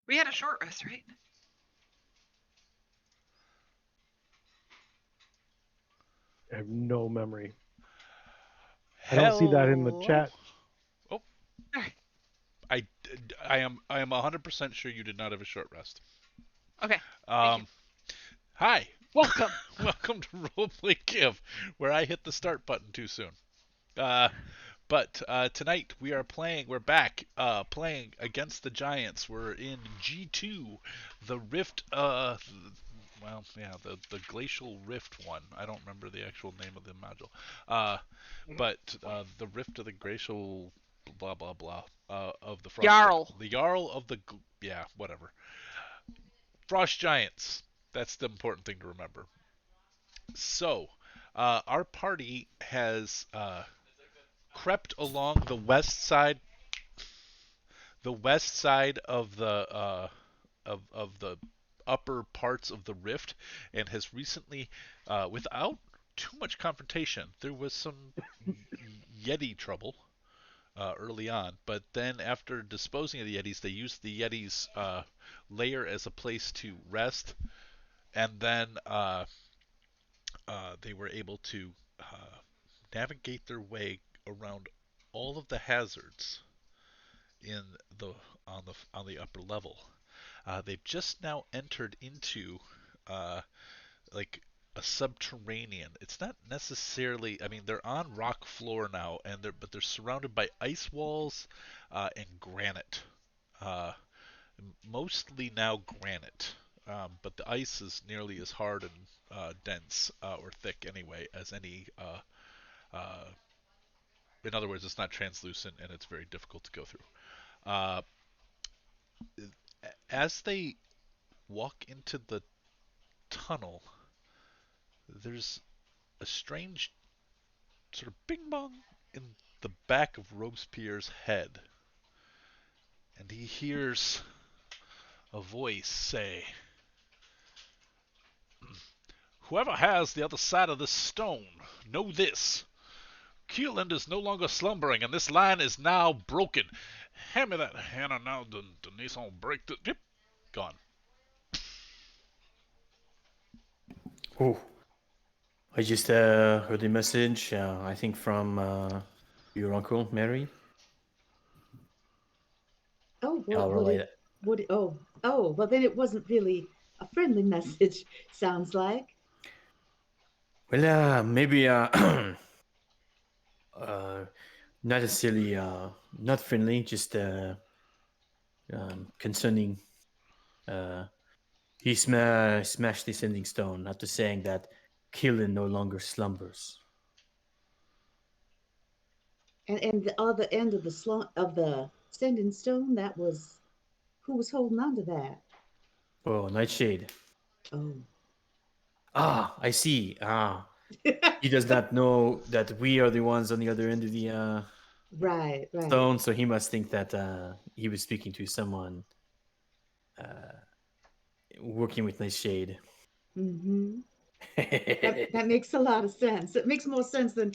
We had a short rest, right? I have no memory. I don't see that in the Hello. chat. Oh, All right. I, I am 100% sure you did not have a short rest. Okay. Thank you. Um, Hi. Welcome. Welcome to Roleplay Give, where I hit the start button too soon. Uh, but tonight we are playing. We're back playing against the Giants. We're in G2, the Rift. Well, yeah, the Glacial Rift one. I don't remember the actual name of the module. Uh, but the Rift of the Glacial, blah blah blah, of the Frost. Jarl. The Jarl of the. Yeah, whatever. Frost Giants. That's the important thing to remember. So, our party has crept along the west side of the upper parts of the rift, and has recently, without too much confrontation, there was some Yeti trouble early on, but then after disposing of the Yetis, they used the Yetis lair as a place to rest, and then they were able to navigate their way around all of the hazards in the on the upper level. They've just now entered into uh, like a subterranean. It's not necessarily. I mean, they're on rock floor now, and they're surrounded by ice walls and granite. Uh, Mostly now granite, but the ice is nearly as hard and dense or thick anyway as any. Uh, in other words, it's not translucent and it's very difficult to go through. Uh, as they walk into the tunnel, there's a strange sort of bing bong in the back of Robespierre's head, and he hears a voice say, "Whoever has the other side of this stone, know this. Keeland is no longer slumbering, and this line is now broken. Hand me that Hannah now, Denise, I'll break the. Yep, gone." Oh, I just heard a message, I think from your uncle, Mary. Oh, I'll relay that. well, then it wasn't really a friendly message, sounds like. Well, maybe not necessarily not friendly, just concerning. Uh, he smashed the sending stone after saying that Keelan no longer slumbers. And the other end of the sending stone, that was who was holding on to that? Oh, Nightshade. Oh. I see. He does not know that we are the ones on the other end of the Right, right. stone, so he must think that he was speaking to someone working with Nightshade. Mm-hmm. That makes a lot of sense. It makes more sense than,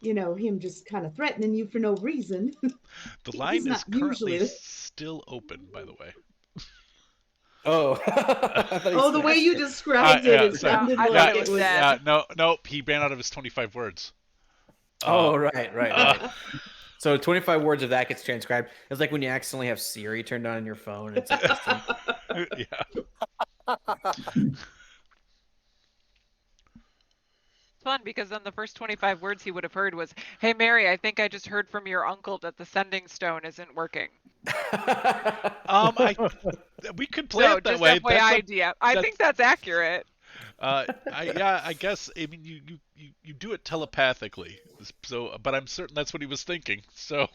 him just kind of threatening you for no reason. The He's line is not currently usually. still open, by the way. Oh, I thought he Oh, the way smashed you it. described it, Yeah, it sorry. sounded I Yeah, thought like it it was was. dead. no, nope. He ran out of his 25 words. Uh, Oh, right. uh, So 25 words of that gets transcribed. It's like when you accidentally have Siri turned on in your phone. And it's interesting. yeah. It's fun because then the first 25 words he would have heard was, "Hey Mary, I think I just heard from your uncle that the sending stone isn't working." I we could play So it that just way. FYI idea. I That's think that's accurate. I guess I mean you do it telepathically. So, but I'm certain that's what he was thinking. So,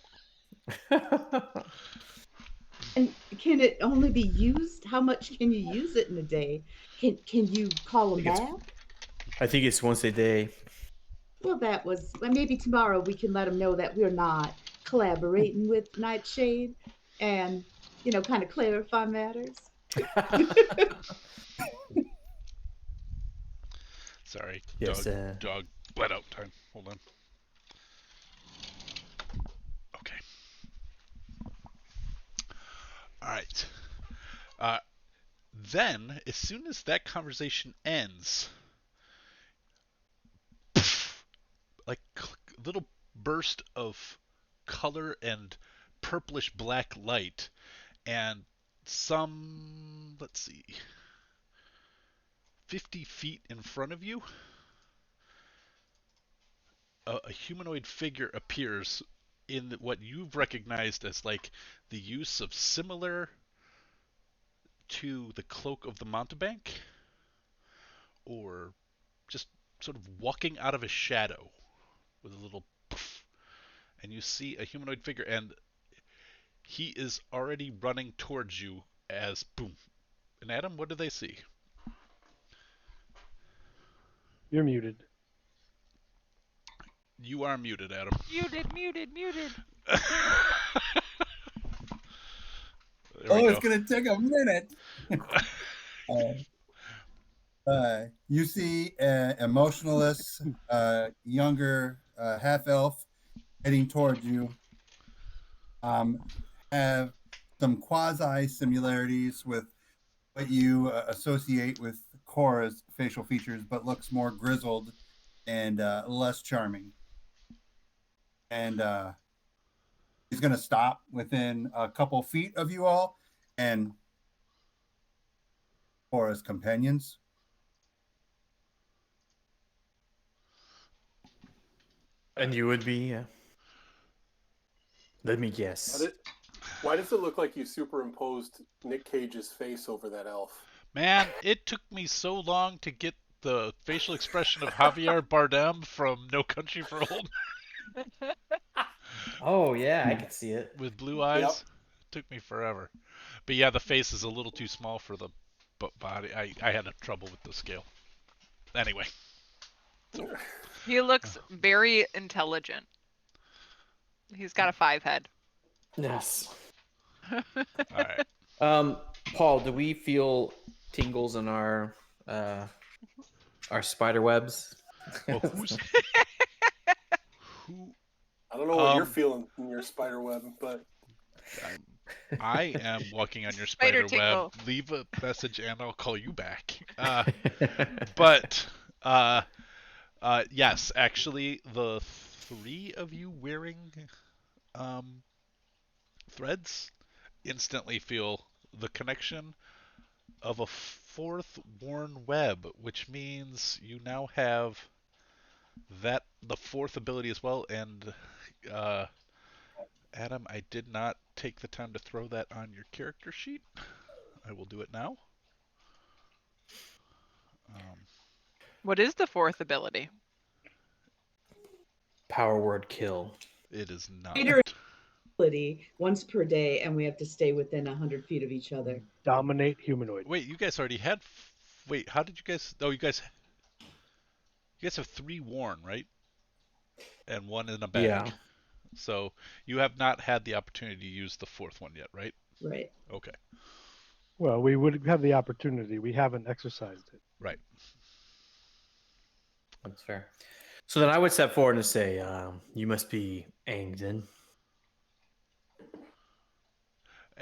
And can it only be used? How much can you use it in a day? Can you call him back? I think it's once a day. Well, maybe tomorrow we can let him know that we're not collaborating with Nightshade and, kind of clarify matters. sorry, Yes. dog let out time. Hold on. Okay. All right. Then, as soon as that conversation ends, like little burst of color and purplish black light, and some, let's see, 50 feet in front of you, a humanoid figure appears in what you've recognized as like the use of similar to the cloak of the mountebank, or just sort of walking out of a shadow with a little poof, and you see a humanoid figure, and he is already running towards you as boom. And Adam, what do they see? You're muted. You are muted, Adam. Muted. There we It's go. gonna take a minute. You see an emotionless, younger half elf heading towards you. Have some quasi similarities with what you associate with Cora's facial features, but looks more grizzled and less charming. And he's going to stop within a couple feet of you all, and Cora's companions. And you would be. Let me guess. Why does it look like you superimposed Nick Cage's face over that elf? Man, it took me so long to get the facial expression of Javier Bardem from No Country for Old Oh yeah, I could see it. with blue eyes. Yep. It took me forever. But yeah, the face is a little too small for the body. I had trouble with the scale. Anyway. He looks very intelligent. He's got a 5 head. Yes. All right. Paul, do we feel tingles in our spider webs? Well, who? I don't know what you're feeling in your spider web, but I am walking on your Spider spider web. tingle. Leave a message and I'll call you back. But yes, actually, the 3 of you wearing threads instantly feel the connection of a 4th worn web, which means you now have the 4th ability as well. And Adam, I did not take the time to throw that on your character sheet. I will do it now. What is the 4th ability? Power word kill. It is not. Ability once per day, and we have to stay within 100 feet of each other. Dominate humanoid. Wait, you guys already had. Wait, how did you guys? Oh, you guys have 3 worn, right? And 1 in a bag. Yeah. So you have not had the opportunity to use the 4th one yet, right? Right. Okay. Well, we would have the opportunity. We haven't exercised it. Right. That's fair. So then I would step forward and say, you must be Aang then.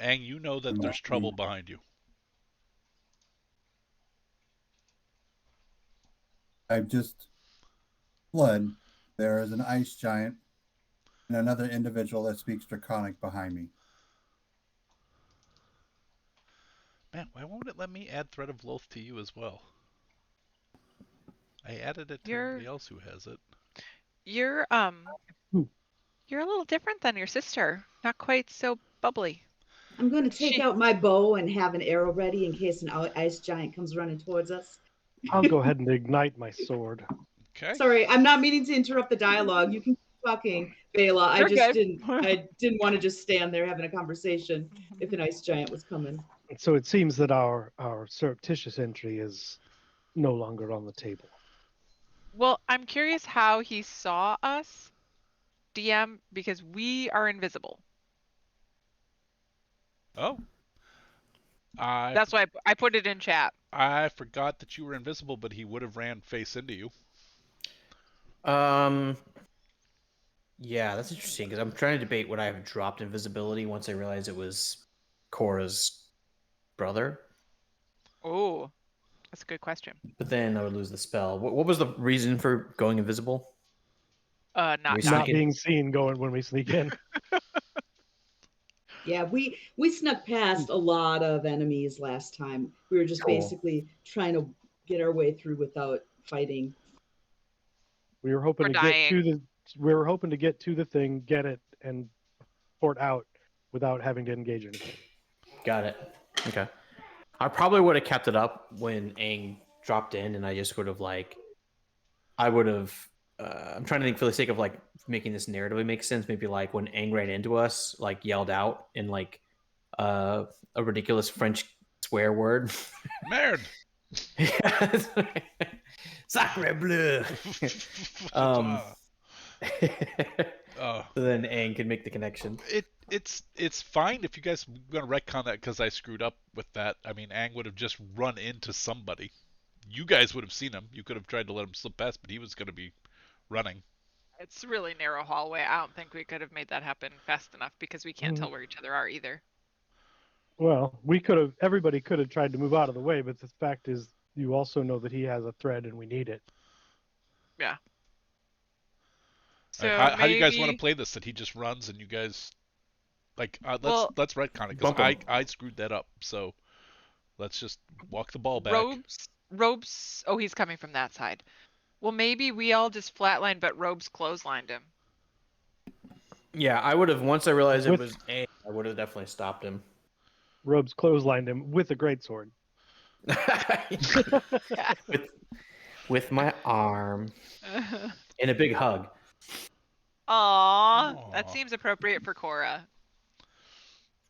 Aang, you know that there's trouble behind you. I've just fled. There is an ice giant and another individual that speaks Draconic behind me. Man, why won't it let me add Thread of Loath to you as well? I added it to everybody else who has it. You're a little different than your sister. Not quite so bubbly. I'm going to take out my bow and have an arrow ready in case an ice giant comes running towards us. I'll go ahead and ignite my sword. Okay. Sorry, I'm not meaning to interrupt the dialogue. You can keep talking, Bela. I didn't want to just stand there having a conversation if an ice giant was coming. So it seems that our surreptitious entry is no longer on the table. Well, I'm curious how he saw us, DM, because we are invisible. Oh. That's why I put it in chat. I forgot that you were invisible, but he would have ran face into you. Yeah, that's interesting because I'm trying to debate would I have dropped invisibility once I realized it was Cora's brother. Oh, that's a good question. But then I would lose the spell. What was the reason for going invisible? Not We dying. Not sneak in? being seen going when we sneak in. Yeah, we snuck past a lot of enemies last time. We were just Cool. basically trying to get our way through without fighting. We were hoping Or to get dying. to the. We were hoping to get to the thing, get it, and port out without having to engage anything. Got it. Okay. I probably would have kept it up when Aang dropped in, and I just would have like, I would have. I'm trying to think for the sake of like making this narratively make sense. Maybe like when Aang ran into us, like yelled out in like a ridiculous French swear word. Merde. Sacre bleu. Oh. So then Aang can make the connection. It's fine if you guys gonna retcon that because I screwed up with that. I mean, Aang would have just run into somebody. You guys would have seen him. You could have tried to let him slip past, but he was gonna be running. It's a really narrow hallway. I don't think we could have made that happen fast enough because we can't tell where each other are either. Well, we could have. Everybody could have tried to move out of the way, but the fact is, you also know that he has a thread, and we need it. Yeah. All So right, how do you guys want to maybe- play this? That he just runs and you guys like Well, let's retcon it because bump him. I screwed that up. So let's just walk the ball back. Robes. Oh, he's coming from that side. Well, maybe we all just flatlined, but Robes clotheslined him. Yeah, I would have once I realized it With- was Aang, I would have definitely stopped him. Robes clotheslined him with a greatsword. with my arm and a big hug. Aww, that Aw. seems appropriate for Korra.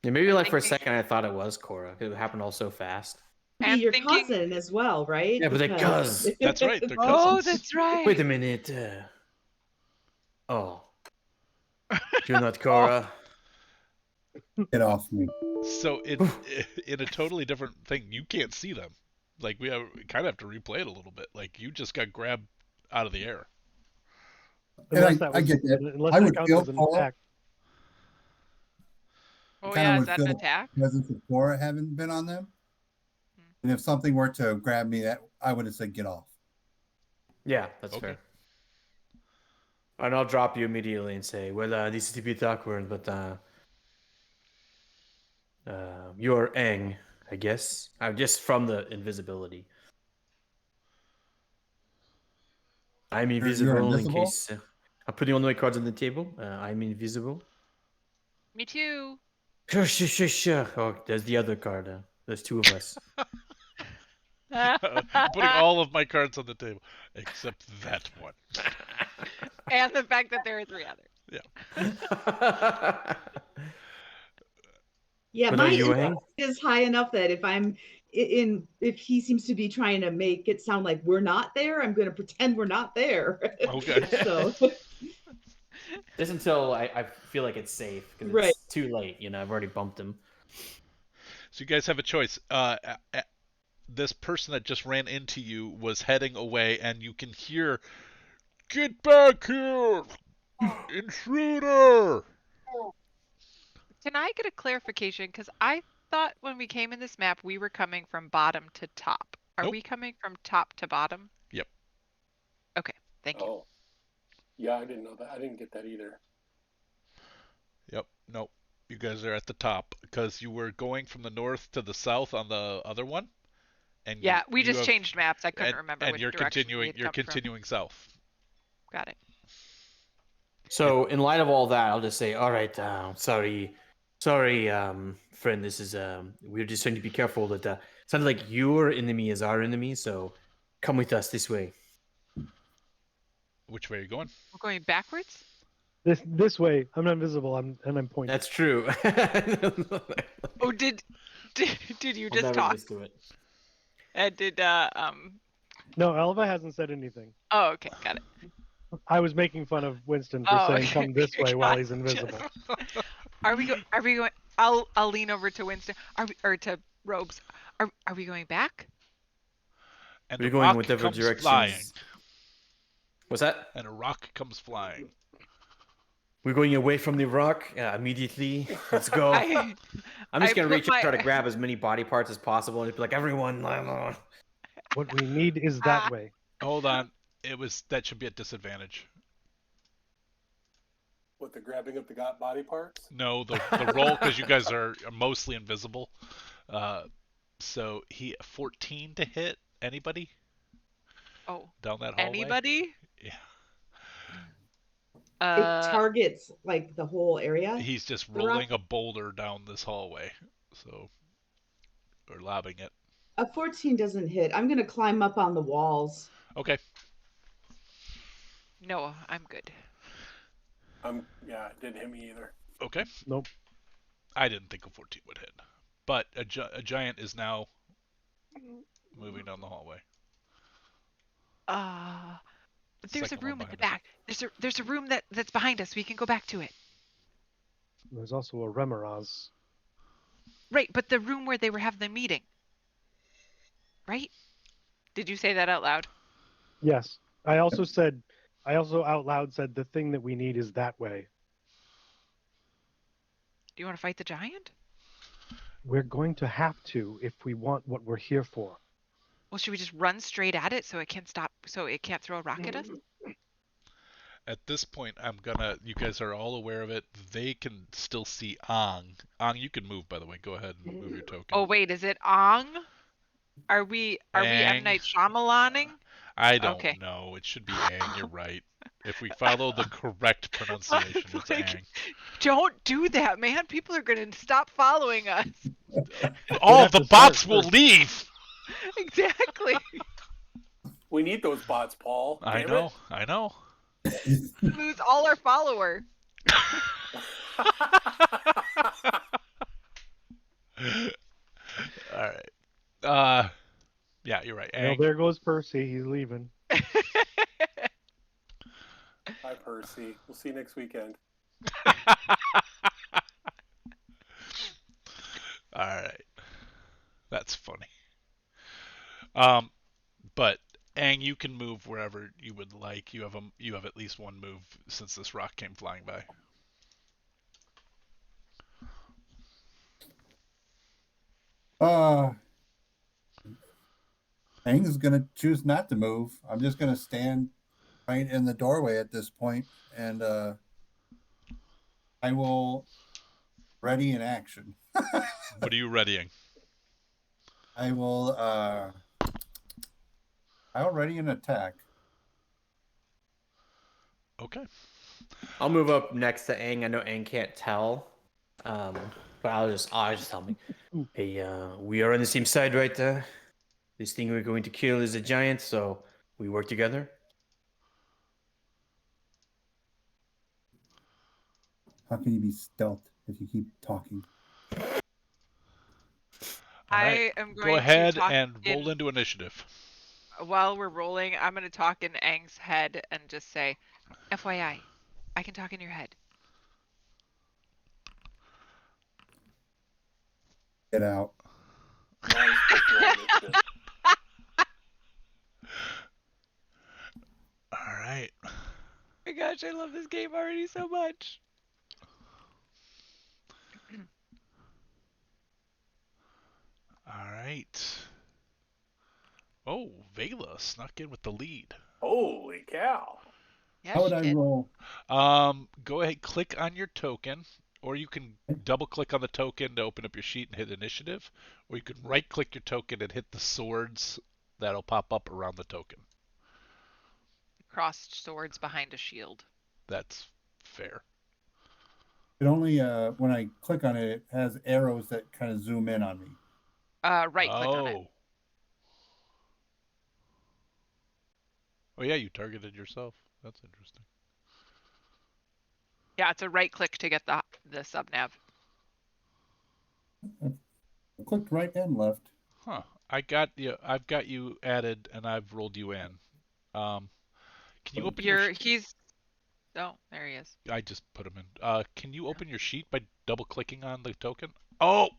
Yeah, maybe like for a thinking- second I thought it was Korra. It happened all so fast. Be And your thinking- cousin as well, right? Yeah, but they're Because- cousins. That's right, they're Oh, cousins. that's right. Wait a minute. Oh, you're not Korra. Get off me. So in a totally different thing, you can't see them. Like we kind of have to replay it a little bit. Like you just got grabbed out of the air. And Unless that I was, get that. unless I that would counts feel as an Paul- attack. Oh kinda yeah, is would that an feel- attack? Presence of Cora having been on them. And if something were to grab me, that I would have said get off. Yeah, that's Okay. fair. And I'll drop you immediately and say, well, this is a bit awkward, but you're Aang, I guess. I'm just from the invisibility. I'm invisible, in invisible? case. I'm putting all my cards on the table. I'm invisible. Me too. Sure. Oh, there's the other card. There's two of us. Putting all of my cards on the table except that one. And the fact that there are three others. Yeah, But my are you interest Aang? is high enough that if I'm if he seems to be trying to make it sound like we're not there, I'm going to pretend we're not there. Okay. So Just until I feel like it's safe, because it's Right. too late. I've already bumped him. So you guys have a choice. This person that just ran into you was heading away, and you can hear, "Get back here, intruder!" Can I get a clarification? Because I thought when we came in this map, we were coming from bottom to top. Are Nope. we coming from top to bottom? Yep. Okay, thank you. Oh, yeah, I didn't know that. I didn't get that either. Yep. Nope. You guys are at the top because you were going from the north to the south on the other one. And Yeah, we you just have- changed maps. I couldn't and, remember and which you're direction we continuing. had You're come from. continuing south. Got it. So, in light of all that, I'll just say, all right, sorry, friend. This is we're just trying to be careful that sounds like your enemy is our enemy. So, come with us this way. Which way are you going? We're going backwards? This way, I'm invisible. I'm pointing. That's true. Oh, did you just talk? To it. And did No, Elva hasn't said anything. Oh, okay, got it. I was making fun of Winston for Oh, saying okay. "come this way" while he's Gotcha. invisible. Are we going? I'll lean over to Winston. Or to Robes. Are we going back? And We're a going rock whatever comes directions. flying. What's that? And a rock comes flying. We're going away from the rock immediately. Let's go. I'm just I gonna put reach and my- try to grab as many body parts as possible and just be like, everyone. What we need is that Ah. way. Hold on. That should be at disadvantage. What, the grabbing of the body parts? No, the roll, because you guys are mostly invisible. So 14 to hit. Anybody Oh, down that hallway? anybody? Yeah. It targets like the whole area. He's just The rock- rolling a boulder down this hallway. So, or lobbing it. A 14 doesn't hit. I'm gonna climb up on the walls. Okay. No, I'm good. Yeah, it didn't hit me either. Okay. Nope. I didn't think a 14 would hit. But a giant is now moving down the hallway. There's Second a one room at the behind back. There's a room that's behind us. We can go back to it. There's also a Remoraz. Right, but the room where they were having the meeting. Right? Did you say that out loud? Yes. I also out loud said the thing that we need is that way. Do you want to fight the giant? We're going to have to if we want what we're here for. Well, should we just run straight at it so it can't stop, so it can't throw a rock at us? At this point, you guys are all aware of it. They can still see Aang. Aang, you can move, by the way. Go ahead and move your token. Oh wait, is it Aang? Are we M. Night Shyamalaning? I don't Okay. know. It should be Aang. You're right. If we follow the correct pronunciation, it's Like, Aang. Don't do that, man. People are gonna stop following us. All have the to bots start will first. leave. Exactly. We need those bots, Paul. I Damn know. I know. Lose all our followers. All right. Yeah, you're right. Well, Aang. there goes Percy. He's leaving. Bye, Percy. We'll see you next weekend. All right. That's funny. But Aang, you can move wherever you would like. You have at least one move since this rock came flying by. Aang's gonna choose not to move. I'm just gonna stand right in the doorway at this point, and I will ready in action. What are you readying? I will ready an attack. Okay. I'll move up next to Aang. I know Aang can't tell, but I'll just tell me. Hey, we are on the same side, right? This thing we're going to kill is a giant, so we work together. How can you be stealth if you keep talking? All right. I am going Go ahead to talk and roll into initiative. While we're rolling, I'm going to talk in Aang's head and just say, FYI, I can talk in your head. Get out. All right. Oh my gosh, I love this game already so much. All right. Oh, Vela snuck in with the lead. Holy cow. Yeah, How would she I did. roll? Go ahead, click on your token, or you can double click on the token to open up your sheet and hit initiative, or you can right click your token and hit the swords that'll pop up around the token. Crossed swords behind a shield. That's fair. It only when I click on it, it has arrows that kind of zoom in on me. Right click on it. Oh yeah, you targeted yourself. That's interesting. Yeah, it's a right click to get the subnav. I clicked right and left. Huh. I've got you added, and I've rolled you in. Can you open He's. Oh, there he is. I just put him in. Can you open your sheet by double clicking on the token? Oh,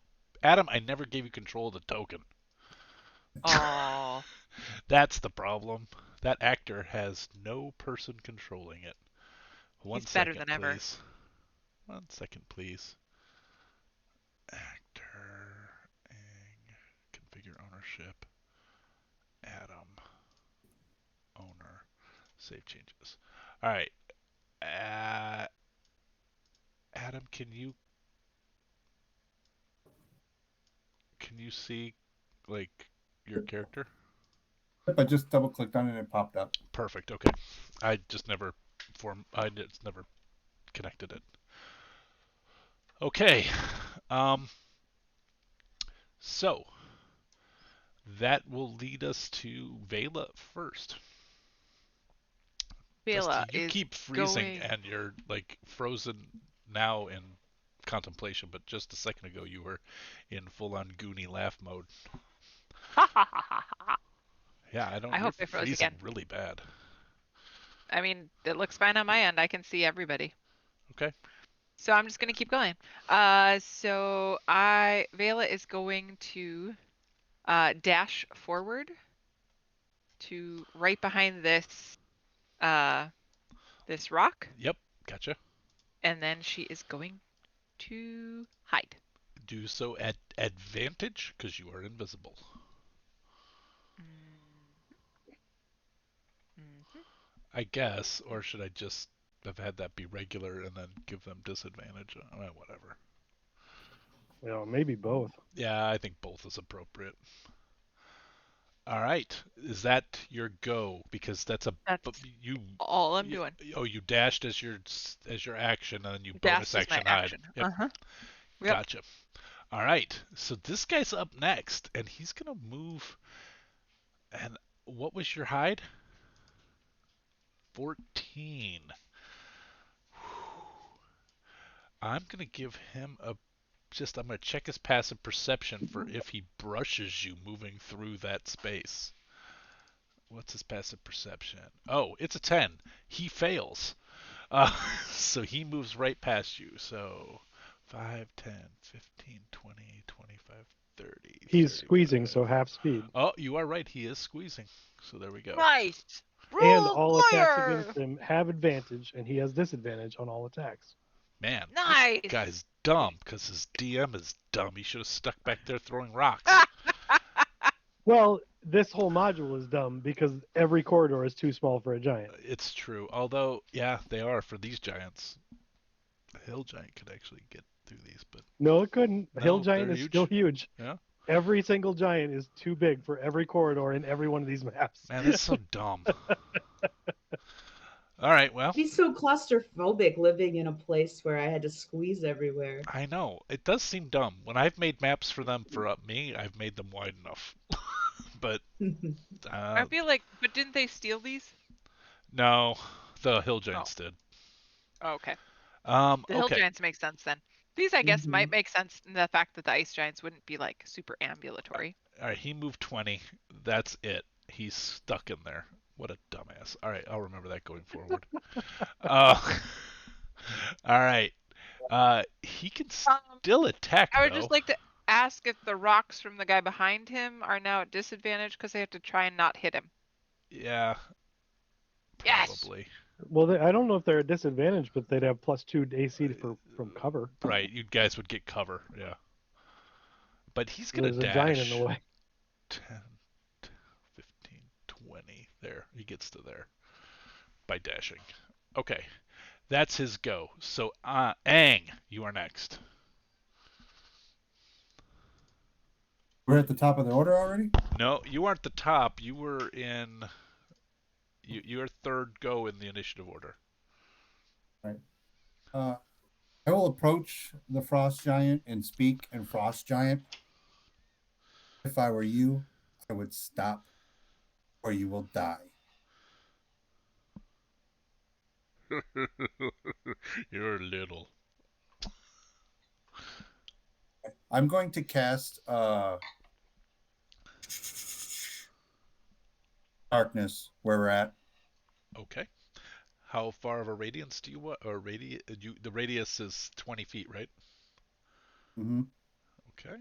Adam, I never gave you control of the token. Oh. That's the problem. That actor has no person controlling it. He's better than ever. Please. 1 second, please. Actor. ownership. Adam. Owner. Save changes. All right. Adam, can you see like your character? I just double clicked on it and it popped up. Perfect. Okay. I just never connected it. Okay. So that will lead us to Vela first. Bela Dusty, you is keep freezing going. and you're like frozen now in contemplation, but just a second ago you were in full-on Goonie laugh mode. Yeah, I don't. I You're hope I froze freezing again. really bad. I mean, it looks fine on my end. I can see everybody. Okay. So I'm just gonna keep going. So Vela is going to dash forward to right behind this rock, Yep. Gotcha. and then she is going to hide. Do so at advantage because you are invisible. Mm-hmm. I guess, or should I just have had that be regular and then give them disadvantage? Whatever. Maybe both. Yeah, I think both is appropriate. All right, is that your go? Because that's That's you. all I'm doing. Oh, you dashed as your action, and then you bonus Dash is my action hide. action. Yep, Uh-huh. Yep. gotcha. All right, so this guy's up next, and he's gonna move. And what was your hide? 14. I'm gonna give him I'm gonna check his passive perception for if he brushes you moving through that space. What's his passive perception? Oh, it's a 10. He fails. So he moves right past you. So 5, 10, 15, 20, 25, 30. He's 35. squeezing, so half speed. Oh, you are right. He is squeezing. So there we go. Nice. And Rule all attacks lawyer. against him have advantage, and he has disadvantage on all attacks. Man, Nice. this guy's dumb because his DM is dumb. He should have stuck back there throwing rocks. Well, this whole module is dumb because every corridor is too small for a giant. It's true. Although, yeah, they are for these giants. A hill giant could actually get through these, but No, it couldn't. No, Hill giant they're is still huge. Yeah. Every single giant is too big for every corridor in every one of these maps. Man, that's so dumb. All right, well, Be so claustrophobic living in a place where I had to squeeze everywhere. I know. It does seem dumb. When I've made maps for them for me, I've made them wide enough. But I feel like, but didn't they steal these? no, the hill giants did. Oh, okay. The hill Okay. giants make sense then. These, I guess, might Mhm. make sense in the fact that the ice giants wouldn't be like super ambulatory. All right, he moved 20. That's it. He's stuck in there. What a dumbass. All right, I'll remember that going forward. All right. He can still attack, I would though. just like to ask if the rocks from the guy behind him are now at disadvantage because they have to try and not hit him. Yeah. Yes! Probably. Well, I don't know if they're at disadvantage, but they'd have +2 AC from cover. Right, you guys would get cover, yeah. But he's going to There's dash. a giant in the way. 10, 15, 20. There, he gets to there by dashing. Okay, that's his go. So, Aang, you are next. We're at the top of the order already? No, you aren't the top. You were in. You're third go in the initiative order. Right. I will approach the frost giant and speak in frost giant. If I were you, I would stop or you will die. You're little. I'm going to cast darkness where we're at. Okay. How far of a radius do you want? Or the radius is 20 feet, right? Mm-hmm. Okay.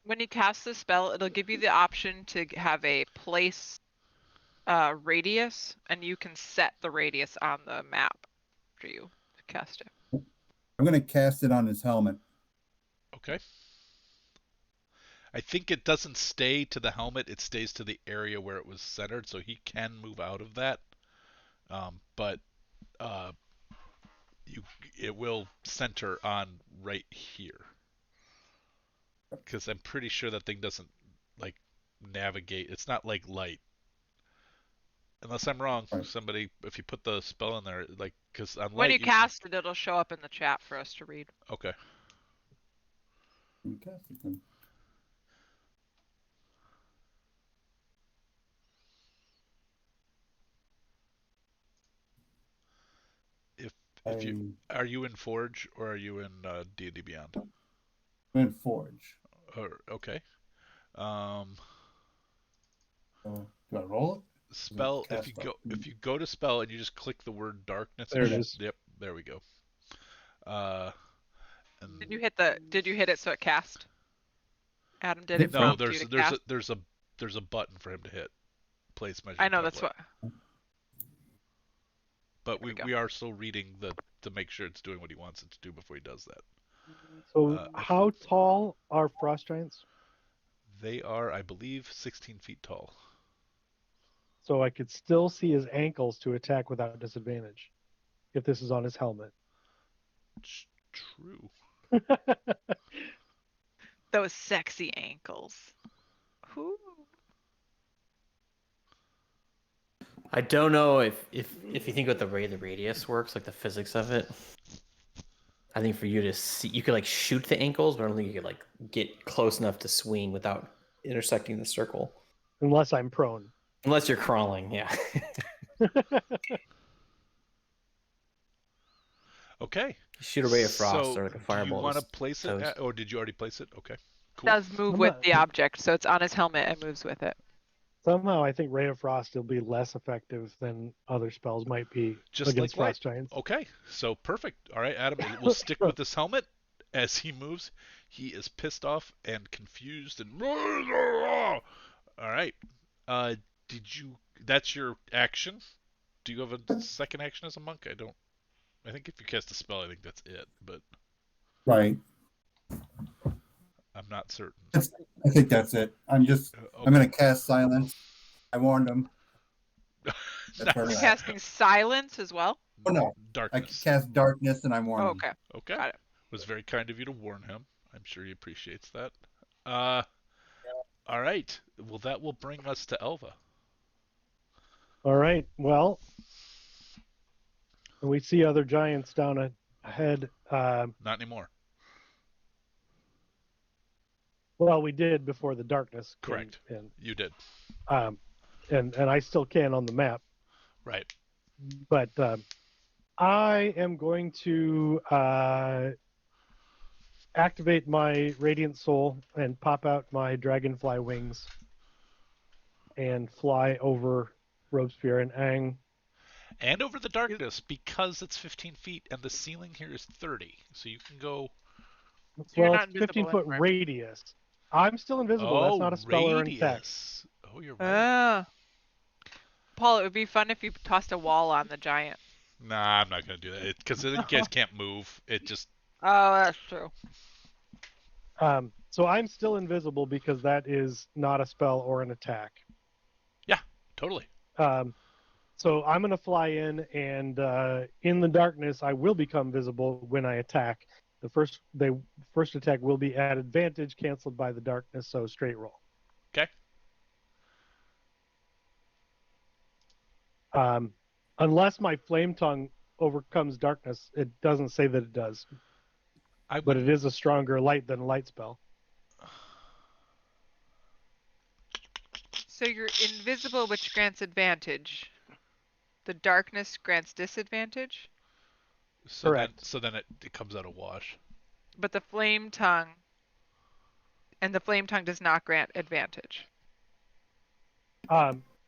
When you cast the spell, it'll give you the option to have a place radius, and you can set the radius on the map for you to cast it. I'm going to cast it on his helmet. Okay. I think it doesn't stay to the helmet; it stays to the area where it was centered, so he can move out of that. But uh, it will center on right here, because I'm pretty sure that thing doesn't like navigate. It's not like light. Unless I'm wrong, Right. somebody, if you put the spell in there, like, because on When light you can- cast it, it'll show up in the chat for us to read. Okay. Okay. If you are you in Forge or are you in D&D Beyond? I'm in Forge. Or okay. Do I roll it? Spell. Cast If you go to spell and you just click the word darkness. There it is. Yep. There we go. And Did you hit it so it cast? Adam, did it no, prompt you there's to there's cast? there's a button for him to hit. Place measure. I know that's tablet. what. But There we go. we are still reading to make sure it's doing what he wants it to do before he does that. So how tall are frost giants? They are, I believe, 16 feet tall. So I could still see his ankles to attack without disadvantage if this is on his helmet. It's true. Those sexy ankles. Ooh. I don't know if you think about the way the radius works, like the physics of it. I think for you to see, you could like shoot the ankles, but I don't think you could like get close enough to swing without intersecting the circle. Unless I'm prone. Unless you're crawling, yeah. Okay. Shoot a ray of frost So, or like a do fireball. you want to place it, toes. or did you already place it? Okay. Cool. Does move I'm with not- the object, so it's on his helmet and moves with it. Somehow I think Ray of Frost will be less effective than other spells might be Just against like frost giants. Okay. So perfect. All right, Adam. We'll stick with this helmet as he moves. He is pissed off and confused and. All right. Did you? That's your action. Do you have a second action as a monk? I don't. I think if you cast a spell, I think that's it. But Right. I'm not certain. I think that's it. I'm Okay. going to cast silence. I warned him. That's where You're we're at. casting silence as well? Oh, no. I Darkness. cast darkness and I warned Oh, him. okay. Okay. Got it. Was very kind of you to warn him. I'm sure he appreciates that. All right. Well, that will bring us to Elva. All right. Well, we see other giants down ahead. Not anymore. Well, we did before the darkness. Correct. You did. And I still can on the map. Right. But I am going to activate my Radiant Soul and pop out my Dragonfly wings and fly over Robespierre and Aang. And over the darkness, because it's 15 feet and the ceiling here is 30. So you can go. You're Well, not it's 15 invisible foot anywhere. radius. I'm still invisible. That's not a spell or an attack. Radius. Oh, you're right. Paul, it would be fun if you tossed a wall on the giant. Nah, I'm not going to do that. Because you guys can't move. It just. Oh, that's true. So I'm still invisible because that is not a spell or an attack. Yeah, totally. So I'm going to fly in, and in the darkness, I will become visible when I attack. The first attack will be at advantage, canceled by the darkness, so straight roll. Okay. Unless my flame tongue overcomes darkness, it doesn't say that it does. But it is a stronger light than a light spell. So you're invisible, which grants advantage. The darkness grants disadvantage, So Correct. then it comes out a wash. but the flame tongue does not grant advantage.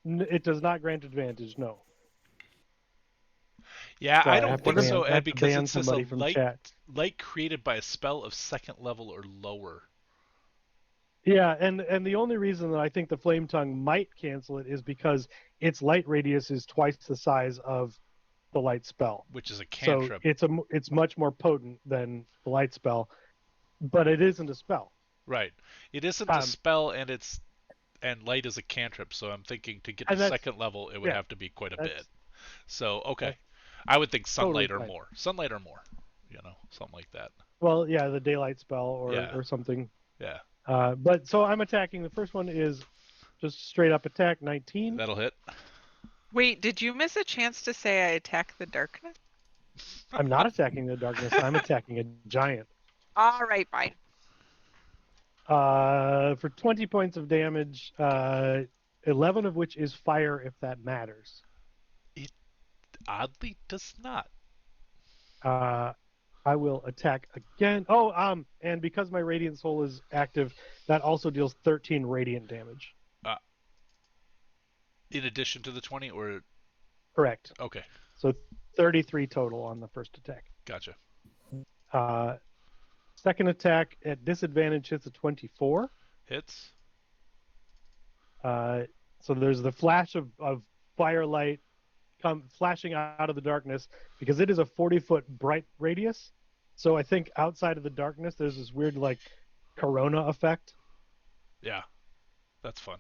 It does not grant advantage, no. Yeah, So I I don't have to think ban- so, I Ed, have to because ban it says somebody from chat. light created by a spell of second level or lower. Yeah, and the only reason that I think the flame tongue might cancel it is because its light radius is twice the size of the light spell. Which is a So cantrip. it's much more potent than the light spell, but it isn't a spell. Right. It isn't a Um, spell, and light is a cantrip, so I'm thinking to get to and that's second level, it would yeah, have to be quite a bit. that's So, okay. that's I would think totally sunlight or fine. more. Sunlight or more. Something like that. Well, yeah, the daylight spell Yeah. or something. Yeah. But so I'm attacking. The first one is just straight up attack, 19. That'll hit. Wait, did you miss a chance to say I attack the darkness? I'm not attacking the darkness. I'm attacking a giant. All right, fine. For 20 points of damage, 11 of which is fire, if that matters. It oddly does not. I will attack again. Oh, and because my Radiant Soul is active, that also deals 13 radiant damage. In addition to the 20, or Correct. okay, So 33 total on the first attack. gotcha. Second attack at disadvantage hits a 24. Hits. So there's the flash of firelight come flashing out of the darkness because it is a 40-foot bright radius. So I think outside of the darkness, there's this weird like corona effect. Yeah, that's fun.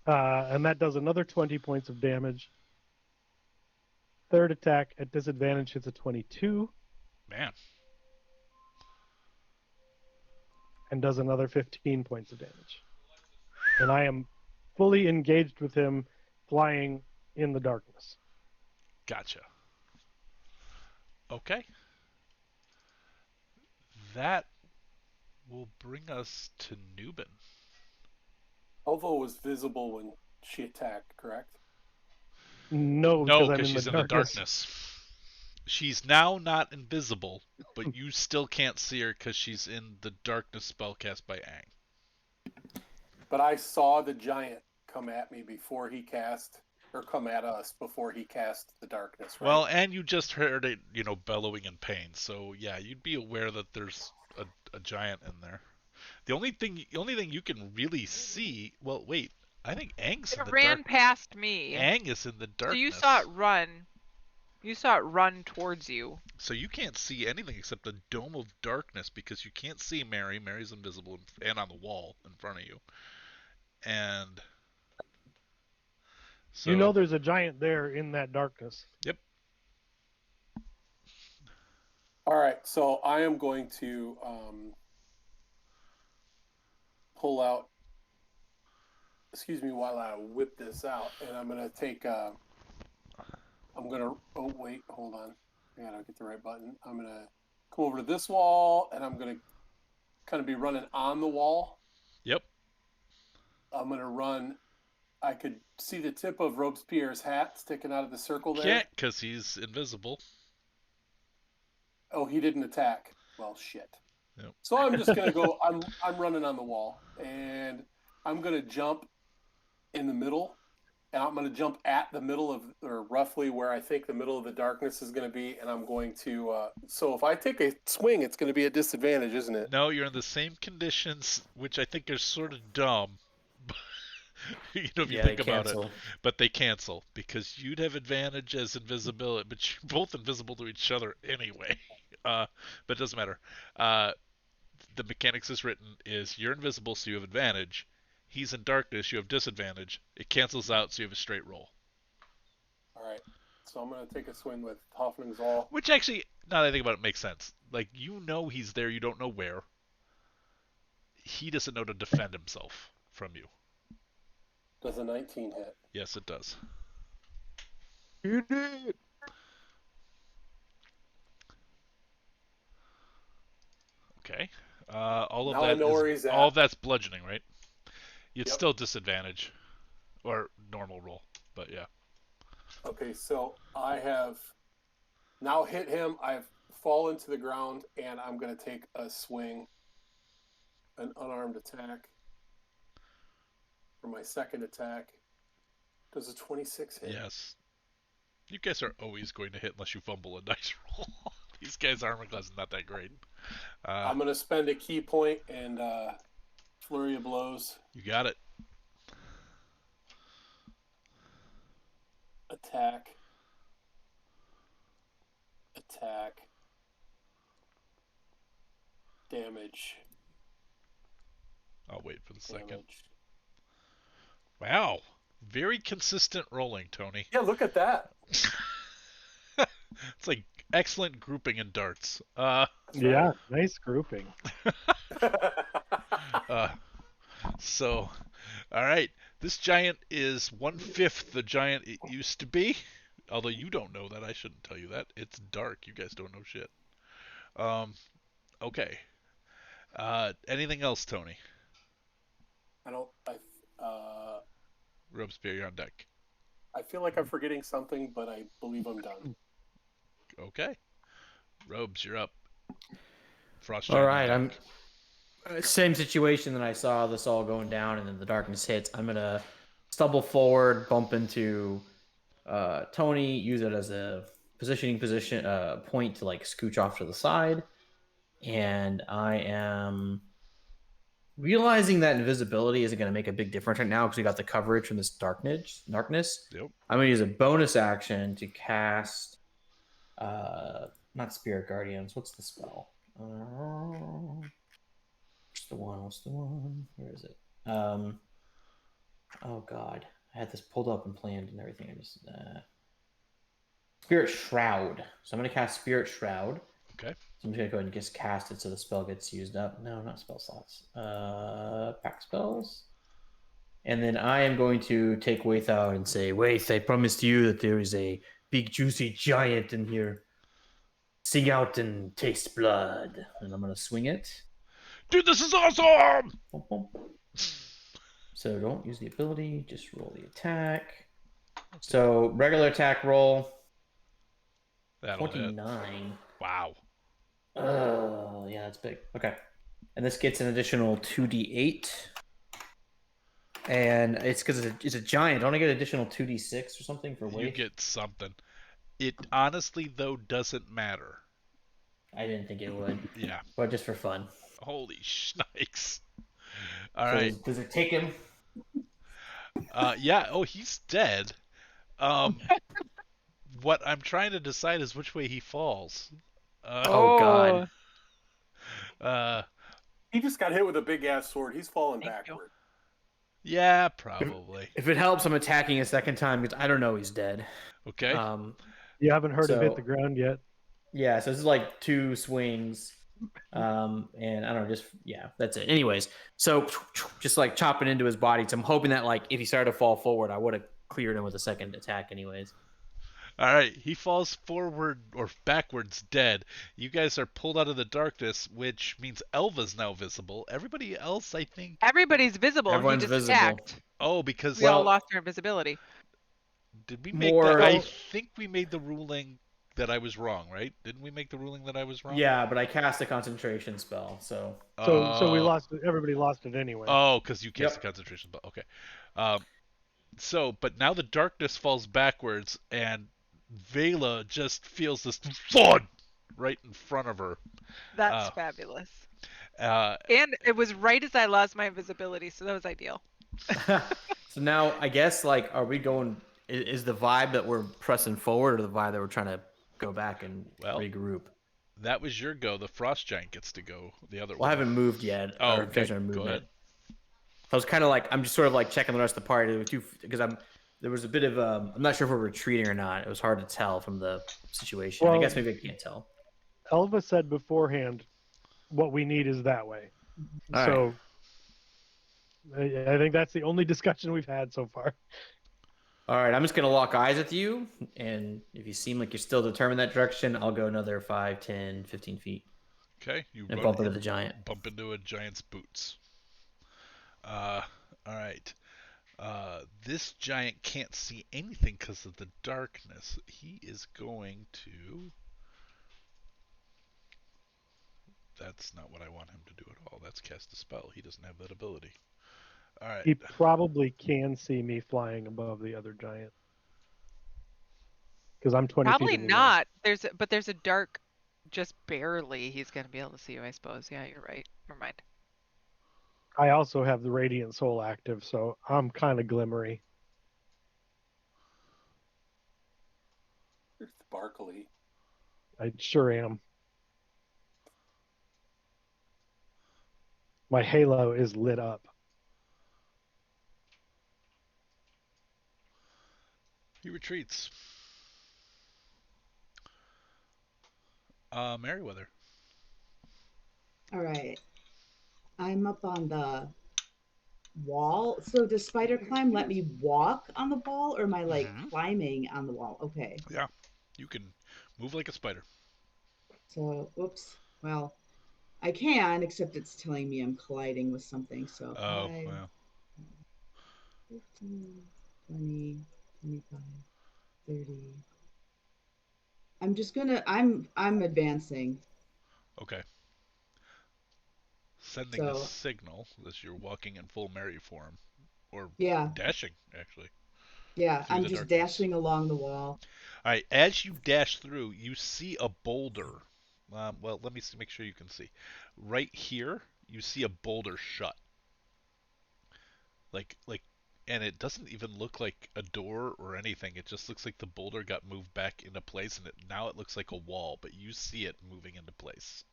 And that does another 20 points of damage. Third attack at disadvantage hits a 22 Man, and does another 15 points of damage. And I am fully engaged with him flying in the darkness. gotcha. Okay. That will bring us to Nubin. Alvo was visible when she attacked, correct? No, No, because I'm because in she's the in the darkness. darkness. She's now not invisible, but you still can't see her because she's in the darkness spell cast by Aang. But I saw the giant come at me before he cast, or come at us before he cast the darkness, right? Well, and you just heard it, bellowing in pain. So yeah, you'd be aware that there's a giant in there. The only thing you can really see. Well, wait. I think Aang's in It the ran dark. past me. Aang is in the darkness. So you saw it run. You saw it run towards you. So you can't see anything except the dome of darkness because you can't see Mary. Mary's invisible and on the wall in front of you. And so You know there's a giant there in that darkness. Yep. All right, so I am going to pull out. Excuse me while I whip this out, and I'm gonna take. I'm gonna. Oh wait, hold on. I gotta get the right button. I'm gonna come over to this wall, and I'm gonna kind of be running on the wall. Yep. I'm gonna run. I could see the tip of Robespierre's hat sticking out of the circle there. Can't because he's invisible. Oh, he didn't attack. Well, shit. Yep. So I'm just gonna go. I'm running on the wall, and I'm gonna jump in the middle, and I'm gonna jump at the middle of, or roughly where I think the middle of the darkness is gonna be, and I'm going to. So if I take a swing, it's gonna be a disadvantage, isn't it? No, you're in the same conditions, which I think are sort of dumb. If you think about it, but they cancel because you'd have advantage as invisibility, but you're both invisible to each other anyway. But it doesn't matter. The mechanics is written is you're invisible, so you have advantage. He's in darkness, you have disadvantage. It cancels out, so you have a straight roll. All right. So I'm gonna take a swing with Hoffman's all. Which actually, now that I think about it, makes sense. Like he's there, you don't know where. He doesn't know to defend himself from you. Does a 19 hit? Yes, it does. You did. Okay. All of Now I know where he's at. all of that's bludgeoning, right? It's Yep. still disadvantage, or normal roll, but yeah. Okay, so I have now hit him. I've fallen to the ground, and I'm going to take a swing, an unarmed attack for my second attack. Does a 26 hit? Yes. You guys are always going to hit unless you fumble a dice roll. These guys' armor class is not that great. I'm going to spend a key point and flurry of blows. You got it. Attack. Attack. Damage. I'll wait for the second. Damage. Wow. Very consistent rolling, Tony. Yeah, look at that. It's like excellent grouping in darts. That's Yeah, nice grouping. Uh, so, all right. This giant is 1/5 the giant it used to be. Although you don't know that, I shouldn't tell you that. It's dark. You guys don't know shit. Okay. Anything else, Tony? Robespierre, you're on deck. I feel like I'm forgetting something, but I believe I'm done. Okay. Robes, you're up. Frost All giant right, on I'm deck. same situation that I saw this all going down, and then the darkness hits. I'm gonna stumble forward, bump into Tony, use it as a position point to like scooch off to the side, and I am realizing that invisibility isn't going to make a big difference right now because we got the coverage from this darkness. Yep. I'm going to use a bonus action to cast, not Spirit Guardians. What's the spell? What's the one? Where is it? Oh God, I had this pulled up and planned and everything. I just Spirit Shroud. So I'm going to cast Spirit Shroud. Okay. So I'm just going to go ahead and just cast it so the spell gets used up. No, not spell slots. Pack spells. And then I am going to take Waith out and say, Waith, I promised you that there is a big juicy giant in here. Sing out and taste blood. And I'm going to swing it. Dude, this is awesome! Boom, boom. So don't use the ability, just roll the attack. So regular attack roll. That'll hit. 29. Wow. Oh, yeah, that's big. Okay. And this gets an additional 2d8. And it's because it's a giant. Don't I get additional 2d6 or something for weight? You get something. It honestly, though, doesn't matter. I didn't think it would. Yeah. But just for fun. Holy shnikes. All So right. Does it take him? Yeah. Oh, he's dead. What I'm trying to decide is which way he falls. Oh, God. He just got hit with a big ass sword. He's falling Thank you. backward. Yeah, probably. If it helps, I'm attacking a second time because I don't know he's dead. Okay. You haven't heard him hit So- the ground yet. Yeah, so this is like 2 swings. And I don't know, that's it. Anyways, so just like chopping into his body. So I'm hoping that like if he started to fall forward, I would have cleared him with a second attack anyways. All right. He falls forward or backwards dead. You guys are pulled out of the darkness, which means Elva's now visible. Everybody else, I think. Everybody's visible. Everyone's he just visible. attacked. Oh, because We all Well- lost our invisibility. did we make More- I think we made the ruling that I was wrong, right? Didn't we make the ruling that I was wrong? Yeah, but I cast a concentration spell, so So we lost it. Everybody lost it anyway. Oh, because you cast Yep. the concentration spell. Okay. But now the darkness falls backwards, and Vela just feels this thud right in front of her. That's fabulous. Uh, And it was right as I lost my invisibility, so that was ideal. so now I guess like are we going is the vibe that we're pressing forward or the vibe that we're trying to go back and Well, regroup? that was your go. The frost giant gets to go the other Well, I way. haven't moved yet. Oh, or okay. haven't moved Go yet. ahead. I was kind of like I'm just sort of like checking the rest of the party because there was a bit of I'm not sure if we're retreating or not. It was hard to tell from the situation. I Well- guess maybe I can't tell. Elva said beforehand, what we need is that way. All So I think that's the only discussion we've had so far. All right, I'm just gonna lock eyes with you, and if you seem like you're still determined that direction, I'll go another 5, 10, 15 feet Okay, you and run bump into the giant. bump into a giant's boots. All right. This giant can't see anything because of the darkness. He is going to. That's not what I want him to do at all. That's cast a spell. He doesn't have that ability. All right. He probably can see me flying above the other giant. Because I'm 20 Probably feet in the air. not. There's a dark, just barely. He's gonna be able to see you, I suppose. Yeah, you're right. Never mind. I also have the Radiant Soul active, so I'm kind of glimmery. You're sparkly. I sure am. My halo is lit up. He retreats. Merriweather. All right. I'm up on the wall. So does spider climb let me walk on the wall, or am I like Mhm. climbing on the wall? Okay. Yeah, you can move like a spider. So, whoops. Well, I can, except it's telling me I'm colliding with something. So Oh, 5, well. 15, 20, 25, 30. I'm advancing. Okay. Sending a So signal as you're walking in full Mary form, or yeah, dashing actually yeah, through I'm the just darkness. dashing along the wall. All right, as you dash through, you see a boulder. Well, let me make sure you can see. Right here, you see a boulder shut. Like, and it doesn't even look like a door or anything. It just looks like the boulder got moved back into place, and now it looks like a wall, but you see it moving into place.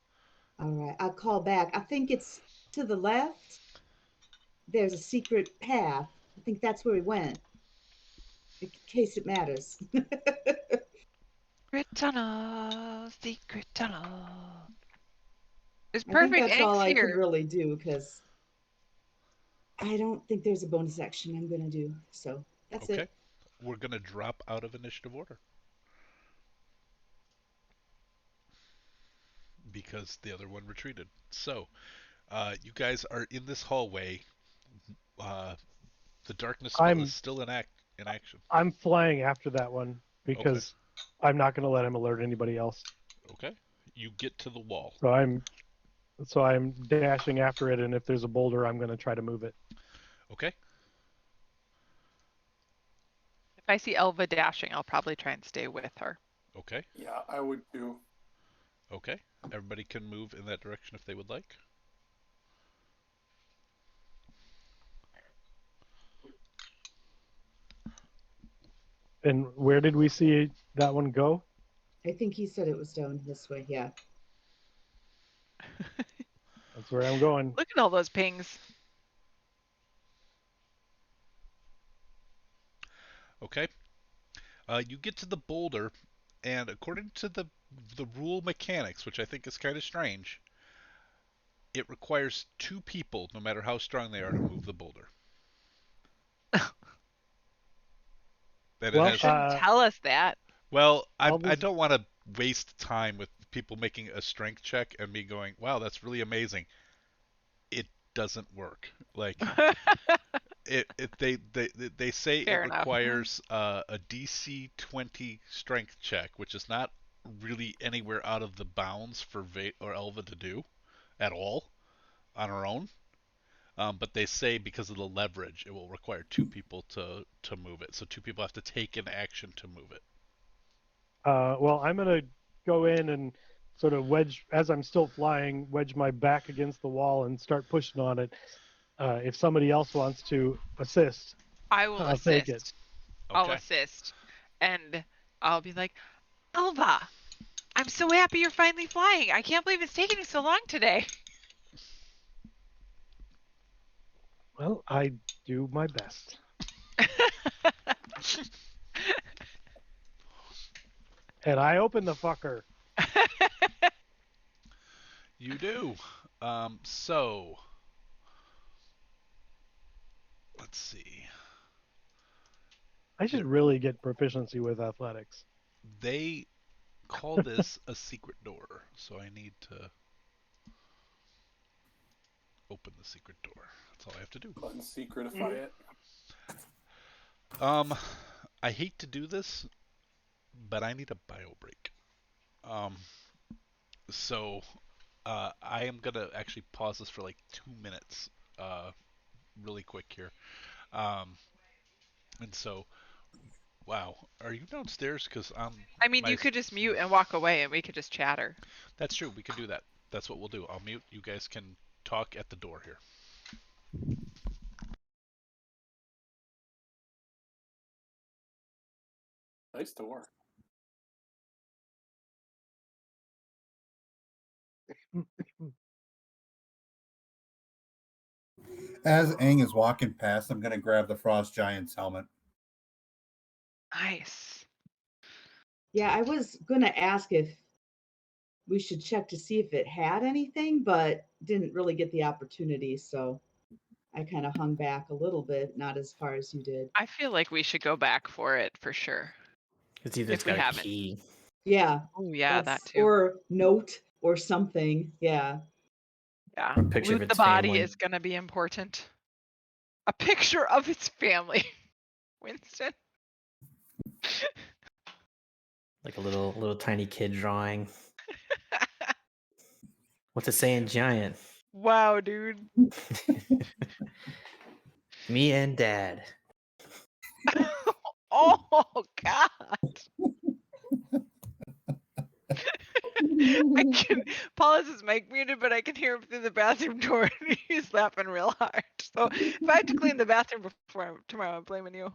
All right, I'll call back. I think it's to the left. There's a secret path. I think that's where we went, in case it matters. Secret tunnel, secret tunnel. It's I think perfect. that's all Aang's I can here. really do because I don't think there's a bonus action I'm going to do. So that's Okay, it. we're gonna drop out of initiative order because the other one retreated. So, you guys are in this hallway. Uh, the darkness spell is I'm still in action. I'm flying after that one Okay, because I'm not going to let him alert anybody else. okay. You get to the wall. So I'm dashing after it, and if there's a boulder, I'm going to try to move it. Okay, If I see Elva dashing, I'll probably try and stay with her. okay, Yeah, I would too. okay. Everybody can move in that direction if they would like. And where did we see that one go? I think he said it was down this way. Yeah. That's where I'm going. Look at all those pings. Okay. You get to the boulder, and according to the rule mechanics, which I think is kind of strange, it requires two people, no matter how strong they are, to move the boulder. And it Well, has. Shouldn't tell us that. Well, I'll I just don't want to waste time with people making a strength check and me going, "Wow, that's really amazing." It doesn't work. Like they say it Fair enough. requires a DC 20 strength check, which is not really anywhere out of the bounds for or Elva to do at all on her own. But they say because of the leverage, it will require two people to move it. So two people have to take an action to move it. well, I'm going to go in and sort of wedge, as I'm still flying, wedge my back against the wall and start pushing on it. If somebody else wants to assist, I will I'll take it. assist. I'll Okay. assist. And I'll be like, Elva, I'm so happy you're finally flying. I can't believe it's taking you so long today. Well, I do my best. And I open the fucker. You do. So let's see. I should really get proficiency with athletics. They call this a secret door, so I need to open the secret door. That's all I have to do. Unsecretify it. Um, I hate to do this, but I need a bio break. Um, so I am gonna actually pause this for like 2 minutes, really quick here. Um, and so, wow, are you downstairs? Because I mean, my you could just mute and walk away and we could just chatter. that's true. We could do that. That's what we'll do. I'll mute. You guys can talk at the door here. Nice door. As Aang is walking past, I'm going to grab the Frost Giant's helmet. Nice. Yeah, I was gonna ask if we should check to see if it had anything, but didn't really get the opportunity, so I kind of hung back a little bit, not as far as you did. I feel like we should go back for it for sure. It's either it's If we got a haven't. key. Yeah, Oh yeah, that that's too. or note or something. Yeah. Yeah. Or a picture of Loot the its body family. is gonna be important. A picture of its family. Winston. Like a little tiny kid drawing. What's it saying, giant? Wow, dude. Me and Dad. Oh God. I can. Paula's is mic muted, but I can hear him through the bathroom door, and he's laughing real hard. So if I have to clean the bathroom before tomorrow, I'm blaming you.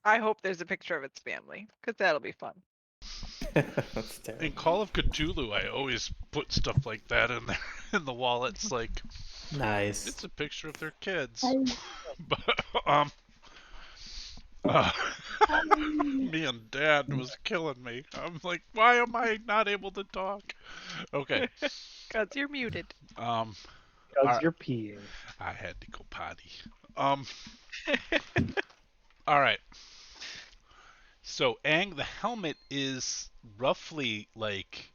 I hope there's a picture of its family, because that'll be fun. That's terrible. In Call of Cthulhu, I always put stuff like that in there in the wallets. Like, Nice. it's a picture of their kids. I, But uh, me and Dad was killing me. I'm like, why am I not able to talk? Okay. Because you're muted. Because Alright. you're peeing. I had to go potty. All right. So, Aang, the helmet is roughly like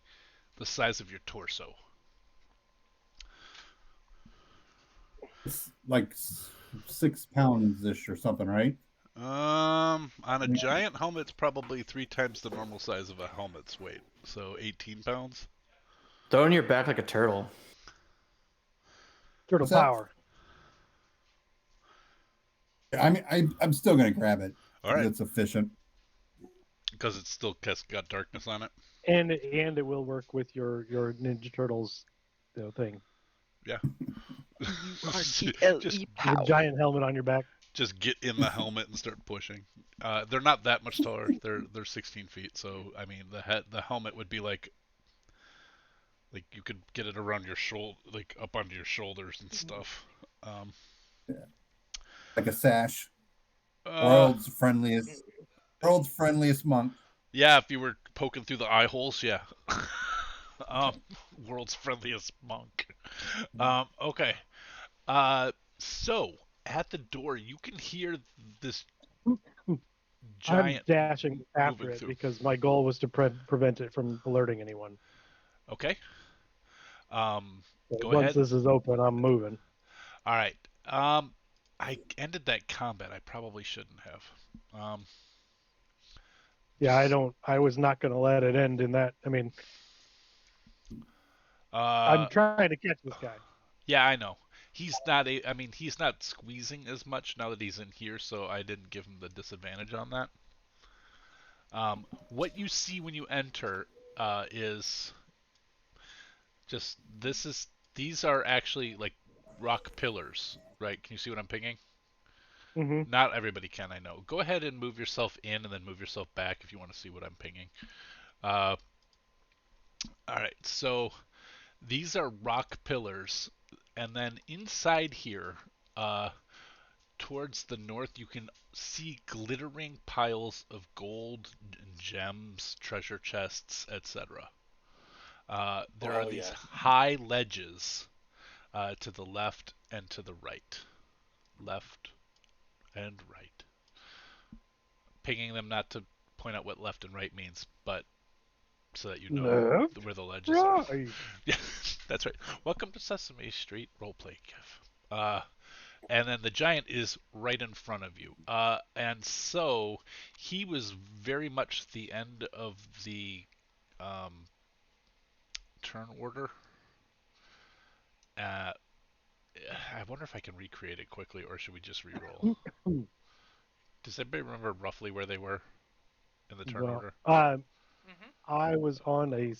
the size of your torso. It's like 6 pounds ish or something, right? On a giant helmet, it's probably 3 times the normal size of a helmet's weight. So 18 pounds. Throw it on your back like a turtle. Turtle What's that? power. I mean, I'm still going to grab it. All right. It's efficient. Because it's still got darkness on it. And it will work with your Ninja Turtles thing. Yeah. RTLE Your power. giant helmet on your back. Just get in the helmet and start pushing. They're not that much taller. They're 16 feet. So I mean, the helmet would be like you could get it around your shoulder, like up onto your shoulders and stuff. Like a sash. Uh, World's friendliest monk. yeah, if you were poking through the eye holes, yeah. World's friendliest monk. Okay. So at the door, you can hear this giant. I'm dashing after moving it through. because my goal was to prevent it from alerting anyone. Okay. So Go once ahead. this is open, I'm moving. All right. I ended that combat. I probably shouldn't have. Yeah, I was not going to let it end in that. I mean, I'm trying to catch this guy. Yeah, I know. He's not he's not squeezing as much now that he's in here, so I didn't give him the disadvantage on that. What you see when you enter is just these are actually like rock pillars, right? Can you see what I'm pinging? Mm-hmm. Not everybody can, I know. Go ahead and move yourself in and then move yourself back if you want to see what I'm pinging. All right, so these are rock pillars, and then inside here, towards the north, you can see glittering piles of gold and gems, treasure chests, etc. There are these high ledges to the left and to the right. Left and right. Pinging them not to point out what left and right means, but so that you know Left, where the ledges are. right. Yeah, that's right. Welcome to Sesame Street Roleplay, Kev. And then the giant is right in front of you. And so he was very much the end of the turn order. I wonder if I can recreate it quickly, or should we just re-roll? Does anybody remember roughly where they were in the turn order? I was on a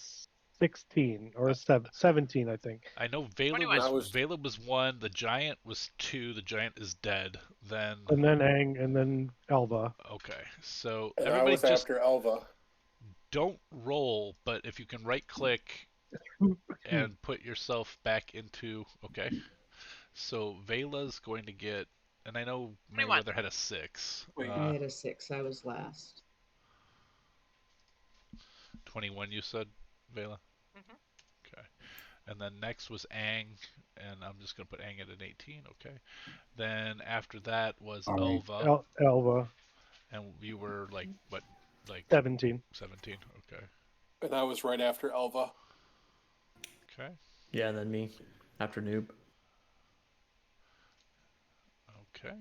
16 or a 17, I think. I know Vela was 1, the giant was 2, the giant is dead, then... And then Aang, and then Elva. Okay, so and everybody I was just after Elva. don't roll, but if you can right-click and put yourself back into. Okay. So Vela's going to get, and I know 21. Meriwether had a 6. Wait. I had a 6. I was last. 21, you said, Vela? Mhm. Okay. And then next was Aang, and I'm just going to put Aang at an 18. Okay. Then after that was All right. Elva, Elva, and you were like, what, like 17. 17? Okay. And I was right after Elva. Okay. Yeah, and then me after Noob. Okay.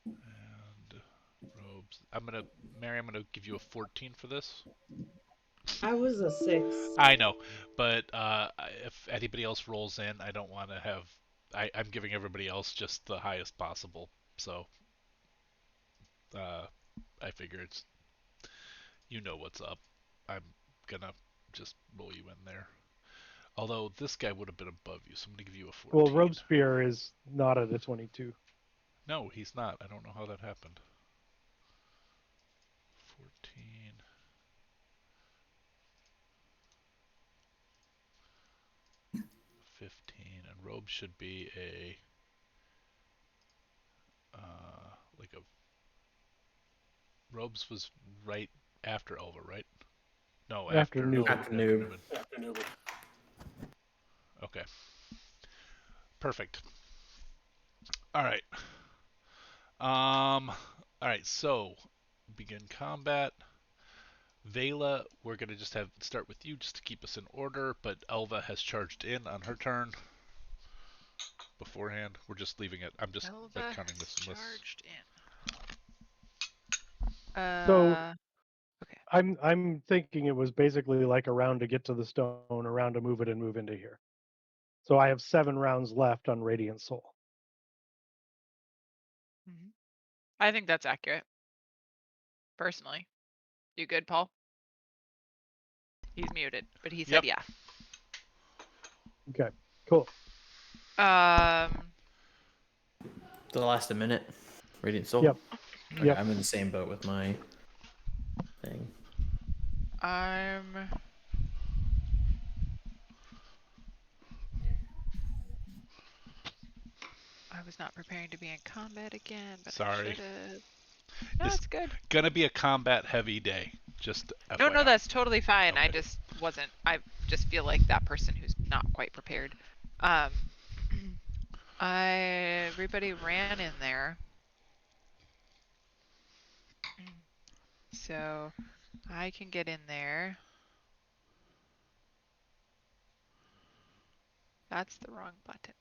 And robes. Mary, I'm gonna give you a 14 for this. I was a 6. I know, but if anybody else rolls in, I don't want to have. I'm giving everybody else just the highest possible. So uh, I figure it's you know what's up. I'm gonna just roll you in there. Although this guy would have been above you, so I'm gonna give you a 14. Well, Robespierre is not at a 22. No, he's not. I don't know how that happened. 14. 15, and Robe should be a like a Robes was right after Elva, right? No, After Noob. After Noob. After Noob. Okay. Perfect. All right. All right. So begin combat. Vela, we're gonna just have start with you just to keep us in order. But Elva has charged in on her turn. Beforehand, we're just leaving it. I'm just Elva retconning this. charged in. So okay. I'm thinking it was basically like a round to get to the stone, a round to move it and move into here. So I have 7 rounds left on Radiant Soul. Mhm. I think that's accurate. Personally. You good, Paul? He's muted, but he said Yep. yeah. Okay, cool. The last a minute. Radiant Soul. Yep. Okay, Yep. I'm in the same boat with my thing. I was not preparing to be in combat again, but I Sorry. should have. No, This it's good. gonna be a combat heavy day. Just No, FYI. that's totally fine. I Okay. just wasn't. I just feel like that person who's not quite prepared. Everybody ran in there, so I can get in there. That's the wrong button.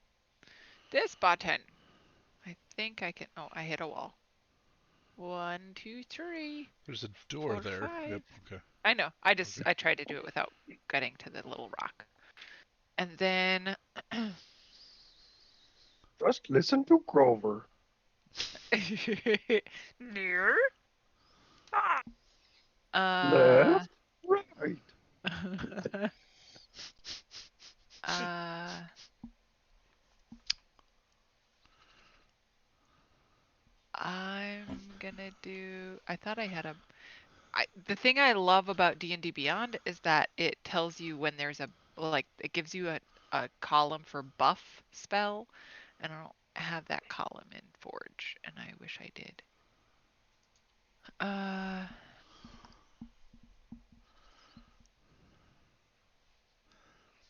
This button. I think I can. Oh, I hit a wall. 1, 2, 3. There's a door 4, there. 5. Yep. Okay. I know. I tried to do it without getting to the little rock. And then Just listen to Grover. near. Left, right. I'm gonna do. I thought I had a. The thing I love about D&D Beyond is that it tells you when there's it gives you a column for buff spell, and I don't have that column in Forge, and I wish I did.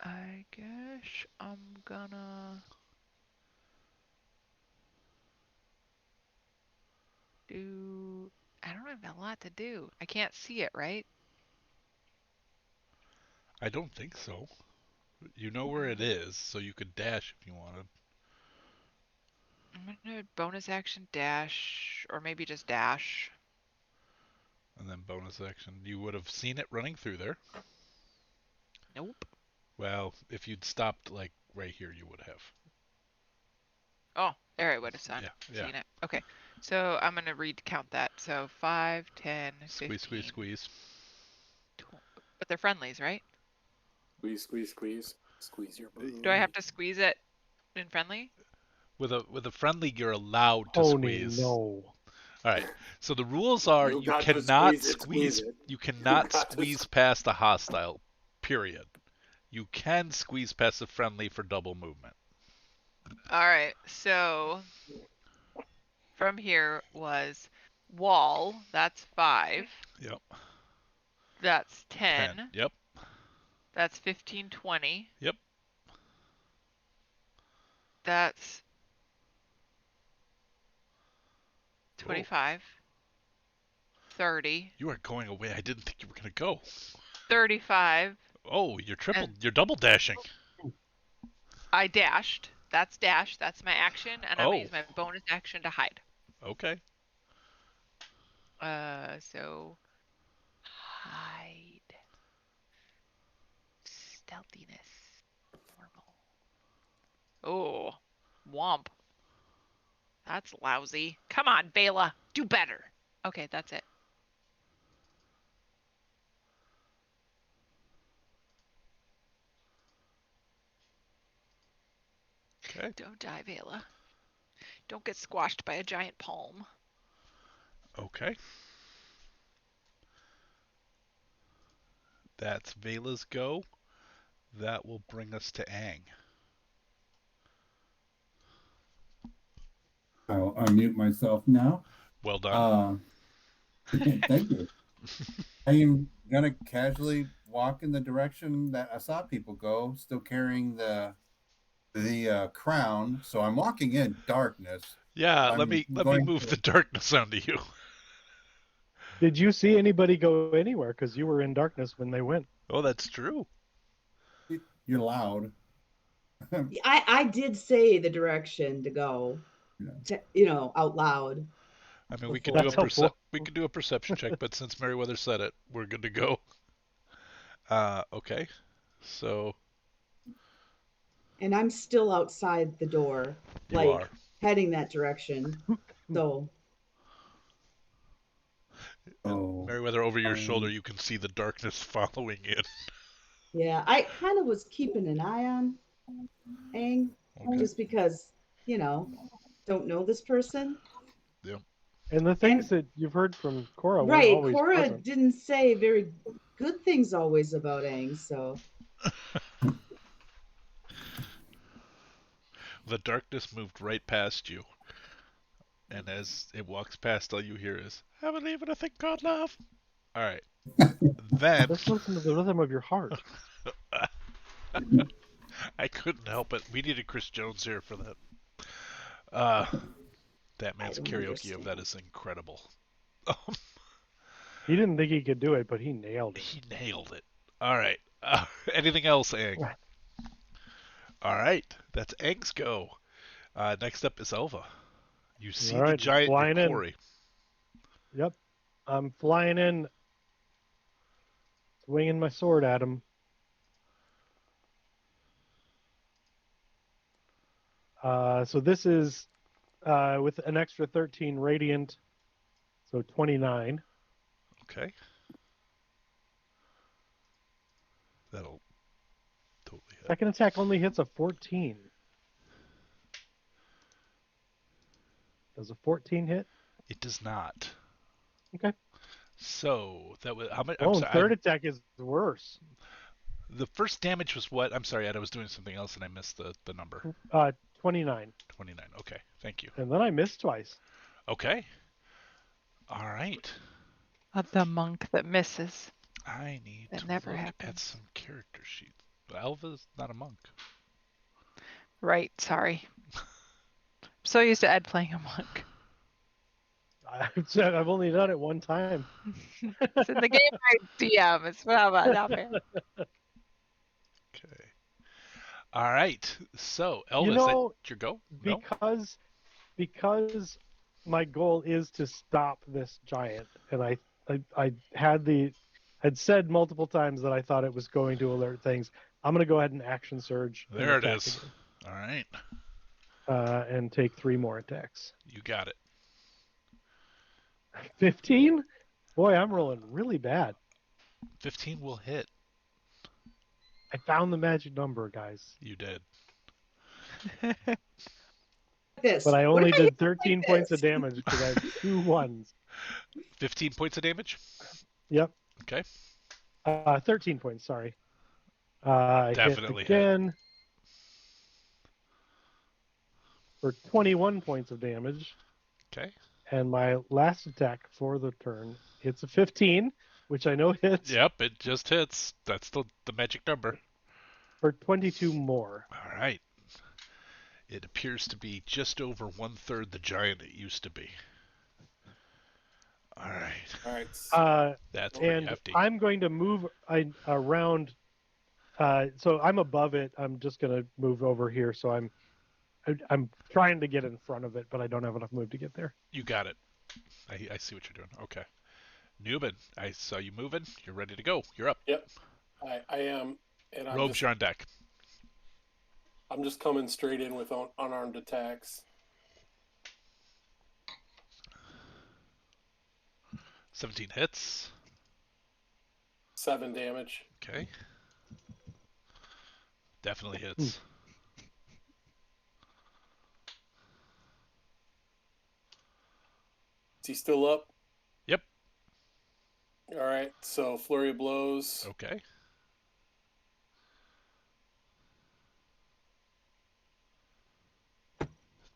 I guess I'm gonna do. I don't have a lot to do. I can't see it, right? I don't think so. You know where it is, so you could dash if you wanted. I'm gonna bonus action dash, or maybe just dash. And then bonus action. You would have seen it running through there. Nope. Well, if you'd stopped like right here, you would have. Oh, there I would have seen it. Okay, so I'm gonna recount that. So 5, 10, 15. Squeeze, squeeze, squeeze. But they're friendlies, right? Squeeze, squeeze, squeeze. Squeeze your booty. Do I have to squeeze it in friendly? With a friendly, you're allowed to Pony, squeeze. no. All right. So the rules are You you got to cannot squeeze it. you You cannot got to squeeze past a hostile. Period. You can squeeze past a friendly for double movement. All right. So from here was wall. That's 5. Yep. That's 10. 10. Yep. That's 15, 20. Yep. That's Oh, 25, 30, you are going away. I didn't think you were going to go. 35, Oh, you're and you're double dashing. I dashed. That's dash. That's my action, and I'm gonna Oh, use my bonus action to hide. okay. So hide, stealthiness, normal. Oh, womp. That's lousy. Come on, Bela, do better. Okay, that's it. Okay. Don't die, Bela. Don't get squashed by a giant palm. Okay. That's Vela's go. That will bring us to Aang. I'll unmute myself now. Well done. Thank you. I am gonna casually walk in the direction that I saw people go, still carrying the crown. So I'm walking in darkness. Yeah, let I'm me going move to. the darkness onto you. Did you see anybody go anywhere? Because you were in darkness when they went. Oh, that's true. You're loud. I did say the direction to go, out loud. I mean, we could do Before. a That's helpful. perception check, but since Meriwether said it, we're good to go. Okay. So And I'm still outside the door, you like are. heading that direction. So And Oh, Meriwether, over your shoulder, you can see the darkness following in. yeah, I kind of was keeping an eye on Aang, Okay. just because, don't know this person. Yep. And the things And that you've heard from Cora weren't right, always Cora pleasant. didn't say very good things always about Aang, so The darkness moved right past you, and as it walks past, all you hear is, "I believe in a thing called love." All right. Then Just listen to the rhythm of your heart. I couldn't help it. We needed Chris Jones here for that. Uh, that I man's don't karaoke of that understand. is incredible. He didn't think he could do it, but he nailed it. He nailed it. All right. Anything else, Aang? All right. That's Aang's go. Next up is Elva. You see All the right, giant flying in. Yukori. Yep, I'm flying in, swinging my sword at him. So this is with an extra 13 radiant, so 29. Okay. That'll totally hit. Second attack only hits a 14. Does a 14 hit? It does not. Okay. So that was how much? I'm Oh, and sorry. third attack is worse. The first damage was what? I'm sorry, Ed. I was doing something else and I missed the number. 29. 29. Okay. Thank you. And then I missed twice. Okay. All right. The monk that misses. I need That to never look at happens. some character sheets. Elva's not a monk. Right, sorry. I'm so used to Ed playing a monk. I've only done it one time. It's in the game I DM. It's not fair. Okay. All right. So, You Elvis, know, that your go? No? because my goal is to stop this giant, and I had said multiple times that I thought it was going to alert things. I'm going to go ahead and action surge and There it attack is. All right. again, and take 3 more attacks. You got it. 15? Boy, I'm rolling really bad. 15 will hit. I found the magic number, guys. You did. this. But I What only if I hit did 13 like points this? of damage because I have 2 ones. 15 points of damage. Yep. Okay. 13 points, sorry. I Definitely hit again for 21 points of damage. Okay. And my last attack for the turn, it's a 15, which I know hits. Yep, it just hits. That's the magic number. For 22 more. All right. It appears to be just over 1/3 the giant it used to be. All right. All right. That's pretty And hefty. I'm going to move around. So I'm above it. I'm just going to move over here. So I'm trying to get in front of it, but I don't have enough move to get there. You got it. I see what you're doing. Okay. Newman, I saw you moving. You're ready to go. You're up. Yep. I am. And Robes, you're on deck. I'm just coming straight in with unarmed attacks. 17 hits. 7 damage. Okay. Definitely hits. Is he still up? Yep. All right. So flurry of blows. Okay.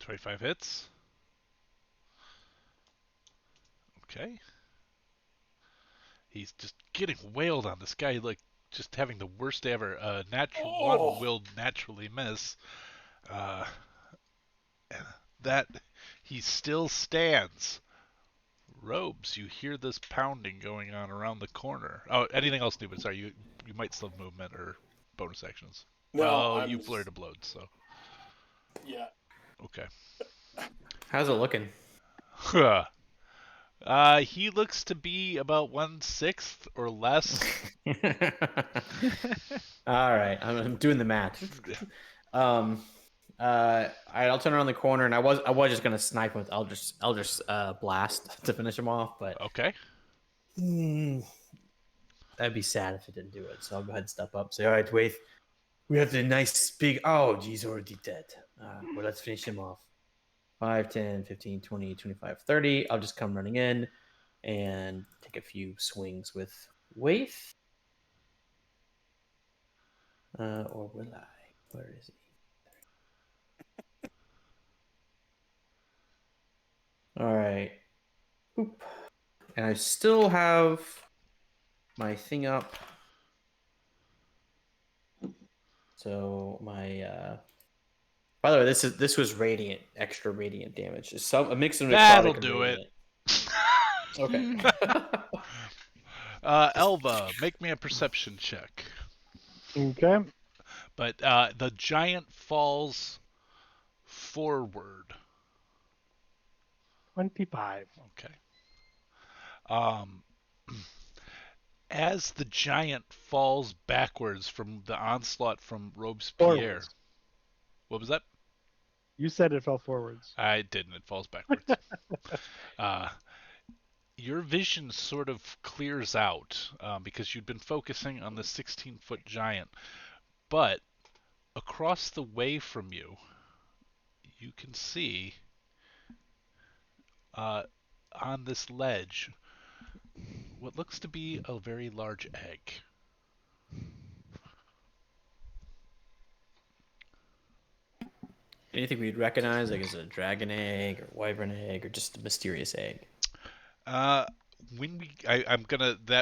$25 hits. Okay. He's just getting wailed on. This guy, like, just having the worst day ever. Natural one will naturally miss. That he still stands. Robes, you hear this pounding going on around the corner. Oh, anything else, Newman? Sorry, you might still have movement or bonus actions. No, well, you flurried a blow, so. Yeah. Okay. How's it looking? He looks to be about 1/6 or less. All right, I'm doing the math. All right, I'll turn around the corner, and I was just gonna snipe with Eldritch Blast to finish him off, but Okay. That'd be sad if it didn't do it. So I'll go ahead and step up. Say, all right, wait, we have the nice big. Oh, he's already dead. Well, let's finish him off. 5, 10, 15, 20, 25, 30. I'll just come running in and take a few swings with Waith. Or will I? Where is he? All right. Oop. And I still have my thing up. So my by the way, this was extra radiant damage. It's a mix of necrotic That'll and do radiant. Okay. Elva, make me a perception check. Okay. But the giant falls forward. 25. Okay. As the giant falls backwards from the onslaught from Robespierre. Forwards. What was that? You said it fell forwards. I didn't. It falls backwards. Your vision sort of clears out because you'd been focusing on the 16-foot giant. But across the way from you, you can see on this ledge what looks to be a very large egg. Anything we'd recognize, like is it a dragon egg or wyvern egg or just a mysterious egg? That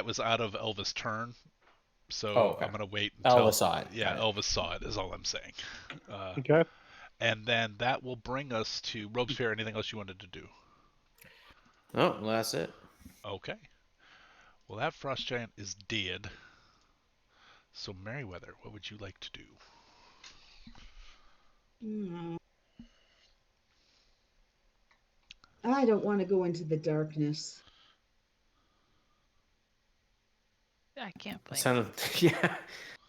was out of Elva's turn, so okay. I'm gonna wait until Elva saw it. Yeah, Elva saw it is all I'm saying. Okay. And then that will bring us to Robespierre. Anything else you wanted to do? Oh, well, that's it. Okay. Well, that frost giant is dead. So Merryweather, what would you like to do? I don't want to go into the darkness. I can't blame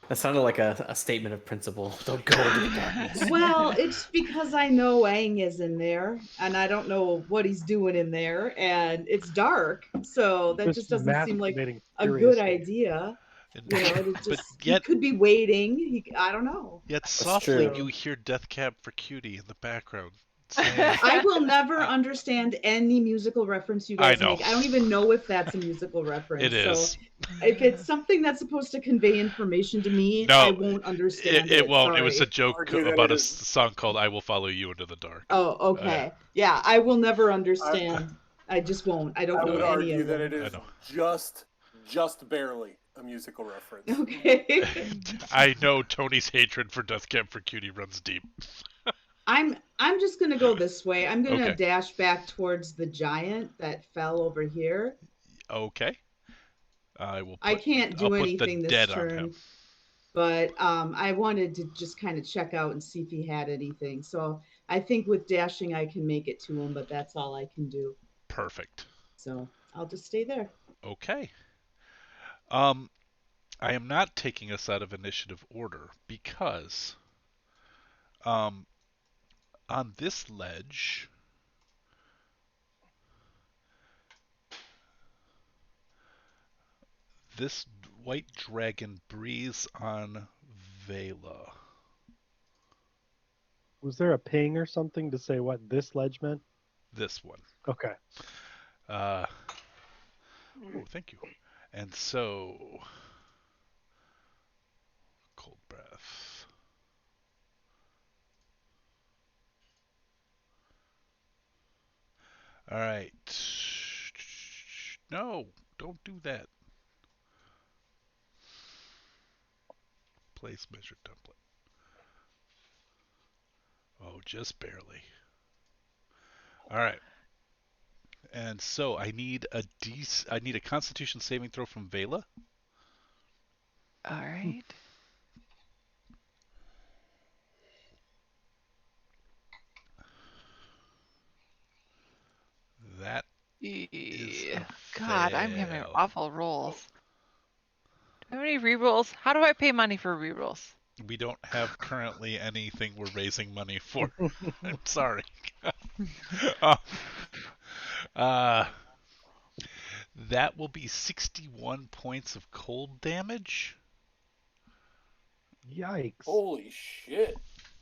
That sounded like a statement of principle. Don't go into the darkness. Well, it's because I know Aang is in there, and I don't know what he's doing in there, and it's dark, so that just doesn't seem like a good idea. You know, he could be waiting. I don't know. Yet softly you hear Death Cab for Cutie in the background saying. I will never understand any musical reference you I guys know. make. I don't even know if that's a musical reference. It is. So if it's something that's supposed to convey information to me, No, I won't understand it. It won't. It was a Sorry. joke Argue that about it a is- song called "I Will Follow You Into the Dark." Oh, okay. Yeah, I will never understand. I just won't. I don't I know would any argue of that them. it is know. just barely a musical reference. Okay. I know Tony's hatred for Death Camp for Cutie runs deep. I'm just gonna go this way. I'm gonna Okay. dash back towards the giant that fell over here. Okay. I will. I can't do I'll put anything the this dead on him. turn, but I wanted to just kind of check out and see if he had anything. So I think with dashing I can make it to him, but that's all I can do. Perfect. So I'll just stay there. Okay. I am not taking us out of initiative order because, on this ledge, this white dragon breathes on Vela. Was there a ping or something to say what this ledge meant? This one. Okay. Oh, thank you. And so, cold breath. All right. No, don't do that. Place measure template. Oh, just barely. All right. And so I need a Constitution saving throw from Vela. All right. That is a God, I'm having fail. awful rolls. Do I have any rerolls? How do I pay money for rerolls? We don't have currently anything we're raising money for. I'm sorry. uh, that will be 61 points of cold damage. Yikes. Holy shit.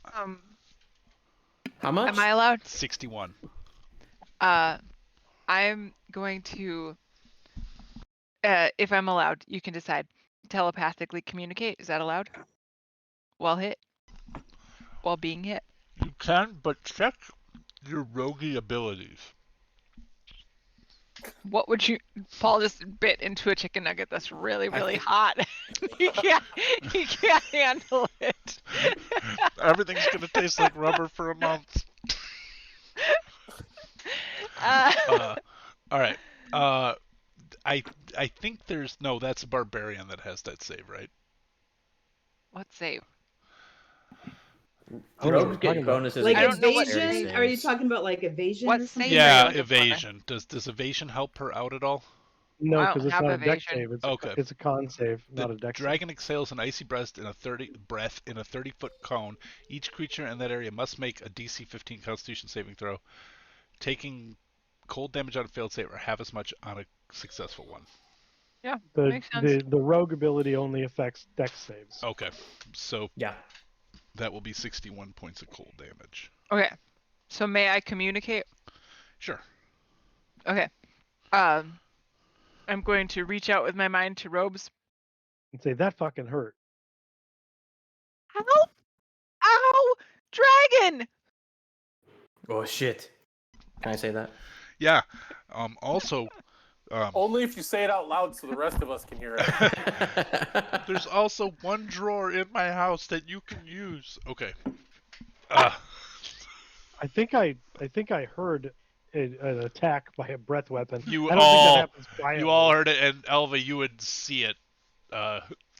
How much? Am I allowed? 61. I'm going to, if I'm allowed, you can decide. Telepathically communicate. Is that allowed? While hit? While being hit? You can, but check your roguey abilities. What would you? Paul just bit into a chicken nugget that's really, really hot. he can't handle it. Everything's gonna taste like rubber for a month. All right. I think there's no. That's a barbarian that has that save, right? What save? Rogues get bonuses. Like I don't know what evasion? save. Are you talking about like evasion What or something? save are you Yeah, looking for? evasion. Does evasion help her out at all? No, I don't because it's have not a deck evasion. save. It's Okay. it's a con save, The not a deck dragon exhales an icy breath in a 30-foot cone. Each creature in that area must make a DC 15 Constitution saving throw, taking cold damage on a failed save or half as much on a successful one. Yeah, save. makes sense. The rogue ability only affects deck saves. Okay, so Yeah. that will be 61 points of cold damage. Okay. So may I communicate? Sure. Okay. I'm going to reach out with my mind to Robes. And say that fucking hurt. Help! Ow! Dragon! Oh shit. Can I say that? Yeah. Also, Only if you say it out loud so the rest of us can hear it. there's also one drawer in my house that you can use. Okay. I think I heard an attack by a breath weapon. You I don't think that all happens quietly. you all heard it, and Elva, you would see it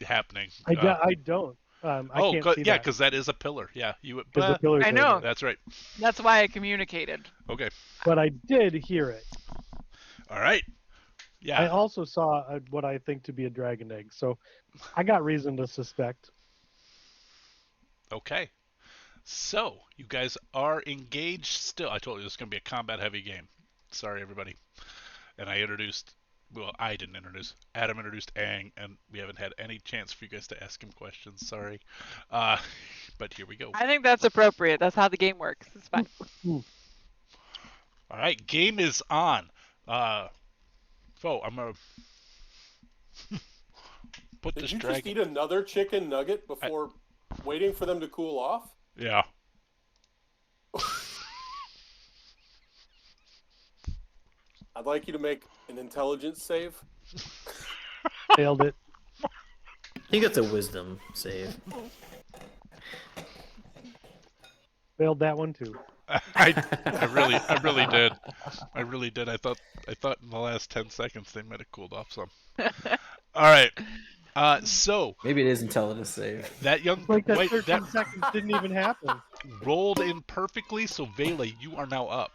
happening. I don't. I can't see yeah, that. because that is a pillar. Yeah, you would. Because the pillar's I right know. there. That's right. That's why I communicated. Okay. But I did hear it. All right. Yeah. I also saw what I think to be a dragon egg, so I got reason to suspect. Okay. So, you guys are engaged still. I told you this is going to be a combat-heavy game. Sorry, everybody. And I didn't introduce. Adam introduced Aang, and we haven't had any chance for you guys to ask him questions. Sorry. But here we go. I think that's appropriate. That's how the game works. It's fine. All right, game is on. Foe, I'm gonna put Did this you just dragon. eat another chicken nugget before waiting for them to cool off? Yeah. I'd like you to make an intelligence save. Failed it. I think that's a wisdom save. Failed that one too. I really did. I really did. I thought in the last 10 seconds they might have cooled off some. All right. So Maybe it is intelligence save. that young It's like that wait 13 that seconds didn't even happen. rolled in perfectly. So Vela, you are now up.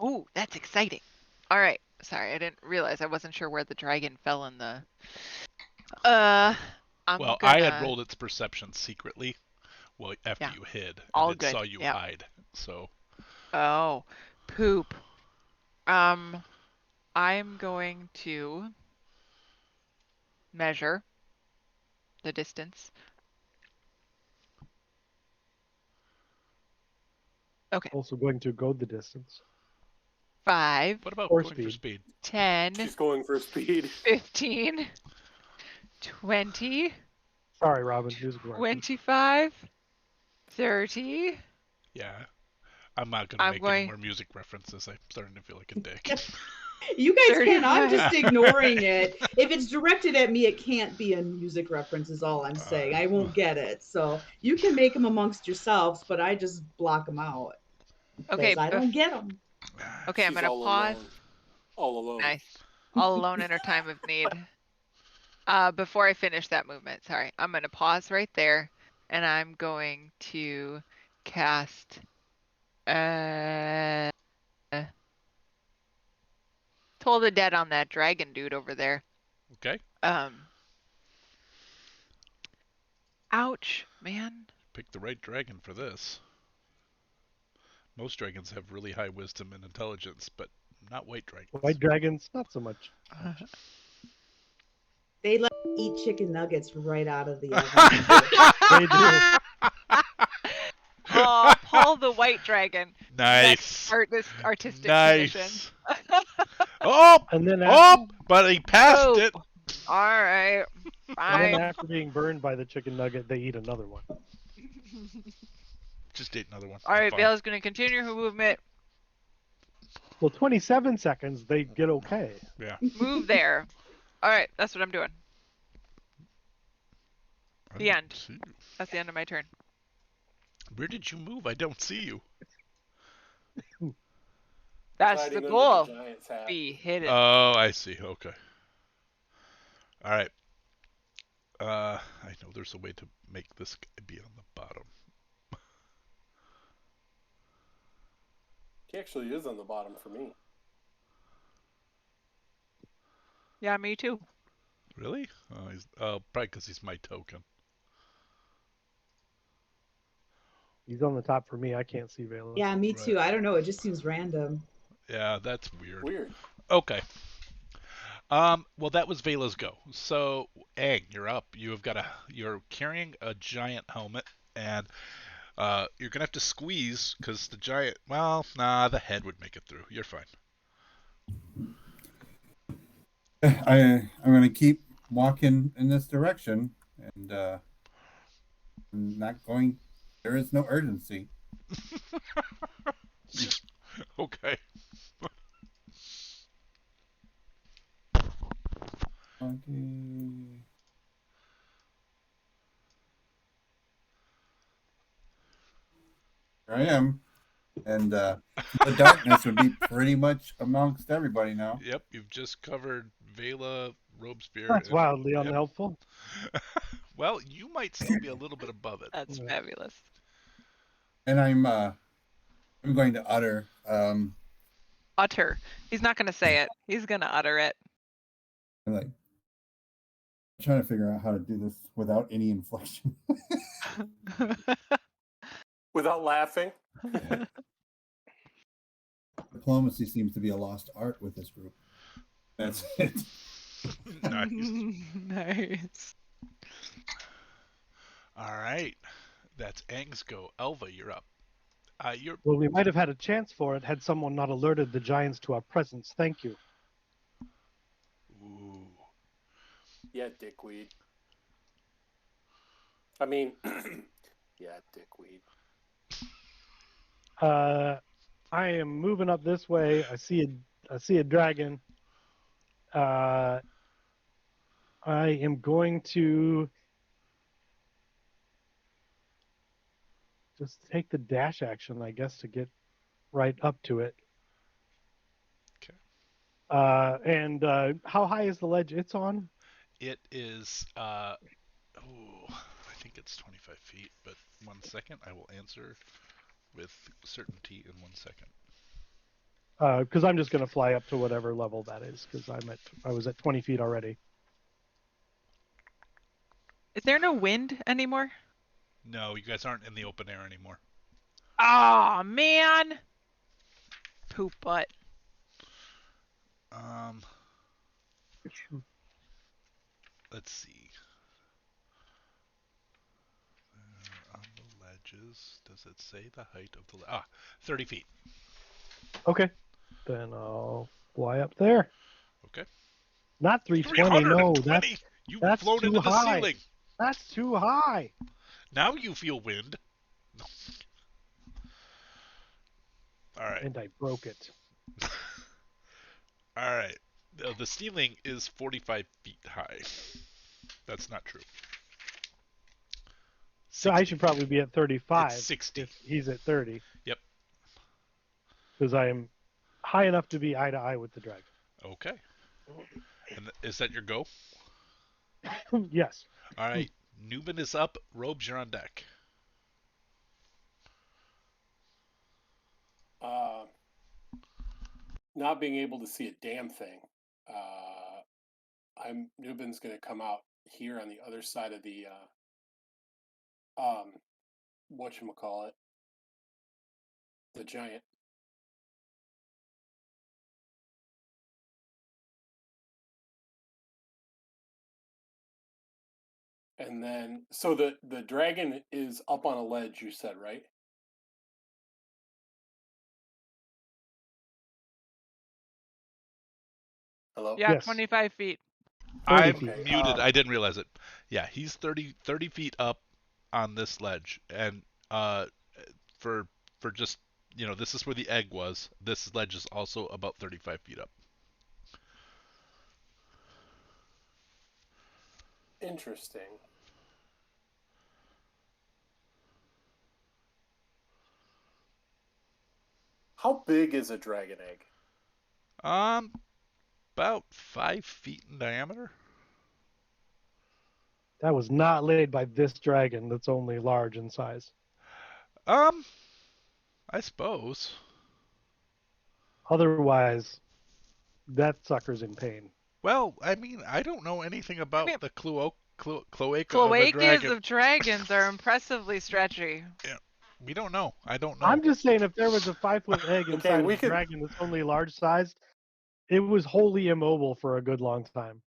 Ooh, that's exciting. All right. Sorry, I didn't realize. I wasn't sure where the dragon fell in the. I'm Well, gonna. I had rolled its perception secretly. Well, after Yeah. you hid, and All it good. saw you Yep. hide. So Oh, poop. I'm going to measure the distance. Okay. Also going to go the distance. 5, what about Or going for speed. speed? 10, She's going for speed. 15, 20, Sorry, Robin. Music reference. 25, 30. Yeah. I'm not gonna I'm make going- any more music references. I'm starting to feel like a dick. You guys can. I'm 35. just ignoring it. If it's directed at me, it can't be a music reference, is all I'm saying. I won't get it. So you can make them amongst yourselves, but I just block them out because Okay, I don't get them. Okay, I'm She's gonna all pause. alone. All alone. Nice. All alone in her time of need. Before I finish that movement, sorry. I'm gonna pause right there, and I'm going to cast Toll the Dead on that dragon dude over there. Okay. Ouch, man. Pick the right dragon for this. Most dragons have really high wisdom and intelligence, but not white dragons. White dragons, not so much. They let me eat chicken nuggets right out of the oven. They do. Oh, Paul the White Dragon. Nice. Artistic Nice. submission. And then after, But he passed Oh, it. all right. and then Fine. after being burned by the chicken nugget, they eat another one. Just ate another one. All right, Fine. Vale's gonna continue her movement. Well, 27 seconds, they get okay. Yeah. Move there. All right, that's what I'm doing. I The don't end. see you. That's the end of my turn. Where did you move? I don't see you. That's Hiding the under goal. giant's hat. Be hidden. Oh, I see. Okay. All right. I know there's a way to make this guy be on the bottom. He actually is on the bottom for me. Yeah, me too. Really? Oh, probably because he's my token. He's on the top for me. I can't see Vela. Yeah, me Right. too. I don't know. It just seems random. Yeah, that's weird. Weird. Okay. Well, that was Vela's go. So, Aang, you're up. You're carrying a giant helmet, and you're gonna have to squeeze because the giant. Well, nah, the head would make it through. You're fine. I'm going to keep walking in this direction, and I'm not going. There is no urgency. Okay. 20. Here I am, and the darkness would be pretty much amongst everybody now. Yep, you've just covered Vela, Robespierre. That's and- wildly yep. unhelpful. Well, you might still be a little bit above it. That's Yeah. fabulous. And I'm going to utter Utter. He's not gonna say it. He's gonna utter it. I'm like trying to figure out how to do this without any inflection. Without laughing. Diplomacy seems to be a lost art with this group. That's it. Nice. Nice. All right. That's Aang's go. Elva, you're up. You're Well, we might have had a chance for it had someone not alerted the giants to our presence. Thank you. ooh. Yeah, dickweed. I mean, yeah, dickweed. I am moving up this way. I see a dragon. I am going to just take the dash action, I guess, to get right up to it. Okay. And how high is the ledge it's on? It is. I think it's 25 feet. But 1 second, I will answer with certainty in 1 second. Because I'm just going to fly up to whatever level that is, because I was at 20 feet already. Is there no wind anymore? No, you guys aren't in the open air anymore. Oh man. Poop butt. Let's see. On the ledges, does it say the height of the 30 feet. Okay, then I'll fly up there. Okay. Not 320. No, 320. You've that's flown too into the high. ceiling. That's too high. Now you feel wind. All right. And I broke it. All right. The ceiling is 45 feet high. That's not true. So I should probably be at 35. It's 60. If he's at 30. Yep. Because I am high enough to be eye to eye with the dragon. Okay. And is that your go? Yes. All right. Newman is up. Robes, you're on deck. Not being able to see a damn thing. Nubin's going to come out here on the other side of the whatchamacallit, the giant. And then, so the dragon is up on a ledge, you said, right? Hello? Yeah, Yes. 25 feet. 30 I'm feet. Okay, muted. I didn't realize it. Yeah, he's 30 feet up on this ledge. And for just, this is where the egg was. This ledge is also about 35 feet up. Interesting. How big is a dragon egg? About 5 feet in diameter. That was not laid by this dragon that's only large in size. I suppose. Otherwise, that sucker's in pain. Well, I mean, I don't know anything about the cloaca of a Cloacas dragon. of dragons are impressively stretchy. Yeah, we don't know. I don't know. I'm just saying, if there was a 5-foot egg inside of a dragon that's only large sized, it was wholly immobile for a good long time.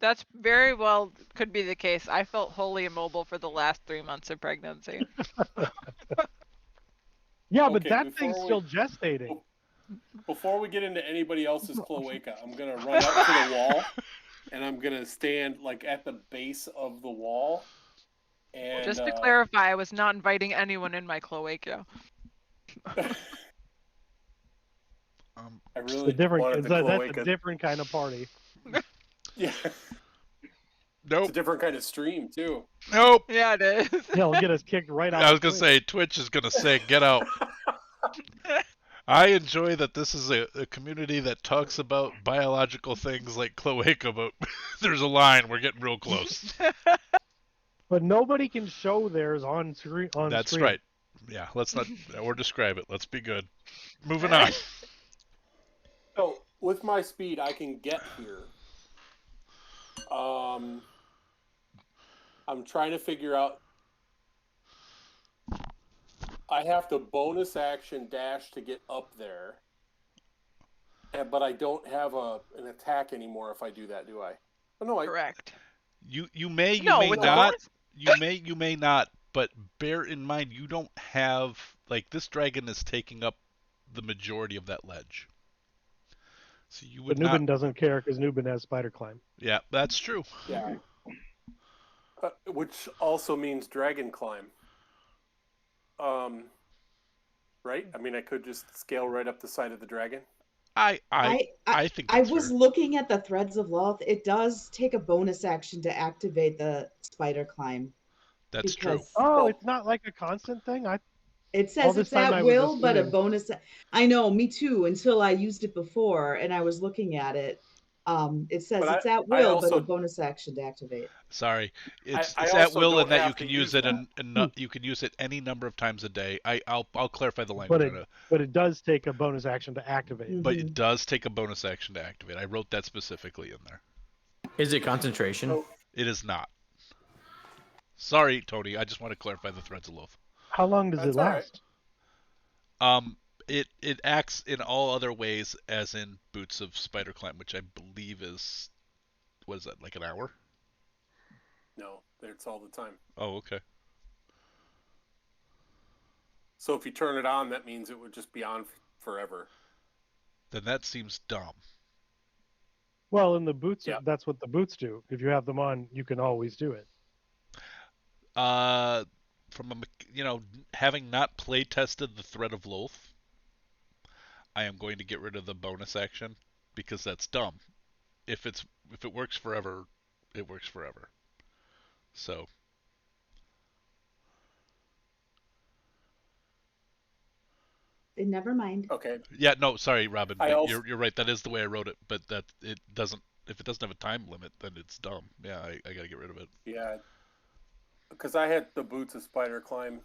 That's very well could be the case. I felt wholly immobile for the last 3 months of pregnancy. Yeah, but that thing's still gestating. Before we get into anybody else's cloaca, I'm going to run up to the wall, and I'm going to stand like at the base of the wall. And just to clarify, I was not inviting anyone in my cloaca. I really wanted the cloaca. That's a different kind of party. Yeah. Nope. It's a different kind of stream, too. Nope. Yeah, it is. He'll get us kicked right out. I was going to say, Twitch is going to say, get out. I enjoy that this is a community that talks about biological things like cloaca, but there's a line. We're getting real close. But nobody can show theirs on screen. That's right. Yeah, let's not or describe it. Let's be good. Moving on. So, with my speed, I can get here. I'm trying to figure out. I have to bonus action dash to get up there, but I don't have an attack anymore if I do that, do I? Oh, no, Correct. You may not. You may not. but bear in mind you don't have like this dragon is taking up the majority of that ledge. So you But would not. Nubin doesn't care because Nubin has spider climb. Yeah, that's true. Yeah. Which also means dragon climb. Right? I mean, I could just scale right up the side of the dragon. I think I that's was fair. looking at the Threads of Loath. It does take a bonus action to activate the spider climb. That's true. Because Oh, it's not like a constant thing. it all says this it's time at I was will, but a assuming- bonus. I know, me too. Until I used it before, and I was looking at it. It says But it's at I will, but also- a bonus action to activate. Sorry, it's I it's at also will don't in that you have to can use use it that. and you can use it any number of times a day. I'll clarify the But language on it. but it does take a bonus action to activate. Mhm. But it does take a bonus action to activate. I wrote that specifically in there. Is it concentration? Oh, It is not. Sorry, Tony. I just want to clarify the Threads of Loath. How long does That's it all right. last? It acts in all other ways as in Boots of Spider Climb, which I believe is, what is that, like an hour? no, it's all the time. Oh, okay. So if you turn it on, that means it would just be on forever. Then that seems dumb. Well, in the boots, Yeah. that's what the boots do. If you have them on, you can always do it. From having not play tested the Thread of Loath, I am going to get rid of the bonus action because that's dumb. If it works forever, it works forever. So Never mind. Okay. yeah, no, sorry, Robin. I also- You're right. That is the way I wrote it. But that it doesn't. If it doesn't have a time limit, then it's dumb. Yeah, I gotta get rid of it. Yeah. Because I had the Boots of Spider Climb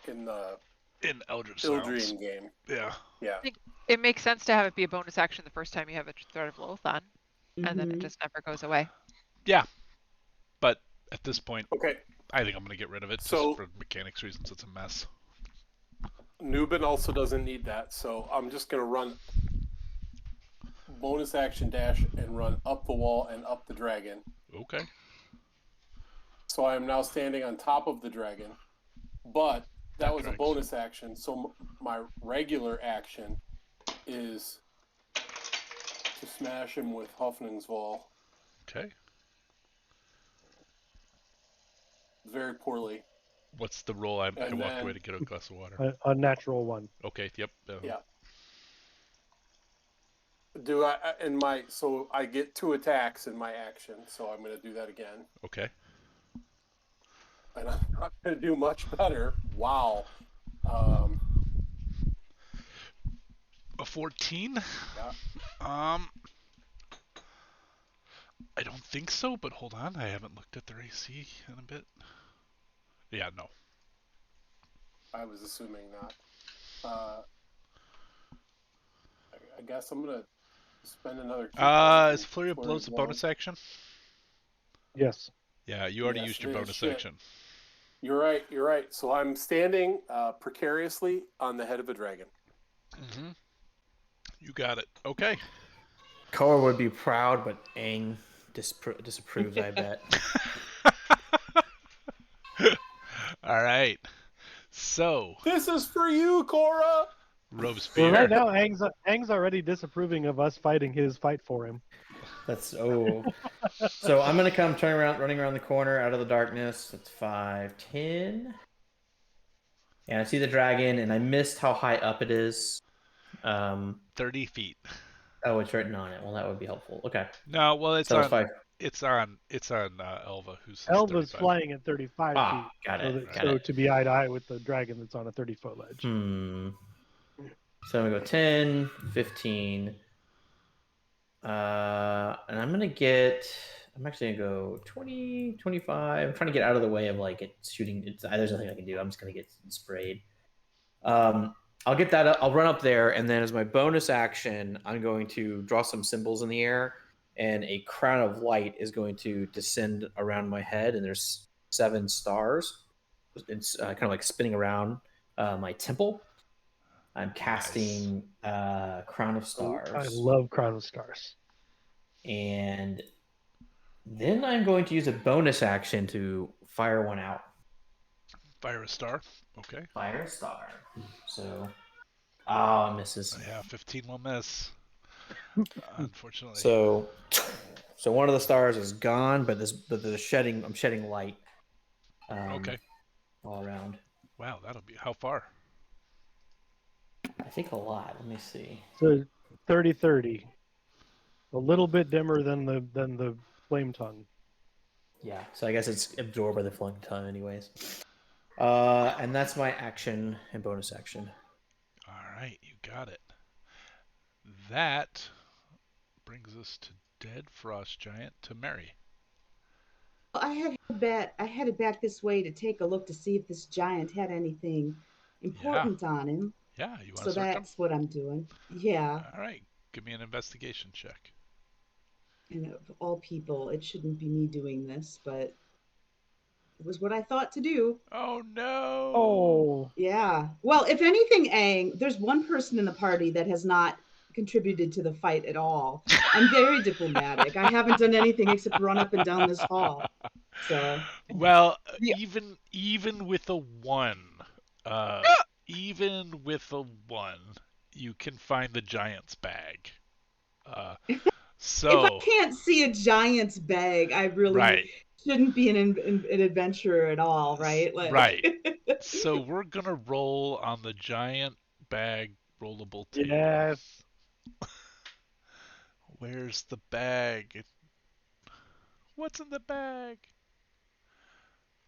in the In Eldritch Sounds. Ildrian game. Yeah. Yeah. It makes sense to have it be a bonus action the first time you have a Thread of Loath on, and then it Mhm. just never goes away. Yeah. But at this point, Okay. I think I'm gonna get rid of it So- just for mechanics reasons. It's a mess. Nubin also doesn't need that, so I'm just gonna run bonus action dash and run up the wall and up the dragon. Okay. So I am now standing on top of the dragon, but that was a tracks. bonus action. So my regular action is to smash him with Hoffnung's Wall Okay. very poorly. What's the roll? I And walked then- away to get a glass of water. A natural one. Okay. Yep. Yeah. Do I in my so I get 2 attacks in my action, so I'm gonna do that again. Okay. And I'm not gonna do much better. Wow. A 14. Yeah. I don't think so, but hold on. I haven't looked at their AC in a bit. Yeah. No. I was assuming not. I guess I'm gonna spend another. Is Flurry of Blows a bonus action? Yes. Yeah, you already Yes, used your it is. bonus Shit. action. You're right. You're right. So I'm standing precariously on the head of a dragon. Mm-hmm. You got it. Okay. Koa would be proud, but Aang disapproves, I bet. All right. So, This is for you, Cora. Robespierre. Well, right now, Aang's already disapproving of us fighting his fight for him. That's So I'm gonna come running around the corner out of the darkness. That's 5, 10. And I see the dragon, and I missed how high up it is. 30 feet. Oh, it's written on it. Well, that would be helpful. Okay. No, well, it's So it's on. 5. It's on. It's on Elva, who's Elva's 35. flying at 35 Ah, feet. got So, it. Got so it. to be eye to eye with the dragon that's on a 30-foot ledge. So I'm gonna go 10, 15. And I'm actually gonna go 20, 25. I'm trying to get out of the way of like it shooting. There's nothing I can do. I'm just gonna get sprayed. I'll get that up. I'll run up there, and then as my bonus action, I'm going to draw some symbols in the air, and a crown of light is going to descend around my head, and there's 7 stars. It's kind of like spinning around my temple. I'm casting Crown of Stars. I love Crown of Stars. And then I'm going to use a bonus action to fire one out. Fire a star. Okay. Fire a star. So, ah, misses. Yeah, 15 will miss. Unfortunately. So one of the stars is gone, but I'm shedding light. Okay. All around. Wow, that'll be how far? I think a lot. Let me see. So 30-30. A little bit dimmer than the flame tongue. Yeah. So I guess it's absorbed by the flame tongue, anyways. And that's my action and bonus action. All right, you got it. That brings us to Dead Frost Giant to Mary. I had it back this way to take a look to see if this giant had anything important on him. Yeah, you want So to search him? that's what I'm doing. Yeah. All right, give me an investigation check. And of all people, it shouldn't be me doing this, but it was what I thought to do. Oh no! Oh, Yeah. Well, if anything, Aang, there's one person in the party that has not contributed to the fight at all. I'm very diplomatic. I haven't done anything except run up and down this hall. So Well, Yeah. even with a 1, even with a 1, you can find the giant's bag. if So I can't see a giant's bag, I really right, shouldn't be an adventurer at all, right? Like, right. So we're gonna roll on the giant bag rollable table. yes. Where's the bag? What's in the bag?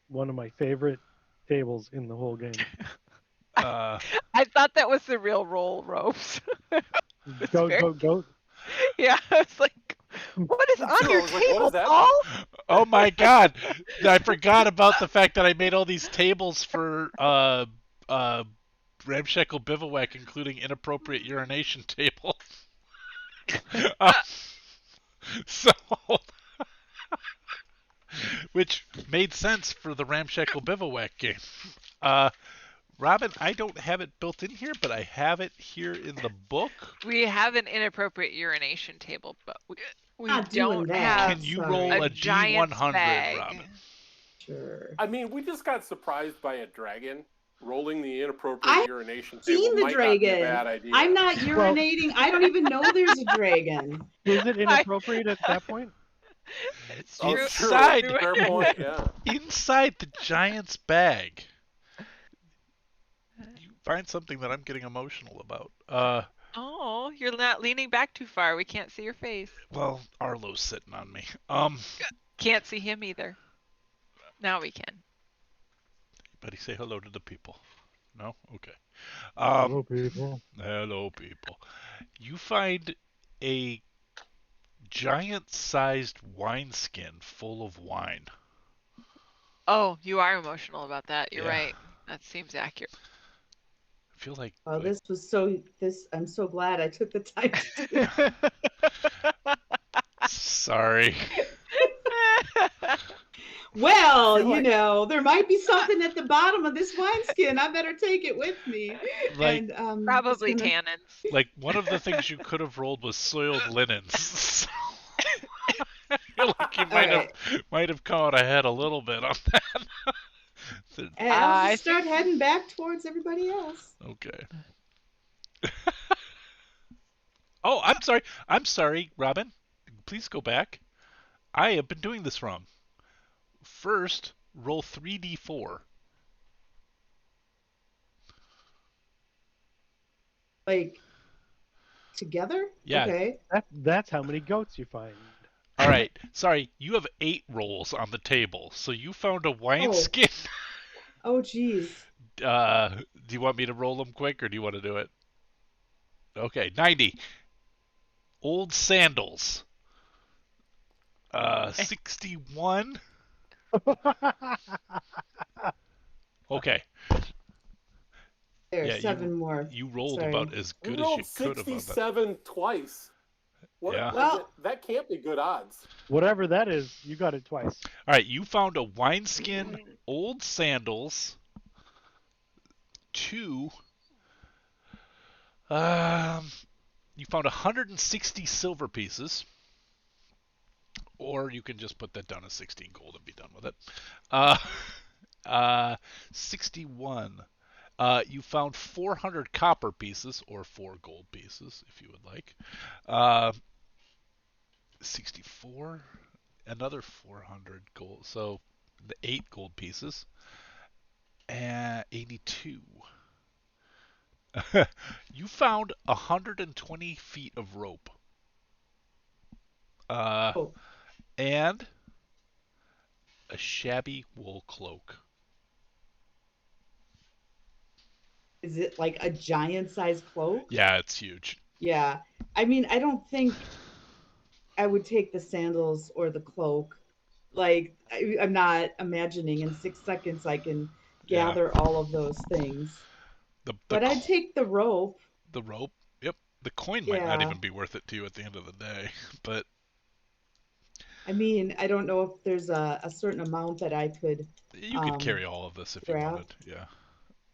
One of my favorite tables in the whole game. Uh, I thought that was the real roll, Ropes. Go. Yeah, I was like, what is on too, I your was like, what table, does that Paul? oh my god! I forgot about the fact that I made all these tables for Ramshackle Bivouac, including inappropriate urination tables. So, which made sense for the Ramshackle Bivouac game. Robin, I don't have it built in here, but I have it here in the book. We have an inappropriate urination table, but we Not doing don't that. have Can you sorry. roll a giant's D100, bag. Robin? Sure. I mean, we just got surprised by a dragon. Rolling the inappropriate I've urination seen table the might not be a dragon. bad idea. I'm not urinating. I don't even know there's a dragon. Is it inappropriate at that point? It's Oh, true. true. Inside. Fair point. Yeah. Inside the giant's bag, you find something that I'm getting emotional about. Oh, you're not leaning back too far. We can't see your face. Well, Arlo's sitting on me. Can't see him either. Now we can. Buddy, say hello to the people. No? Okay. Hello, people. Hello, people. You find a giant-sized wineskin full of wine. Oh, you are emotional about that. You're Yeah. right. That seems accurate. I feel like... Oh, I'm so glad I took the time to do Sorry. Well, feel like- there might be something at the bottom of this wineskin. I better take it with me. Like, And Probably it's gonna- tannins. like one of the things you could have rolled was soiled linens. I feel like you might have come out ahead a little bit on that. And I'll I just start heading back towards everybody else. Okay. Oh, I'm sorry. I'm sorry, Robin. Please go back. I have been doing this wrong. First, roll 3d4. Like together? Yeah. Okay. That's how many goats you find. All right. Sorry, you have 8 rolls on the table. So you found a wineskin. Oh, geez. Do you want me to roll them quick, or do you want to do it? Okay, 90. Old sandals. 61. Okay. There, Yeah, 7 more. You rolled Sorry. about as We good as rolled you could have on that. 67 twice. What, Yeah. Well- that can't be good odds. Whatever that is, you got it twice. All right, you found a wineskin, old sandals, 2. You found 160 silver pieces, or you can just put that down as 16 gold and be done with it. 61. You found 400 copper pieces, or 4 gold pieces, if you would like. 64, another 400 gold, so the 8 gold pieces, and 82. You found 120 feet of rope, Oh, and a shabby wool cloak. is it like a giant size cloak? Yeah, it's huge. Yeah. I mean, I don't think I would take the sandals or the cloak. Like, I'm not imagining in 6 seconds I can Yeah, gather all of those things. the the But I'd take the rope. the rope. Yep, the coin might not Yeah. even be worth it to you at the end of the day, but I mean, I don't know if there's a certain amount that I could you could um carry all of this if you grab. wanted. Yeah,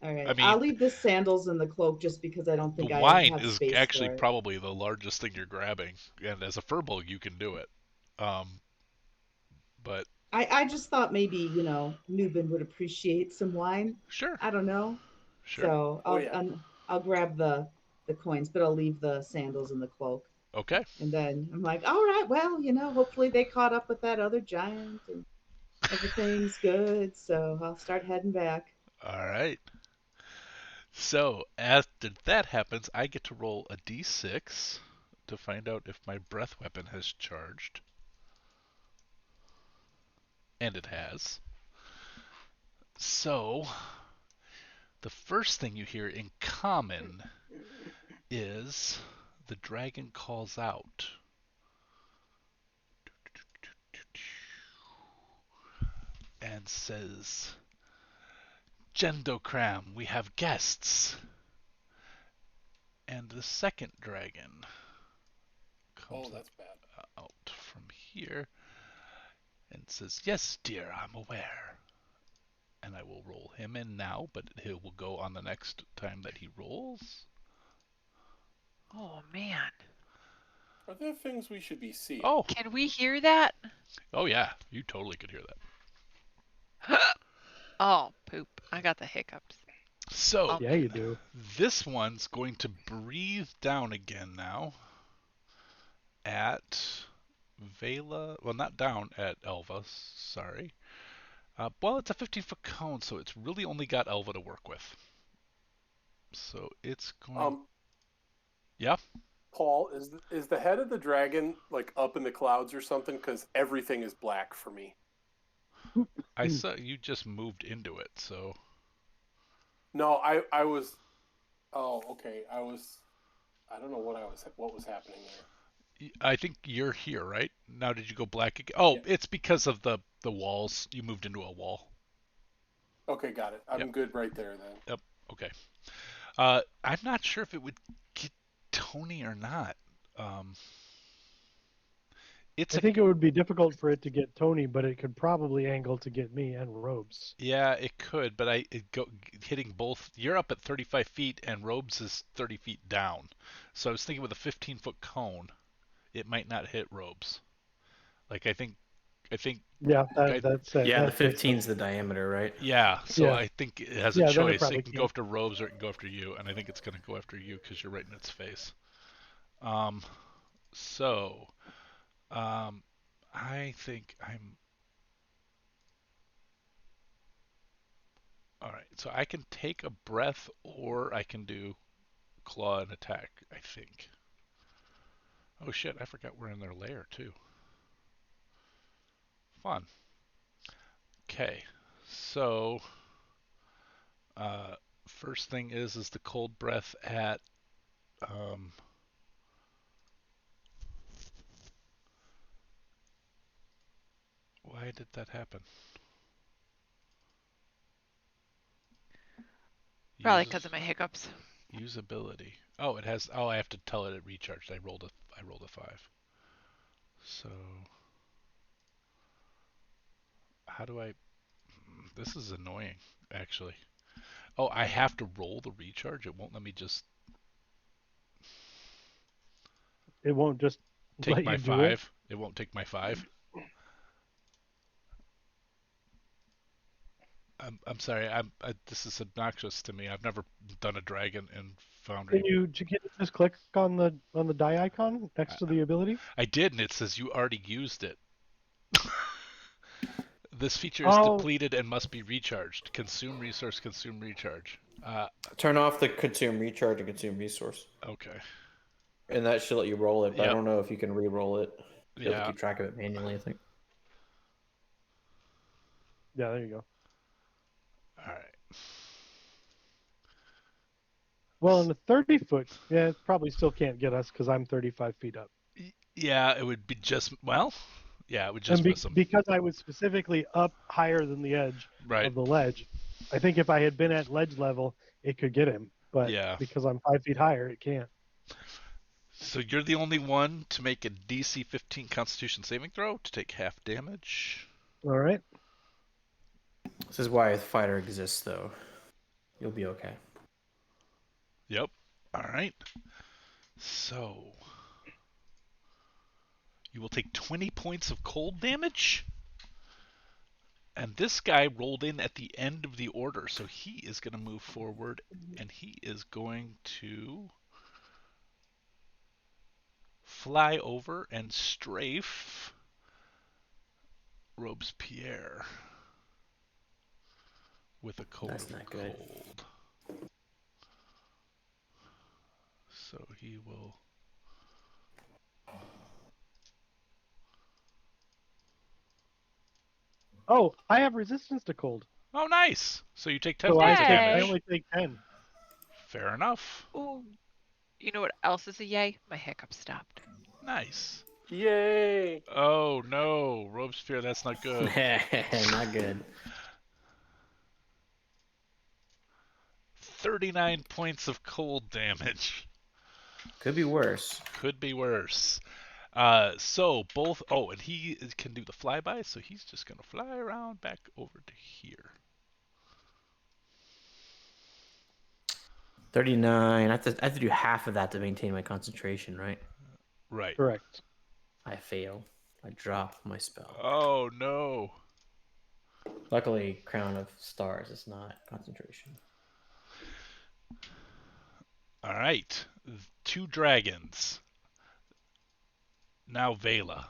All I right. I'll mean, leave the sandals and the cloak just because I don't the think I wine have is space actually for it. probably the largest thing you're grabbing, and as a furball, you can do it. Um, but I just thought maybe, Newbin would appreciate some wine. sure, I don't know. sure, So Oh I'll yeah. I'll grab the coins, but I'll leave the sandals and the cloak. okay. And then I'm like, all right, well, hopefully they caught up with that other giant and everything's good. So I'll start heading back. All right. So after that happens, I get to roll a d6 to find out if my breath weapon has charged, and it has. So the first thing you hear in common is the dragon calls out. And says, Gendokram, we have guests. And the second dragon Oh, comes that's bad. out from here and says, yes, dear, I'm aware. And I will roll him in now, but he will go on the next time that he rolls. Oh man. Are there things we should be seeing? Oh, Can we hear that? oh yeah, you totally could hear that. Oh, poop. I got the hiccups. So, I'll Yeah, mute. you do. this one's going to breathe down again now at Vela. Well, not down at Elva, sorry. Well, it's a 15-foot cone, so it's really only got Elva to work with. So it's going. Um, Yeah, Paul, is the head of the dragon like up in the clouds or something? Because everything is black for me. I saw you just moved into it, so. No, I was. Oh, okay. I don't know what was happening there. I think you're here, right? Now, did you go black again? Oh, Yeah. it's because of the walls. You moved into a wall. Okay, got it. I'm Yep. good right there then. Yep. Okay. I'm not sure if it would get Tony or not. Um, it's I a think it would be difficult for it to get Tony, but it could probably angle to get me and Robes. yeah, it could, but hitting both. You're up at 35 feet, and Robes is 30 feet down. So I was thinking with a 15-foot cone, it might not hit Robes. Like I think, Yeah, I, that's it. Yeah, the That makes 15's sense. the diameter, right? yeah. So Yeah. I think it has a Yeah, then it choice. probably It can go can't. after Robes or it can go after you, and I think it's going to go after you because you're right in its face. So, I think I'm all right. So I can take a breath, or I can do claw and attack. I think. Oh shit! I forgot we're in their lair too. Fun. Okay. So, uh, first thing is the cold breath at um. Why did that happen? Probably Use because of my hiccups. usability. Oh, it has. Oh, I have to tell it recharged. I rolled a 5. So how do I? This is annoying, actually. Oh, I have to roll the recharge. It won't let me just It won't just take let my you do it. 5. It won't take my 5. I'm sorry. This is obnoxious to me. I've never done a dragon in Can Foundry. you just click on the die icon next to the ability? I did, and it says you already used it. This feature is Oh, depleted and must be recharged. Consume resource, consume recharge. Turn off the consume recharge and consume resource, Okay. and that should let you roll it. But I Yep. don't know if you can re-roll it. You have to Yeah. keep track of it manually, I think. yeah, there you go. All right. Well, in the 30-foot, yeah, it probably still can't get us because I'm 35 feet up. Yeah, it would be just yeah, it would just And miss him. because I was specifically up higher than the edge Right. of the ledge, I think if I had been at ledge level, it could get him. But Yeah. because I'm 5 feet higher, it can't. So you're the only one to make a DC 15 Constitution saving throw to take half damage. All right. This is why a fighter exists, though. You'll be okay. Yep. All right. So you will take 20 points of cold damage. And this guy rolled in at the end of the order, so he is going to move forward, and he is going to fly over and strafe Robespierre with a code That's of not good. cold. So he will. Oh, I have resistance to cold. Oh, nice! So you take 10 So points of Yay. I damage. only take 10. Fair enough. Ooh. You know what else is a yay? My hiccup stopped. Nice. Yay! Oh no, Robespierre, that's not good. Not good. 39 points of cold damage. Could be worse. Could be worse. So both. Oh, and he can do the flyby, so he's just gonna fly around back over to here. 39. I have to do half of that to maintain my concentration, right? Right. Correct. I fail. I drop my spell. Oh no. Luckily, Crown of Stars is not concentration. All right. 2 dragons. Now Vela.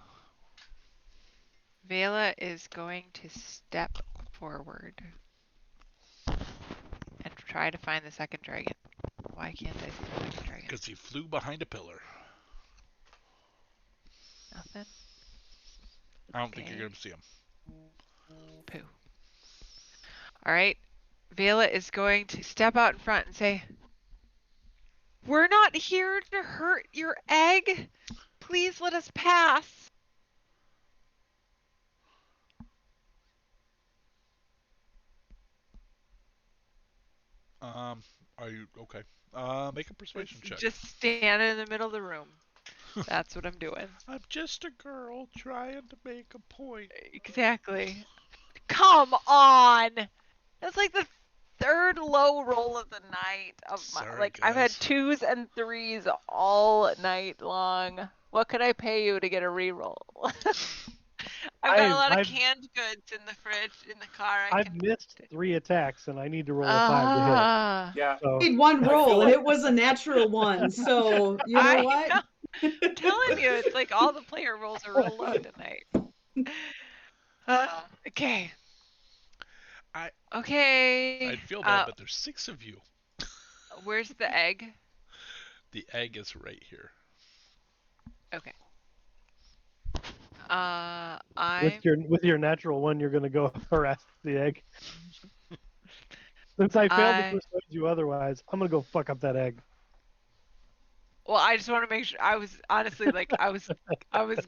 Vela is going to step forward and try to find the second dragon. Why can't I see the second dragon? Because he flew behind a pillar. Nothing? I don't think Okay. you're gonna see him. Pooh. All right. Vela is going to step out in front and say, "We're not here to hurt your egg. Please let us pass." Are you okay? Make a persuasion check. Just stand in the middle of the room. That's what I'm doing. I'm just a girl trying to make a point. Exactly. Come on. That's like the third low roll of the night of my Sorry, I've had guys. 2s and 3s all night long. What could I pay you to get a reroll? I've got a lot of I've- canned goods in the fridge in the car. I've missed 3 attacks, and I need to roll a 5 to hit. Ah, Yeah. So Made one I roll feel and like- it was a natural one. So you know I what? know. I'm telling you, it's like all the player rolls are real low tonight. Okay. Okay. I'd feel bad, but there's 6 of you. Where's the egg? The egg is right here. Okay. I'm with your natural one, you're going to go harass the egg. Since I failed to persuade you otherwise, I'm going to go fuck up that egg. Well, I just want to make sure. I was honestly like, I was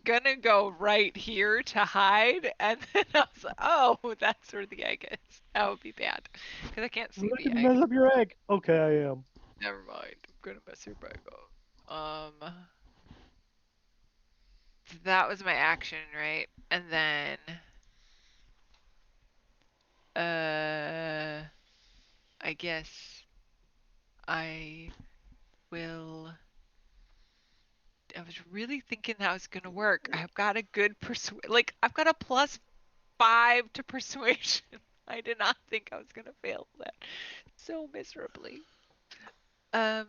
gonna go right here to hide, and then I was like, oh, that's where the egg is. That would be bad because I can't see I'm not the going to egg. mess up your egg. Okay, I am. Never mind. I'm gonna mess your egg up. That was my action, right? And then, I guess I will. I was really thinking that was gonna work. I've got a good I've got a +5 to persuasion. I did not think I was gonna fail that so miserably. Um,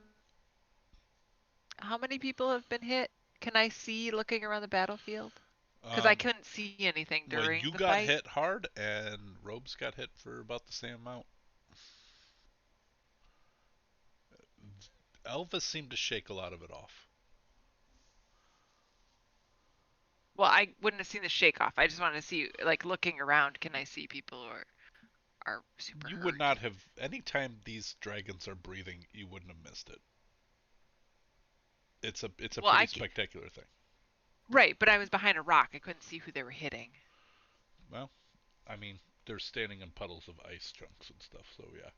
how many people have been hit? Can I see looking around the battlefield? Because I Um, couldn't see anything well, during you the got fight. hit hard, and Robes got hit for about the same amount. Elvis seemed to shake a lot of it off. Well, I wouldn't have seen the shake off. I just wanted to see, like, looking around, can I see people who are super You would hurt? not have. Anytime these dragons are breathing, you wouldn't have missed it. It's a Well, pretty spectacular thing. right, but I was behind a rock. I couldn't see who they were hitting. Well, I mean, they're standing in puddles of ice chunks and stuff, so yeah.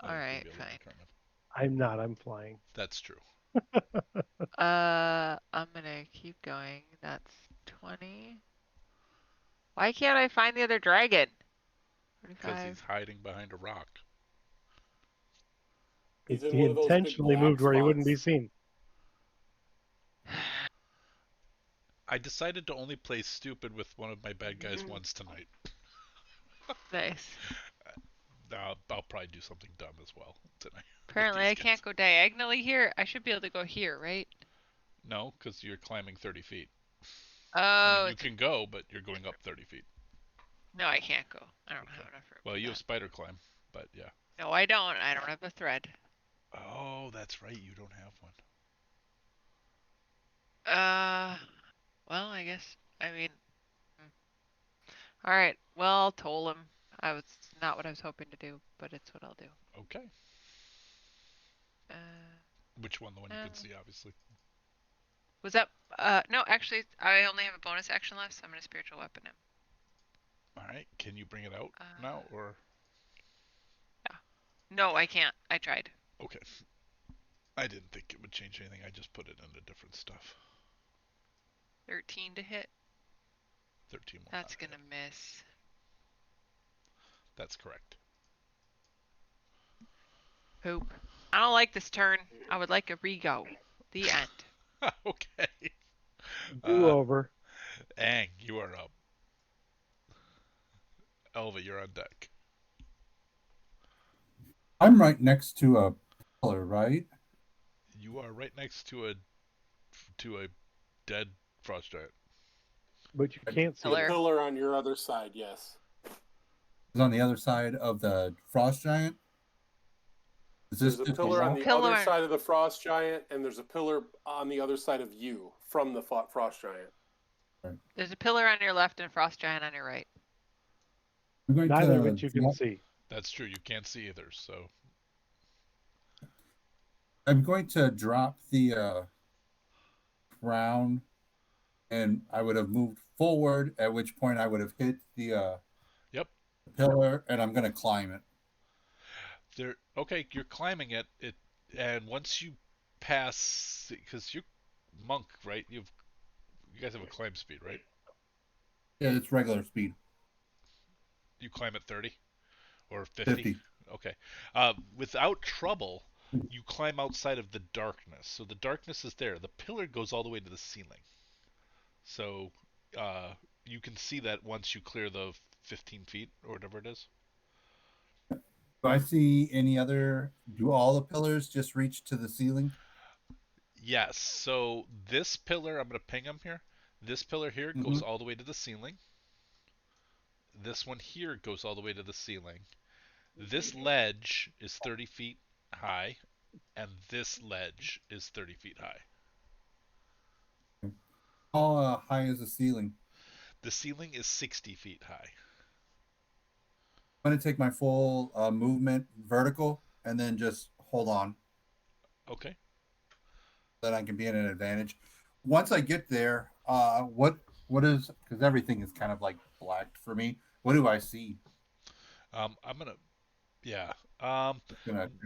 I All think right, you'd be able to fine. determine. I'm not. I'm flying. That's true. I'm gonna keep going. That's 20. Why can't I find the other dragon? Because 45. he's hiding behind a rock. He's He in one of those big intentionally black moved where he wouldn't be spots. seen. I decided to only play stupid with one of my bad guys once tonight. Nice. I'll probably do something dumb as well tonight. Apparently, I can't go diagonally here. I should be able to go here, right? No, because you're climbing 30 feet. I Oh, mean, you can go, but you're going up 30 feet. no, I can't go. I don't have Okay. enough room. Well, for you that. have spider climb, but yeah. No, I don't. I don't have a thread. Oh, that's right. You don't have one. Well, I guess. I mean, all right. Well, I'll toll him. I was not what I was hoping to do, but it's what I'll do. Okay. Uh, Which one? The one you can see, obviously. was that? No, actually, I only have a bonus action left, so I'm gonna spiritual weapon him. All right. Can you bring it out now, or? Yeah. No, I can't. I tried. Okay. I didn't think it would change anything. I just put it into different stuff. 13 to hit. 13 will That's not hit. gonna miss. That's correct. Poop. I don't like this turn. I would like a rego. The end. Okay. Do over. Aang, you are up. Elva, you're on deck. I'm right next to a pillar, right? You are right next to a dead frost giant. But you can't see The Pillar. it. pillar on your other side, yes. It's on the other side of the frost giant. Is this There's a just pillar on wall? the Pillar. other side of the frost giant, and there's a pillar on the other side of you from the frost giant. There's a pillar on your left and a frost giant on your right. I'm going Neither of to which you can see. That's true. You can't see either. So I'm going to drop the crown, and I would have moved forward. At which point I would have hit the yep. pillar, and I'm going to climb it. There. Okay, you're climbing it. And once you pass, because you're monk, right? You guys have a climb speed, right? Yeah, it's regular speed. You climb at 30 or 50. 50. Okay. Without trouble, you climb outside of the darkness. So the darkness is there. The pillar goes all the way to the ceiling. So you can see that once you clear the 15 feet or whatever it is. Do I see any other? Do all the pillars just reach to the ceiling? Yes. So this pillar, I'm going to ping them here. This pillar here goes all the way to the ceiling. This one here goes all the way to the ceiling. This ledge is 30 feet high, and this ledge is 30 feet high. How high is the ceiling? The ceiling is 60 feet high. I'm going to take my full movement vertical and then just hold on. Okay. Then I can be in an advantage. Once I get there, what is, because everything is kind of like blacked for me. What do I see? I'm gonna, yeah.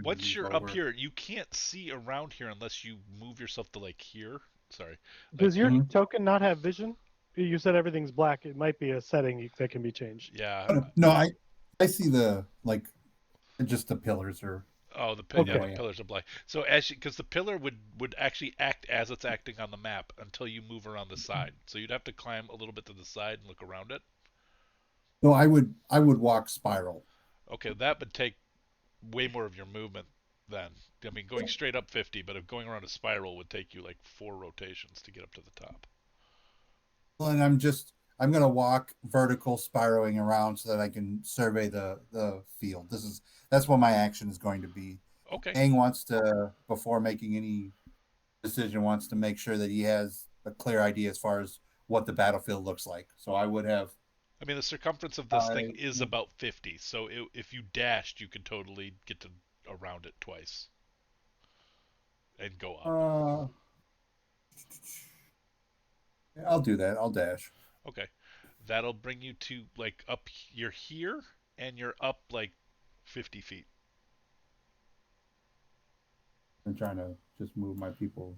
Once you're up here, you can't see around here unless you move yourself to like here. Sorry. Does your token not have vision? You said everything's black. It might be a setting that can be changed. Yeah. No, I see the like just the pillars are. Oh, the pillars are black. So because the pillar would actually act as it's acting on the map until you move around the side. So you'd have to climb a little bit to the side and look around it. So I would walk spiral. Okay, that would take way more of your movement then. I mean, going straight up 50, but if going around a spiral would take you like 4 rotations to get up to the top. Well, and I'm gonna walk vertical spiraling around so that I can survey the field. That's what my action is going to be. Okay. Aang wants to, before making any decision, wants to make sure that he has a clear idea as far as what the battlefield looks like. So I would have. I mean, the circumference of this thing is about 50, so if you dashed, you could totally get to around it twice and go up. I'll do that. I'll dash. Okay, that'll bring you to like up. You're here, and you're up like 50 feet. I'm trying to just move my people.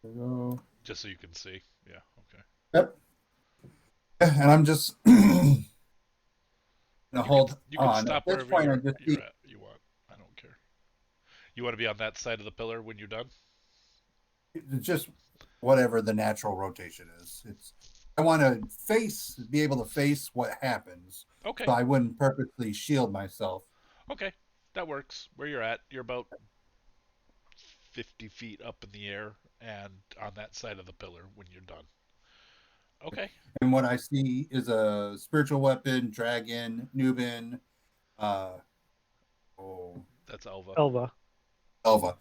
There we go. Just so you can see. Yeah. Okay. Yep. And I'm just gonna hold you can on. stop At this wherever point, you're I at. You want. I don't care. You want to be on that side of the pillar when you're done? just whatever the natural rotation is. I want to be able to face what happens. Okay. So I wouldn't purposely shield myself. Okay, that works. Where you're at, you're about 50 feet up in the air and on that side of the pillar when you're done. Okay. And what I see is a spiritual weapon, dragon, Nuben, that's Elva. Elva. I was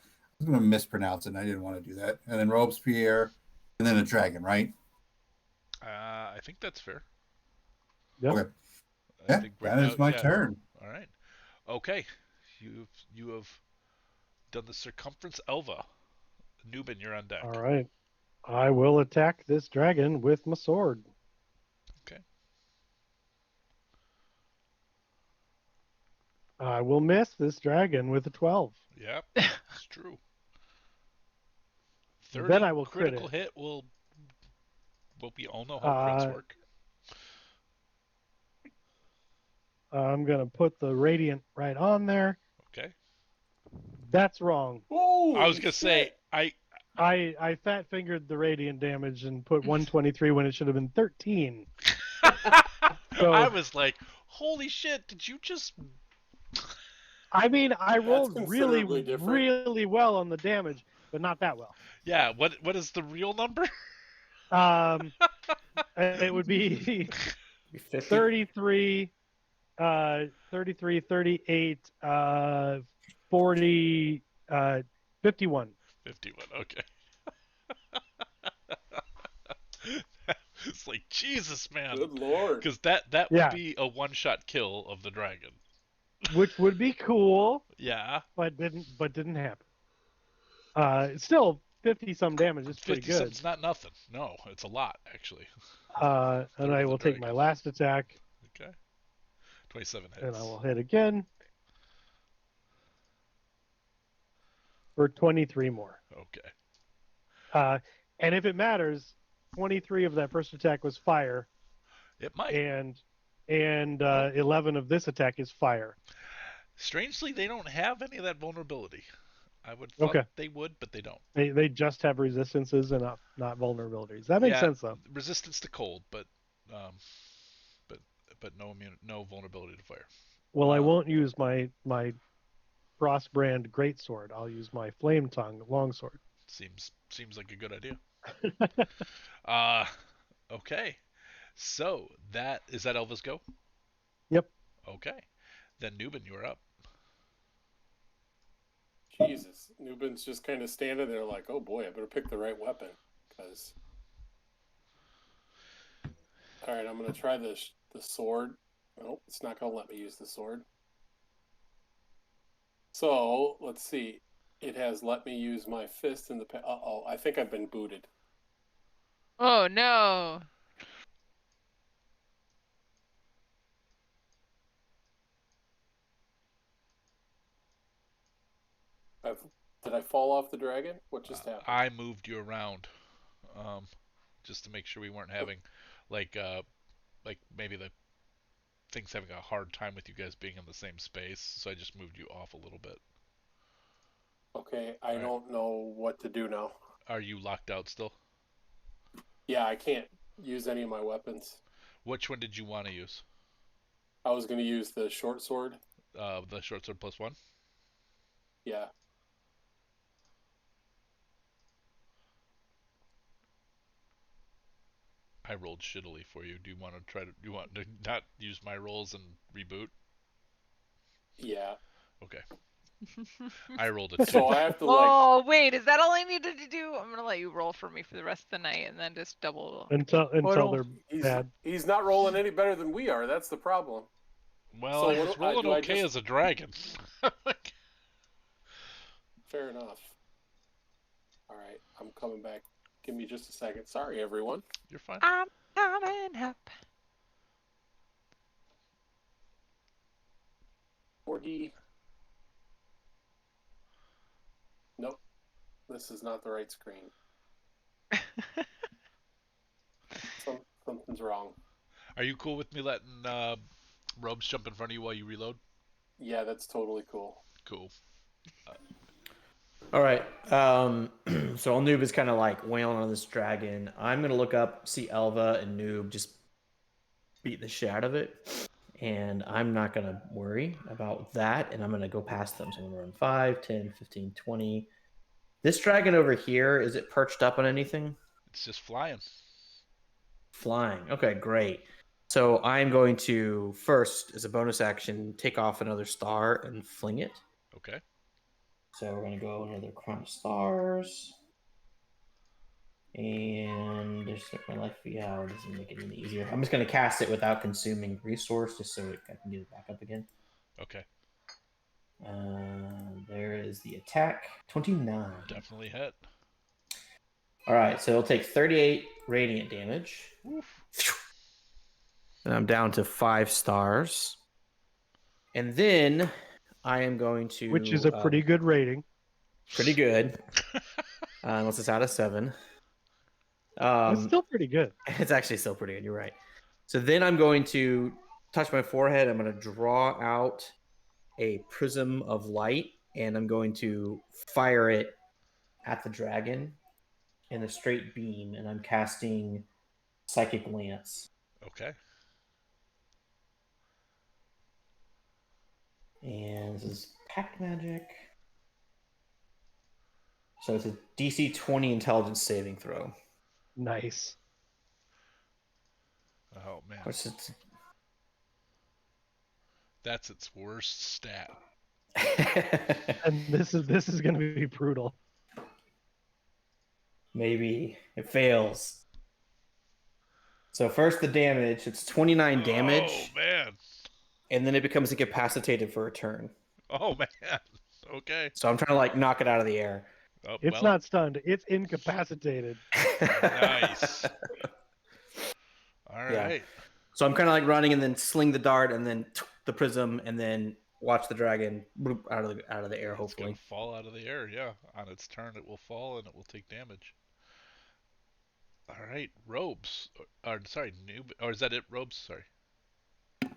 going to mispronounce it, and I didn't want to do that. And then Robespierre, and then a dragon, right? I think that's fair. Yep. Okay. Yeah, that is my turn. All right. Okay. You have done the circumference Elva. Nuben, you're on deck. All right. I will attack this dragon with my sword. Okay. I will miss this dragon with a 12. Yep, it's true. 30 Then I will critical crit it. hit will we all know how crits work. I'm going to put the radiant right on there. Okay. That's wrong. I was going to say, I fat fingered the radiant damage and put 123 when it should have been 13. So, I was like, holy shit, did you just... I mean, I rolled really, different. really well on the damage, but not that well. Yeah, what is the real number? It would be 33, 38, 40, 51. 51, okay. It's like, Jesus, man. Good lord. Because that would be a one-shot kill of the dragon. Which would be cool. Yeah. But didn't happen. Still 50-some damage. It's pretty good. 50-some's not nothing. No, it's a lot, actually. And I will take my last attack. Okay. 27 hits. And I will hit again. For 23 more. Okay. And if it matters, 23 of that first attack was fire. It might. And 11 of this attack is fire. Strangely, they don't have any of that vulnerability. I would thought they would, but they don't. They just have resistances and not vulnerabilities. That makes sense, though. Resistance to cold, but no vulnerability to fire. Well, I won't use my Frostbrand greatsword. I'll use my Flame Tongue longsword. Seems like a good idea. Okay. So is that Elva's go? Yep. Okay. Then Nuben, you're up. Jesus. Nuben's just kind of standing there like, oh boy, I better pick the right weapon. Because... Alright, I'm going to try the sword. Nope, it's not going to let me use the sword. So, let's see. It has let me use my fist in the... Uh-oh, I think I've been booted. Oh, no. Did I fall off the dragon? What just happened? I moved you around, just to make sure we weren't having, like maybe the thing's having a hard time with you guys being in the same space. So I just moved you off a little bit. Okay, I don't know what to do now. Are you locked out still? Yeah, I can't use any of my weapons. Which one did you want to use? I was going to use the short sword. The short sword +1? Yeah. I rolled shittily for you. Do you want to do you want to not use my rolls and reboot? Yeah. Okay. I rolled a 2. So I have to Oh, wait, is that all I needed to do? I'm gonna let you roll for me for the rest of the night and then just double. until Well, they're bad. he's not rolling any better than we are. That's the problem. Well, So I what was do I- rolling do I okay just- as a dragon. Fair enough. All right, I'm coming back. Give me just a second. Sorry, everyone. You're fine. I'm coming up. 40. Nope. This is not the right screen. Something's wrong. Are you cool with me letting Robes jump in front of you while you reload? Yeah, that's totally cool. Cool. All right. So Noob is kind of like wailing on this dragon. I'm gonna look up, see Elva and Noob just beat the shit out of it, and I'm not gonna worry about that. And I'm gonna go past them. So I'm gonna run 5, 10, 15, 20. This dragon over here, is it perched up on anything? It's just flying. Flying. Okay, great. So I'm going to first, as a bonus action, take off another star and fling it. Okay. So we're gonna go another crown of stars. And just set my life yeah, it doesn't make it any easier. I'm just gonna cast it without consuming resource just so I can get it back up again. Okay. There is the attack. 29. Definitely hit. Alright, so it'll take 38 radiant damage. Oof. And I'm down to 5 stars. And then I am going to Which is a pretty good rating. pretty good. Unless it's out of 7. That's still pretty good. It's actually still pretty good. You're right. So then I'm going to touch my forehead. I'm going to draw out a prism of light, and I'm going to fire it at the dragon in a straight beam. And I'm casting Psychic Lance. Okay. And this is Pact Magic. So it's a DC 20 Intelligence saving throw. Nice. Oh man. Which is That's its worst stat. And this is going to be brutal. Maybe it fails. So first the damage, it's 29 damage, Oh man. and then it becomes incapacitated for a turn. Oh man. Okay. So I'm trying to like knock it out of the air. Oh, It's well, not stunned. It's incapacitated. Nice. All right. Yeah. So I'm kind of like running and then sling the dart and then the prism and then watch the dragon bloop, out of the air. It's gonna Hopefully. fall out of the air. Yeah. On its turn, it will fall and it will take damage. All right. Robes. Or sorry, noob. Or is that it? Robes. Sorry.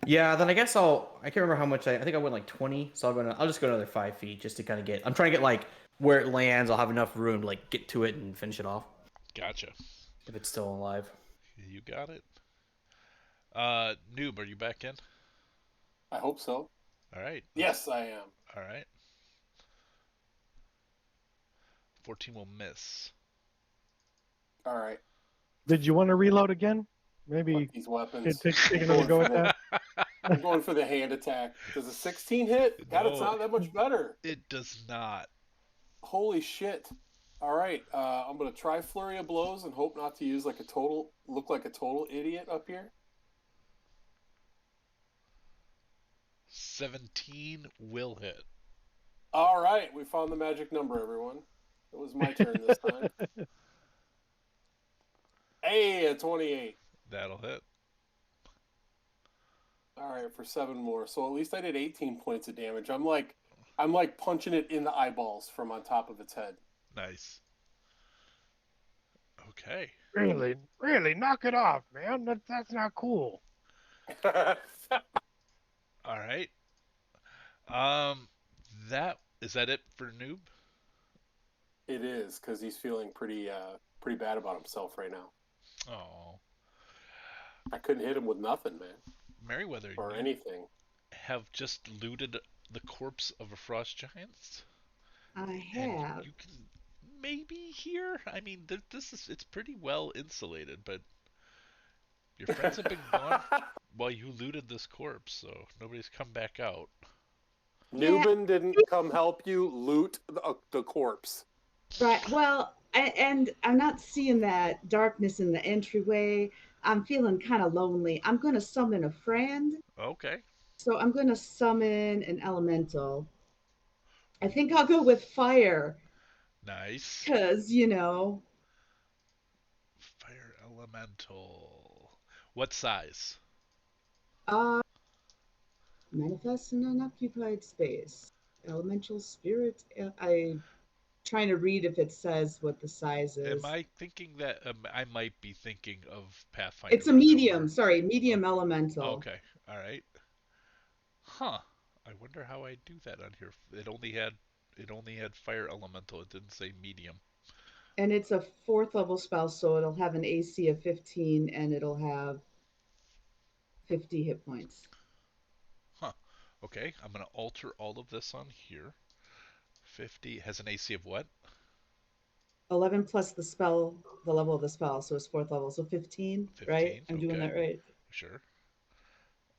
Yeah. Then I guess I can't remember how much I think I went like 20. So I'll just go another 5 feet just to kind of get. I'm trying to get like where it lands. I'll have enough room to like get to it and finish it off Gotcha. if it's still alive. You got it. Noob, are you back in? I hope so. All right. Yes, I am. All right. 14 will miss. All right. Did you want to reload again? Maybe Fuck these weapons. take another go at that. I'm going for the hand attack. Does a 16 hit? God, it's No. not that much better. It does not. Holy shit. All right. I'm going to try Flurry of Blows and hope not to use look like a total idiot up here. 17 will hit. All right. We found the magic number, everyone. It was my turn this time. Hey, a 28. That'll hit. All right, for 7 more. So at least I did 18 points of damage. I'm like punching it in the eyeballs from on top of its head. Nice. Okay. Really, knock it off, man. That's not cool. All right. Is that it for noob? It is, because he's feeling pretty bad about himself right now. Oh. I couldn't hit him with nothing, man, Meriwether, or you anything. have just looted the corpse of a frost giant, I and have. you can maybe hear. I mean, this is it's pretty well insulated, but your friends have been gone while you looted this corpse, so nobody's come back out. Yeah, Newbin didn't come help you loot the corpse. right. Well, and I'm not seeing that darkness in the entryway. I'm feeling kind of lonely. I'm going to summon a friend. Okay, So I'm going to summon an elemental. I think I'll go with fire nice. because, Fire elemental. What size? uh, manifest an unoccupied space. Elemental spirit. I trying to read if it says what the size Am is. I thinking that I might be thinking of Pathfinder It's a Remember? medium. Sorry, medium Okay. elemental. Okay. All right. Huh. I wonder how I do that on here. It only had fire elemental. It didn't say medium. And it's a fourth level spell, so it'll have an AC of 15 and it'll have 50 hit points. Huh. Okay. I'm gonna alter all of this on here. 50 has an AC of what? 11 plus the level of the spell, so it's fourth level, so 15, right? 15. I'm doing Okay. that right. Sure.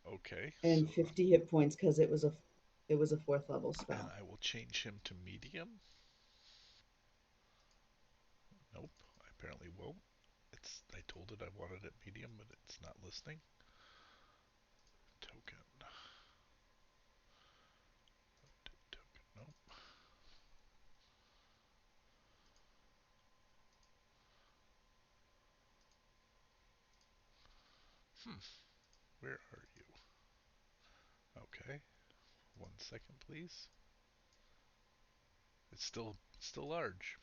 Okay. So And 50 hit points because it was a fourth level and spell. I will change him to medium. Nope. I apparently won't. I told it I wanted it medium, but it's not listening. Token. Token. Nope. Hmm. Where are you? Okay. 1 second, please. It's still large.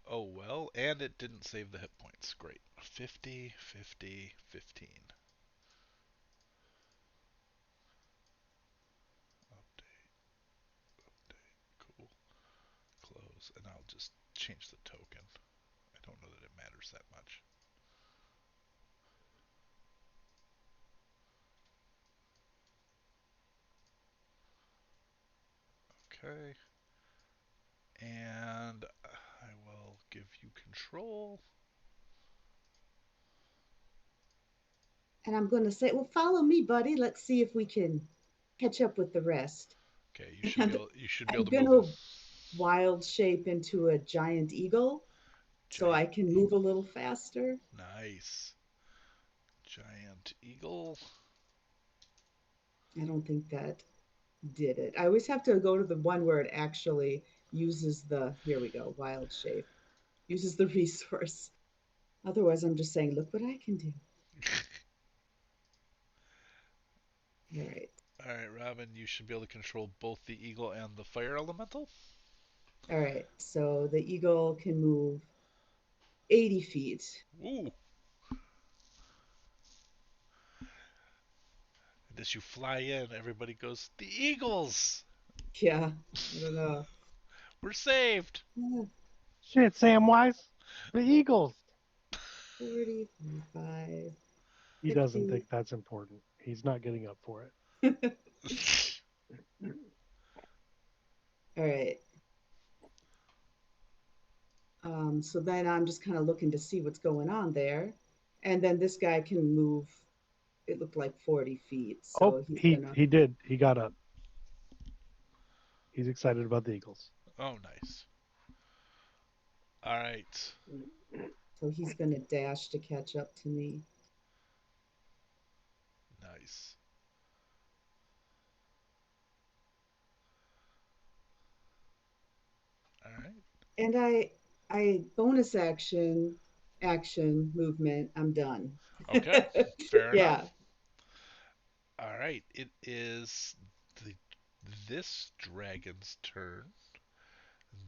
Oh well, and it didn't save the hit points. Great. 50, 50, 15. Update, update. Cool. Close, and I'll just change the token. I don't know that it matters that much. Okay. And I will give you control. And I'm going to say, well, follow me, buddy. Let's see if we can catch up with the rest. Okay, you should be And able. You should be I'm able to going move. to wild shape into a giant eagle so I Giant can move a eagle. little faster. Nice. Giant eagle. I don't think that did it. I always have to go to the one where it actually uses here we go, wild shape, uses the resource. Otherwise, I'm just saying, look what I can do. All right. All right, Robin, you should be able to control both the eagle and the fire elemental. All right. So the eagle can move 80 feet. Ooh. And as you fly in, everybody goes, "The eagles! Yeah. I don't know. We're saved!" Shit, Samwise. The Eagles. 40, 45, He doesn't 50. think that's important. He's not getting up for it. All right. So then I'm just kind of looking to see what's going on there. And then this guy can move, it looked like 40 feet. Oh, So he's he going to, he did. He got up. He's excited about the Eagles. Oh, nice. All right. dash to catch up to me. Nice. All right. And I bonus action movement. I'm done. Okay. Fair Yeah. enough. All right. It is the this dragon's turn.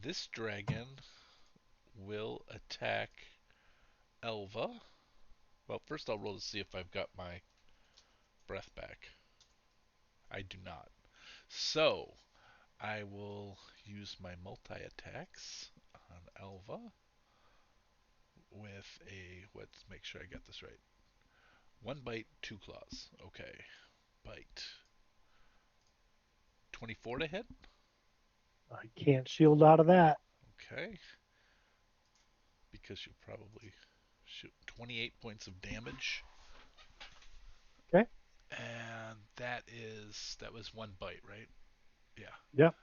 This dragon will attack Elva. Well, first I'll roll to see if I've got my breath back. I do not. So, I will use my multi-attacks on Elva with let's make sure I get this right. 1 bite, 2 claws. Okay. Bite. 24 to hit. I can't shield out of that. Okay. Because you'll probably shoot 28 points of damage. Okay. And that was 1 bite, right? Yeah. Yep.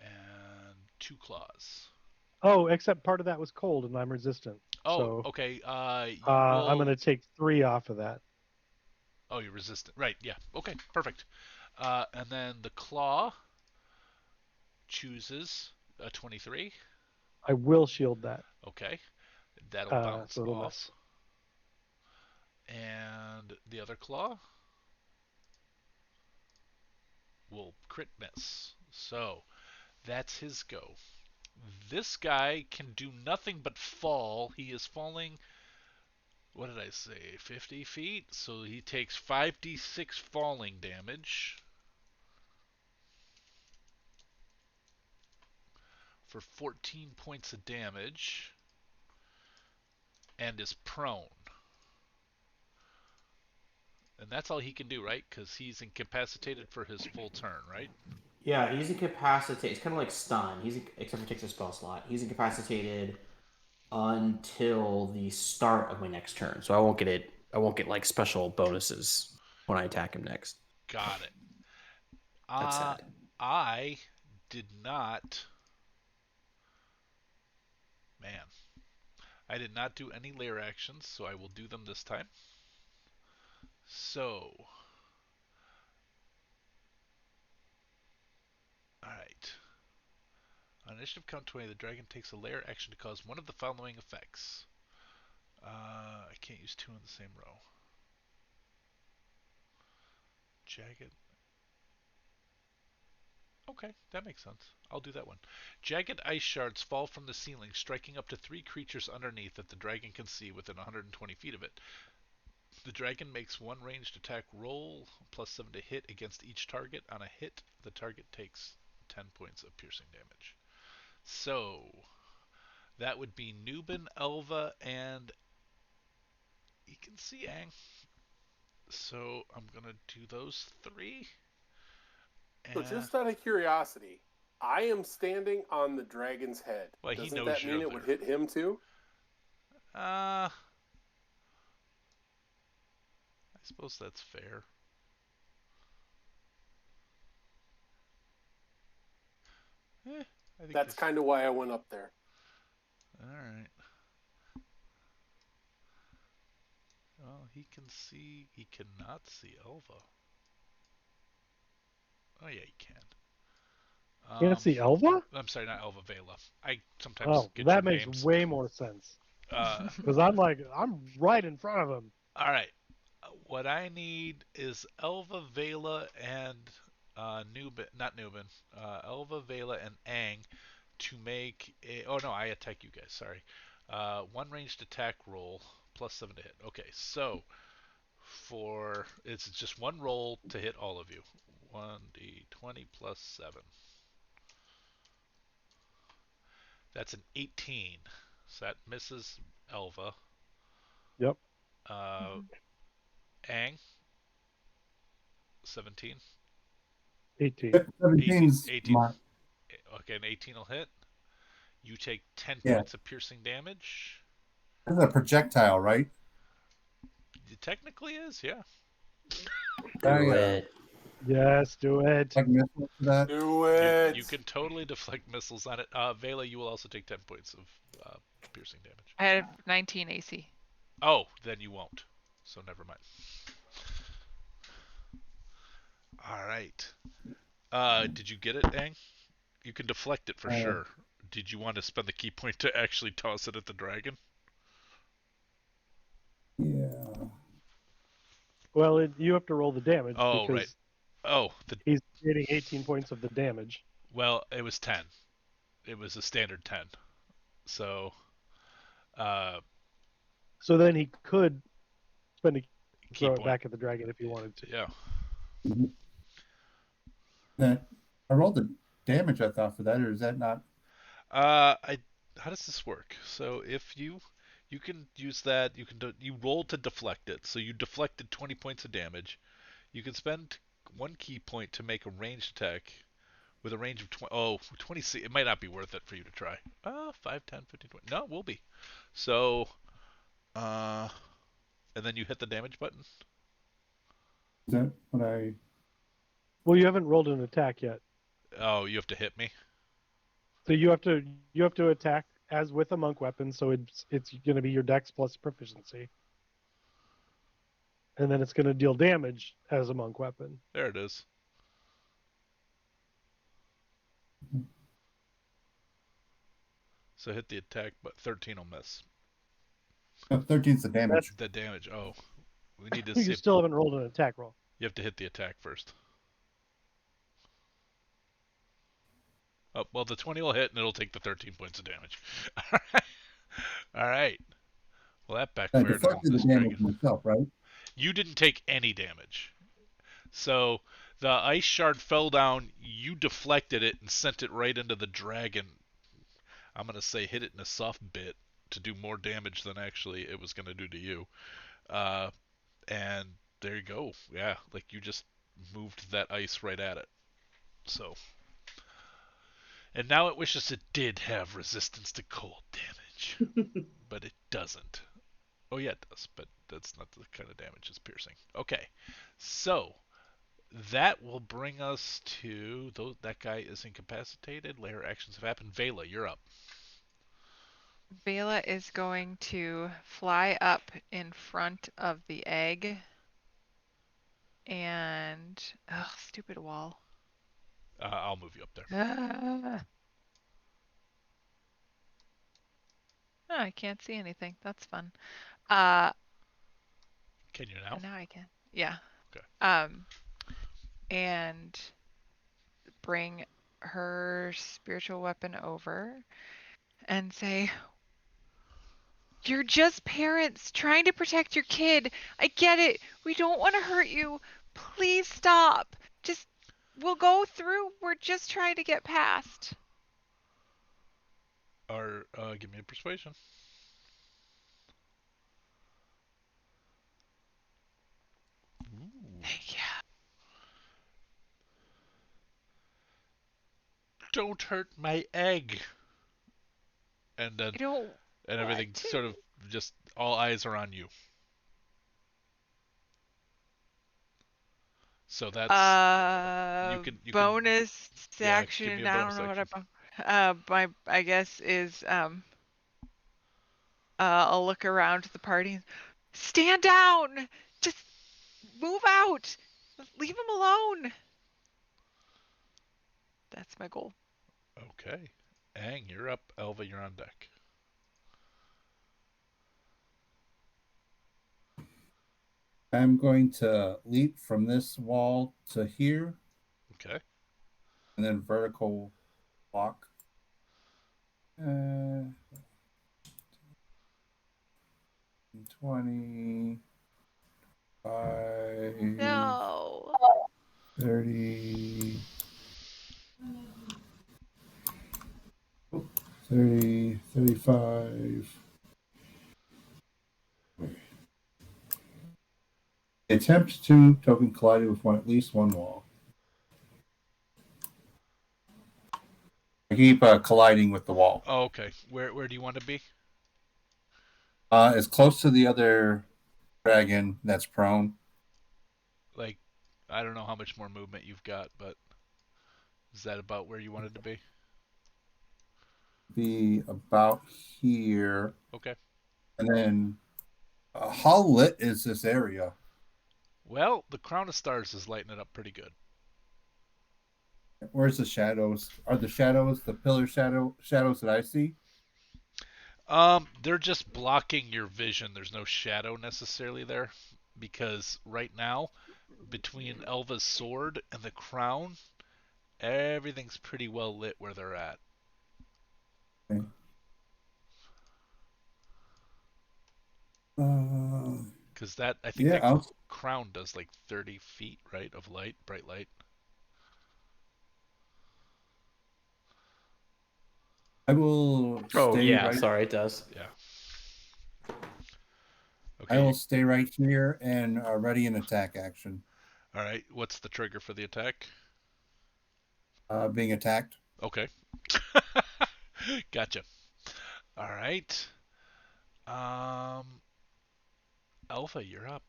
And 2 claws. Oh, except part of that was cold, and I'm resistant. Oh, So okay. You I'm will. going to take 3 off of that. Oh, you're resistant. Right. Yeah. Okay. Perfect. And then the claw chooses a 23. I will shield that. Okay. That'll bounce So it'll off. miss. And the other claw will crit miss. So that's his go. This guy can do nothing but fall. He is falling, what did I say, 50 feet? So he takes 5d6 falling damage for 14 points of damage and is prone. And that's all he can do, right? Because he's incapacitated for his full turn, right? Yeah, he's incapacitated. It's kind of like stun. Except for takes a spell slot. He's incapacitated until the start of my next turn. So I won't get it. I won't get like special bonuses when I attack him next. Got it. That's sad. I did not. Man. I did not do any lair actions, so I will do them this time. So. Alright. On initiative count 20, the dragon takes a lair action to cause one of the following effects. I can't use 2 in the same row. Jagged. Okay, that makes sense. I'll do that one. Jagged ice shards fall from the ceiling, striking up to 3 creatures underneath that the dragon can see within 120 feet of it. The dragon makes 1 ranged attack roll, plus 7 to hit against each target. On a hit, the target takes 10 points of piercing damage. So, that would be Nubin, Elva, and you can see Aang. So, I'm going to do those 3. So just out of curiosity, I am standing on the dragon's head. Well, he Doesn't knows that you're mean it would there. hit him too? I suppose that's fair. I think That's kind of why I went up there. Alright. Well, he can see. He cannot see Elva. Oh, yeah, he can. Can't see Elva? I'm sorry, not Elva, Vela. I sometimes get that your makes names. way more sense. Because I'm right in front of him. Alright. What I need is Elva, Vela, and Nubin, not Nubin, Elva, Vela, and Aang to make a. Oh no, I attack you guys. Sorry. 1 ranged attack roll plus 7 to hit. Okay, so it's just 1 roll to hit all of you. 1d20 plus 7. That's an 18. So that misses Elva. Yep. Aang, 17. 18. 17's 18. my, Okay, an 18 will hit. You take 10 Yeah. points of piercing damage. this is a projectile, right? It technically is, yeah. Do it. Yes, do it. Like missile to that. Do it. You can totally deflect missiles on it. Vela, you will also take 10 points of piercing damage. I have 19 AC. Oh, then you won't. So never mind. All right. Did you get it, Aang? You can deflect it for sure. Did you want to spend the key point to actually toss it at the dragon? Yeah. Well, you have to roll the damage Oh, because right. Oh, he's getting 18 points of the damage. Well, it was 10. It was a standard 10. So, so then he could spend a key throw point. it back at the dragon if he wanted to. Yeah. I rolled the damage I thought for that, or is that not? How does this work? So if you You can use that. You roll to deflect it. So you deflected 20 points of damage. You can spend 1 key point to make a ranged attack with a range of 20. Oh, 20. It might not be worth it for you to try. 5, 10, 15, 20. No, it will be. So, and then you hit the damage button. Is that what I? Well, you haven't rolled an attack yet, Oh, you have to hit me. so you have to attack as with a monk weapon. So it's going to be your dex plus proficiency, and then it's going to deal damage as a monk weapon. There it is. So hit the attack, but 13 will miss. 13's the damage. The damage. Oh, we need to You see. If still haven't rolled an attack roll. you have to hit the attack first. Oh, well, the 20 will hit, and it'll take the 13 points of damage. All right. Well, that I backfired on deflected the this damage dragon. myself, right? You didn't take any damage. So the ice shard fell down, you deflected it and sent it right into the dragon. I'm going to say hit it in a soft bit to do more damage than actually it was going to do to you. And there you go. Yeah, like you just moved that ice right at it. So, and now it wishes it did have resistance to cold damage, but it doesn't. Oh yeah, it does, but that's not the kind of damage it's piercing. Okay, so that will bring us to that guy is incapacitated. Layer actions have happened. Vela, you're up. Vela is going to fly up in front of the egg and stupid wall. I'll move you up there. Oh, I can't see anything. That's fun. Can you now? Now I can. Yeah. Okay. And bring her spiritual weapon over and say, "You're just parents trying to protect your kid. I get it. We don't want to hurt you. Please stop. We'll go through. We're just trying to get past." Or give me a persuasion. Ooh. Yeah. Don't hurt my egg. And then I don't and everything want to. sort of just all eyes are on you. So that's you can bonus yeah, action. give me a I bonus don't know action. what I guess is I'll look around the party. Stand down. Just move out. Leave him alone. That's my goal. Okay. Aang, you're up. Elva, you're on deck. I'm going to leap from this wall to here. Okay. And then vertical walk. 20, 5, No. 30, 30, 35. Attempt to token collided with at least one wall. I keep colliding with the wall. Oh, okay. Where do you want to be? As close to the other dragon that's prone. Like, I don't know how much more movement you've got, but is that about where you wanted to be? Be about here. Okay. And then, how lit is this area? Well, the Crown of Stars is lighting it up pretty good. Where's the shadows? Are the shadows the pillar shadows that I see? They're just blocking your vision. There's no shadow necessarily there because right now, between Elva's sword and the crown, everything's pretty well lit where they're at. Okay. Because I think the crown does like 30 feet, right, of light, bright light. I will Oh stay yeah, right. sorry, it does. Yeah. Okay. I will stay right here and ready an attack action. All right. What's the trigger for the attack? Being attacked. Okay. Gotcha. All right. Alpha, you're up.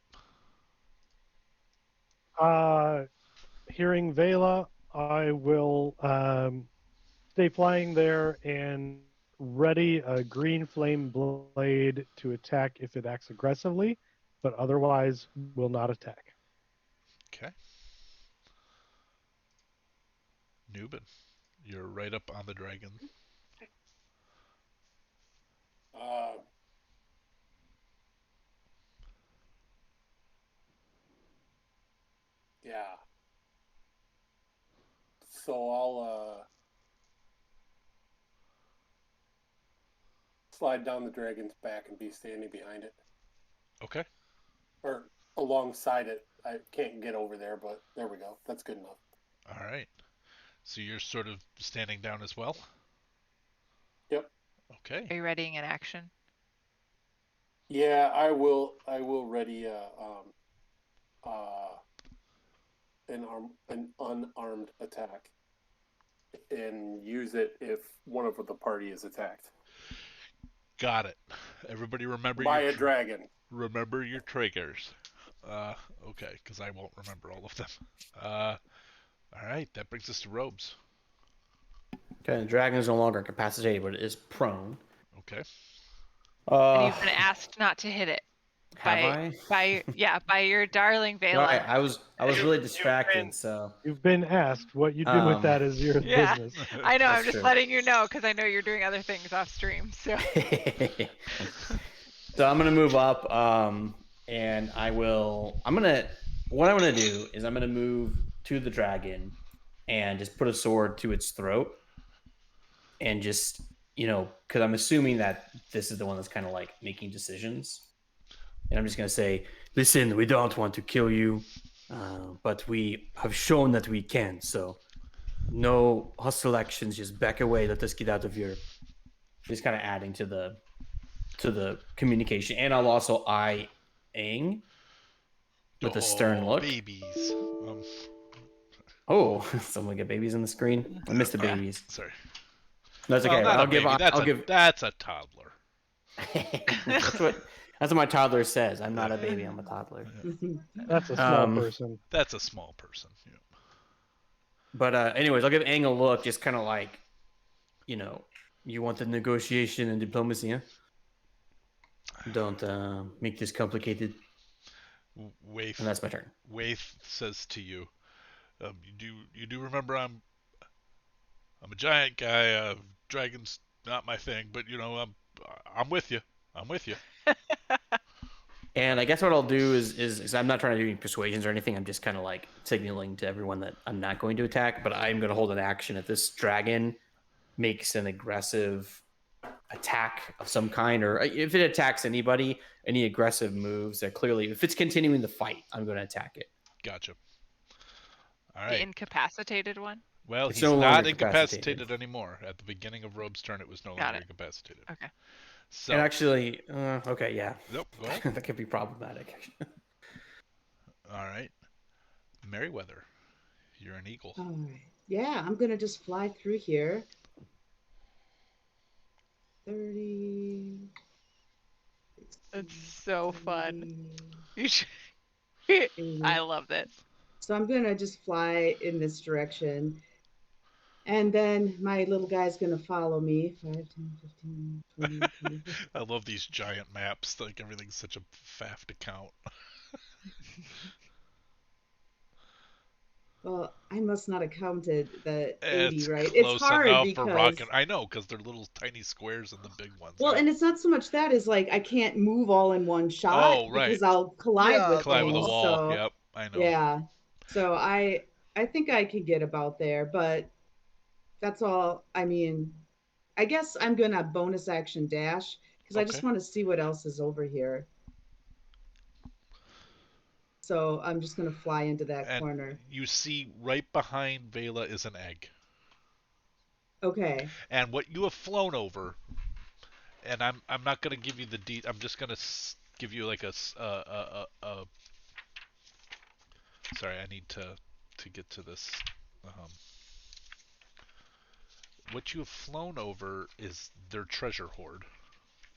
Hearing Vela, I will stay flying there and ready a green flame blade to attack if it acts aggressively, but otherwise will not attack. Okay. Newbin, you're right up on the dragon. Uh, yeah. So I'll slide down the dragon's back and be standing behind it. Okay. Or alongside it. I can't get over there, but there we go. That's good enough. All right. So you're sort of standing down as well? Yep. Okay. Are you readying an action? Yeah, I will ready an unarmed attack and use it if one of the party is attacked Got it. Everybody remember by your a dragon. remember your triggers. Okay, because I won't remember all of them. All right, that brings us to Robes. Okay, the dragon is no longer incapacitated, but it is prone. Okay. And you've been asked not to hit it. Have I? By your darling Vela. Right, I was really distracted, so You've been asked. What you do with that is your Yeah. business. I know, I'm That's just true. letting you know because I know you're doing other things off stream. So so I'm gonna move up, and what I'm gonna do is I'm gonna move to the dragon and just put a sword to its throat, and just because I'm assuming that this is the one that's kind of like making decisions, and I'm just gonna say, listen, we don't want to kill you, but we have shown that we can, so no hostile actions, just back away, let us get out of here. Just kind of adding to the communication, and I'll also eye Aang with a stern look. Babies. Oh, someone get babies on the screen. I missed the Yeah. babies. Sorry. That's okay. Well, not I'll a give. baby. I'll give. That's a toddler. That's what my toddler says. I'm not a baby. I'm a toddler. That's a small person. That's a small person. Yeah. But anyways, I'll give Aang a look, just kind of like, you want the negotiation and diplomacy, huh? Don't make this complicated. Waif. And that's my turn. Waif says to you, you do remember I'm a giant guy. Dragon's not my thing, but I'm with you. I'm with you. And I guess what I'll do is I'm not trying to do any persuasions or anything. I'm just kind of like signaling to everyone that I'm not going to attack, but I'm going to hold an action if this dragon makes an aggressive attack of some kind, or if it attacks anybody, any aggressive moves that clearly, if it's continuing the fight, I'm going to attack it. Gotcha. All the right. incapacitated one. Well, It's he's no not longer incapacitated anymore. At the beginning of Robe's turn, it was no longer incapacitated. Okay. So. And actually, okay, yeah. Nope. Go ahead. That could be problematic. All right. Merryweather, you're an eagle. All right. Yeah, I'm gonna just fly through here. 30. It's so fun. 40, You should... 80. I love this. So I'm gonna just fly in this direction. And then my little guy's gonna follow me. 5, 10, 15, 20, 20. I love these giant maps. Like everything's such a faff to count. Well, I must not have counted the 80, It's right? close It's hard enough because for rocket. I know, because they're little tiny squares and the big ones. well, and it's not so much that is like I can't move all in one shot Oh, right. because I'll collide with collide with a things. wall. So Yep, I know. yeah. So I think I could get about there, but that's all. I mean, I guess I'm gonna bonus action dash because I just Okay. want to see what else is over here. So I'm just gonna fly into that And corner. you see right behind Vela is an egg. Okay. And what you have flown over, and I'm not going to give you the I'm just going to give you like sorry, I need to get to this. Um, what you have flown over is their treasure hoard,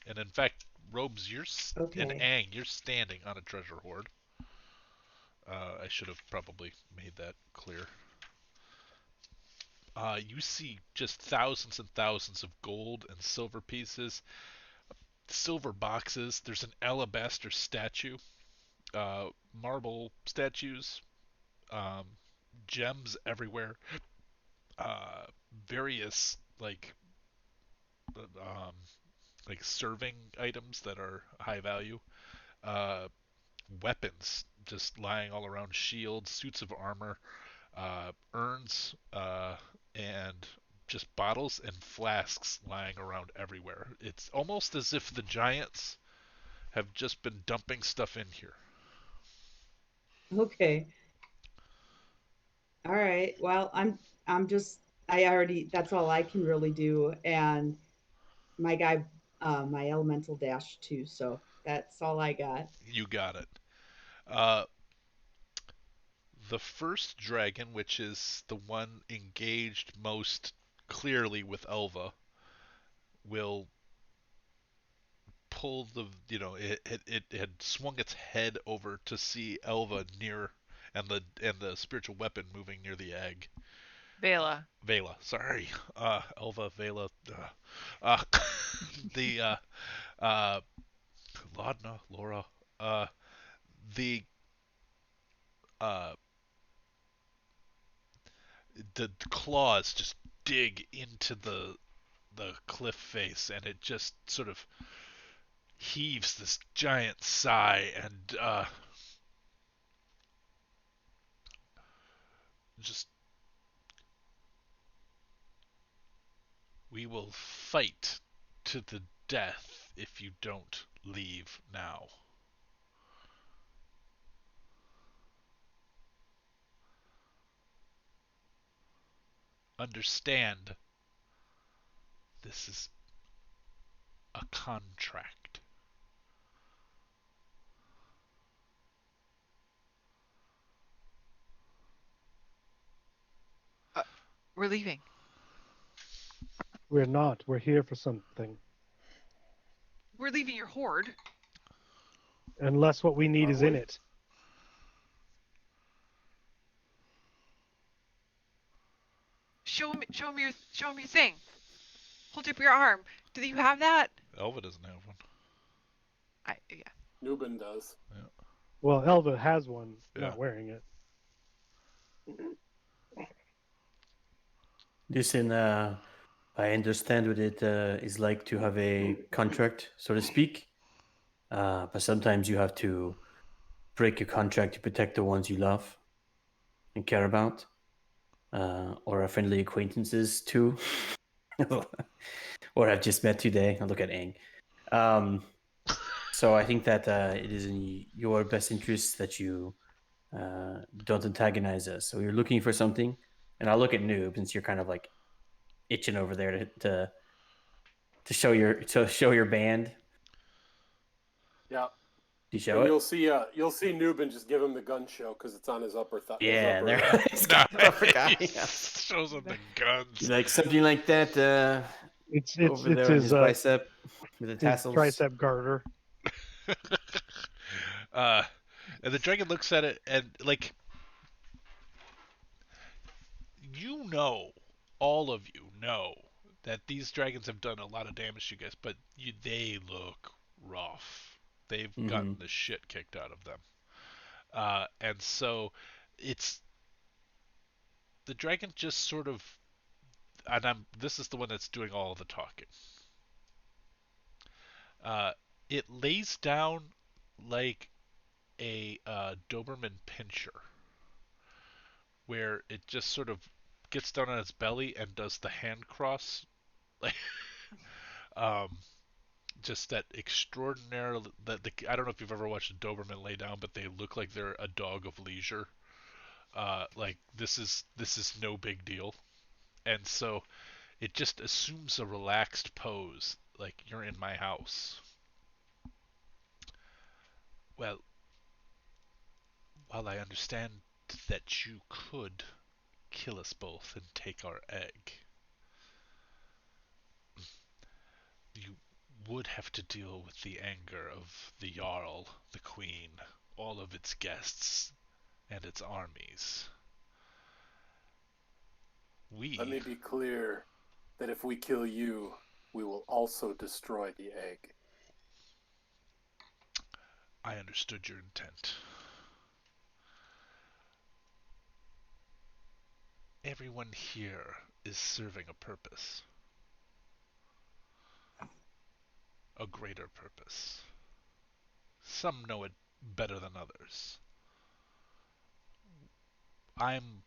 and in fact, Robes, and Okay. Aang, you're standing on a treasure hoard. I should have probably made that clear. You see just thousands and thousands of gold and silver pieces, silver boxes. There's an alabaster statue, marble statues, um, gems everywhere, uh, various um, like serving items that are high value, uh, weapons just lying all around, shields, suits of armor, urns, and just bottles and flasks lying around everywhere. It's almost as if the giants have just been dumping stuff in here. Okay. All right. Well, I'm just I already that's all I can really do, and my guy, my elemental dash too. So that's all I got. You got it. Uh, the first dragon, which is the one engaged most clearly with Elva, will pull it had swung its head over to see Elva near, and the spiritual weapon moving near the egg. Vela. Vela, sorry, Elva, Vela, uh, the uh, Laudna, Laura, uh, the uh, the claws just dig into the cliff face, and it just sort of heaves this giant sigh, and just we will fight to the death if you don't leave now. Understand, this is a contract. Uh, we're leaving. We're not. We're here for something. We're leaving your horde. Unless what we need Are is in we? it. Show me your thing. Hold up your arm. Do you have that? Elva doesn't have one. Yeah. Nubin does. Yeah. Well, Elva has one, Yeah. not wearing it. Listen, I understand what it is like to have a contract, so to speak. But sometimes you have to break your contract to protect the ones you love and care about, or are friendly acquaintances too, or have just met today. Look at Aang. So I think that it is in your best interest that you don't antagonize us. So you're looking for something, and I'll look at Noob since you're kind of like itching over there to show your band. Yeah. Do you show And it? you'll see Nubin just give him the gun show because it's on his upper thigh. Yeah, there. It's Nice. got the upper guy. Yeah. Shows him the guns. Like something like that It's over there it's on his his bicep with the his tassels. tricep garter. And the dragon looks at it, and like, all of you know that these dragons have done a lot of damage to you guys, but they look rough. They've gotten the shit kicked out of them. And so it's the dragon just sort of, and this is the one that's doing all the talking. It lays down like a Doberman pinscher, where it just sort of gets down on its belly and does the hand cross, like um, just that extraordinary. I don't know if you've ever watched a Doberman lay down, but they look like they're a dog of leisure. Like this is no big deal, and so it just assumes a relaxed pose, like you're in my house. Well, while I understand that you could kill us both and take our egg, you would have to deal with the anger of the Jarl, the Queen, all of its guests, and its armies. Let We, me be clear that if we kill you, we will also destroy the egg. I understood your intent. Everyone here is serving a purpose, a greater purpose. Some know it better than others. I'm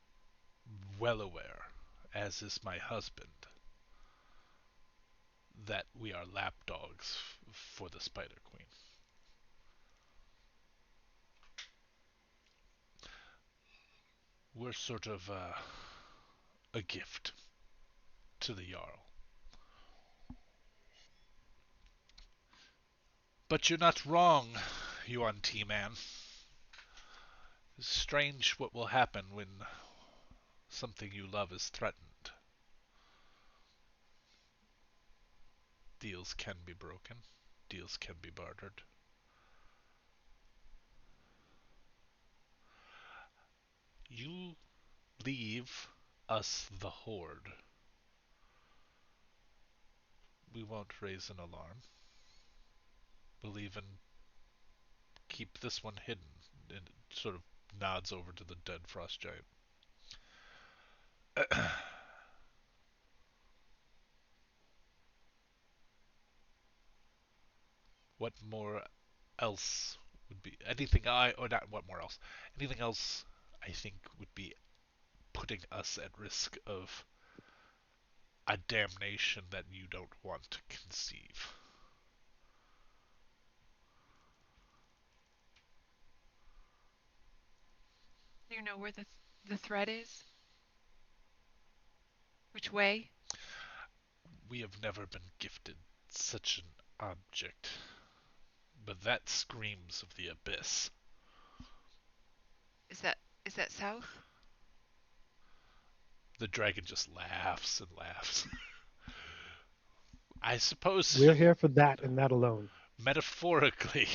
well aware, as is my husband, that we are lapdogs for the Spider Queen. We're sort of a gift to the Jarl. But you're not wrong, Yuan T-Man. It's strange what will happen when something you love is threatened. Deals can be broken. Deals can be bartered. You leave us the Horde. We won't raise an alarm. We'll even keep this one hidden. And it sort of nods over to the dead frost giant. What more else would be anything or not what more else? Anything else I think would be putting us at risk of a damnation that you don't want to conceive. Do you know where the threat is? Which way? We have never been gifted such an object, but that screams of the abyss. Is that south? The dragon just laughs and laughs. I suppose We're here for that and that alone. metaphorically,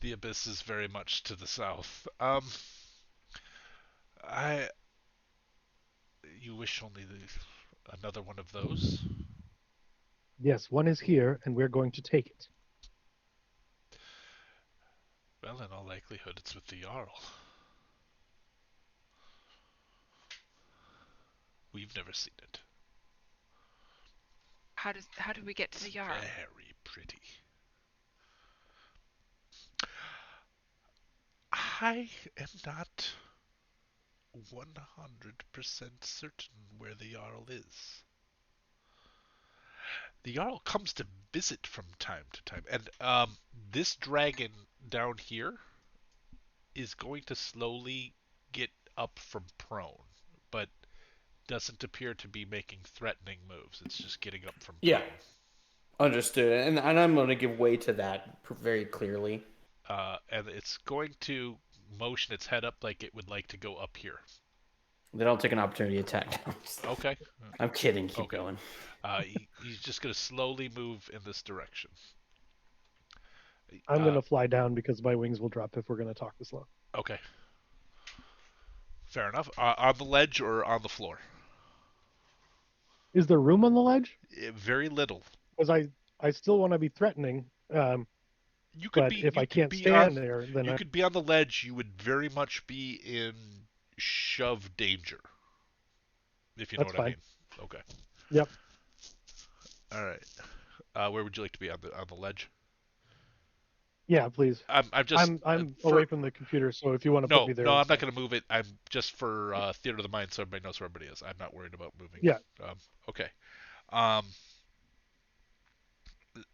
the abyss is very much to the south. I. You wish only another one of those? Yes, one is here, and we're going to take it. Well, in all likelihood, it's with the Jarl. We've never seen it. How do we get to the It's Jarl? very pretty. I am not 100% certain where the Jarl is. The Jarl comes to visit from time to time, and this dragon down here is going to slowly get up from prone, but doesn't appear to be making threatening moves. It's just getting up from Yeah. prone. Understood. And I'm going to give way to that very clearly. And it's going to motion its head up like it would like to go up here. Then I'll take an opportunity attack. Okay. I'm kidding. Keep Okay. going. He's just going to slowly move in this direction. I'm going to fly down because my wings will drop if we're going to talk this long. Okay. Fair enough. On the ledge or on the floor? Is there room on the ledge? Very little. Because I still want to be threatening. You could But be. if You I could can't be stand on. there, then You could be on the ledge. You would very much be in shove danger. If you know that's what I fine. mean. Okay. Yep. All right. Where would you like to be on the ledge? Yeah, please. I'm just I'm for away from the computer, so if you want to put no me there, no I'm that's not fine. going to move it. I'm just for theater of the mind, so everybody knows where everybody is. I'm not worried about moving. Yeah. Okay. Um.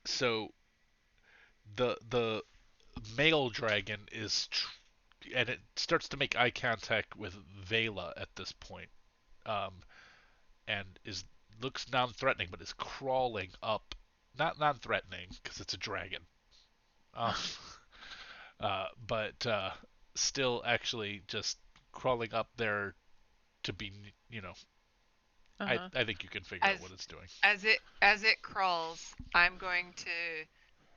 So the male dragon and it starts to make eye contact with Vela at this point, um, and is looks non-threatening, but is crawling up, not non-threatening because it's a dragon, um, But still, actually, just crawling up there to be, you know, Uh-huh. I think you can figure out what it's doing. As it crawls, I'm going to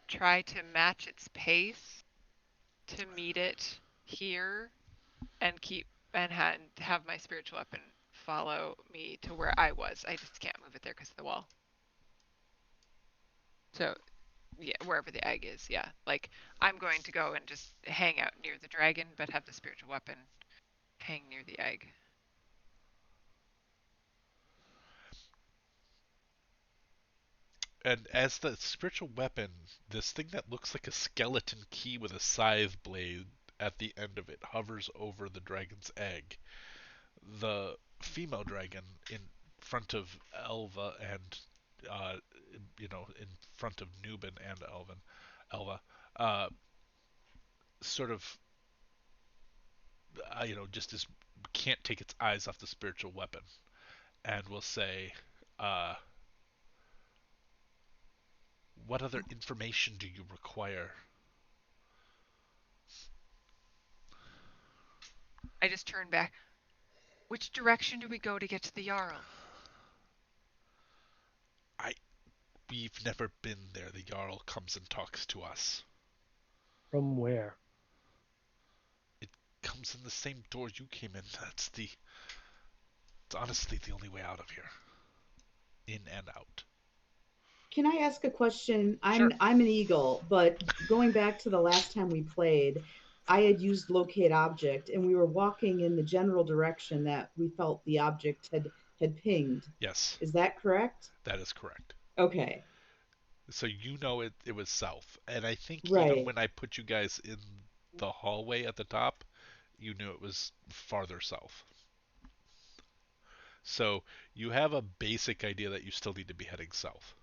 try to match its pace to meet it here and have my spiritual weapon follow me to where I was. I just can't move it there because of the wall. So yeah, wherever the egg is, yeah. Like I'm going to go and just hang out near the dragon, but have the spiritual weapon hang near the egg. And as the spiritual weapon, this thing that looks like a skeleton key with a scythe blade at the end of it hovers over the dragon's egg. The female dragon in front of Elva and in front of Nubin and Elva, sort of just is can't take its eyes off the spiritual weapon, and will say, uh, "What other information do you require?" I just turn back. Which direction do we go to get to the Jarl? We've never been there. The Jarl comes and talks to us. From where? It comes in the same door you came in. It's honestly the only way out of here. In and out. Can I ask a question? Sure. I'm an eagle, but going back to the last time we played, I had used locate object, and we were walking in the general direction that we felt the object had pinged. Yes, Is that correct? that is correct. Okay. So you know it was south. And I think even Right. when I put you guys in the hallway at the top, you knew it was farther south. So you have a basic idea that you still need to be heading south.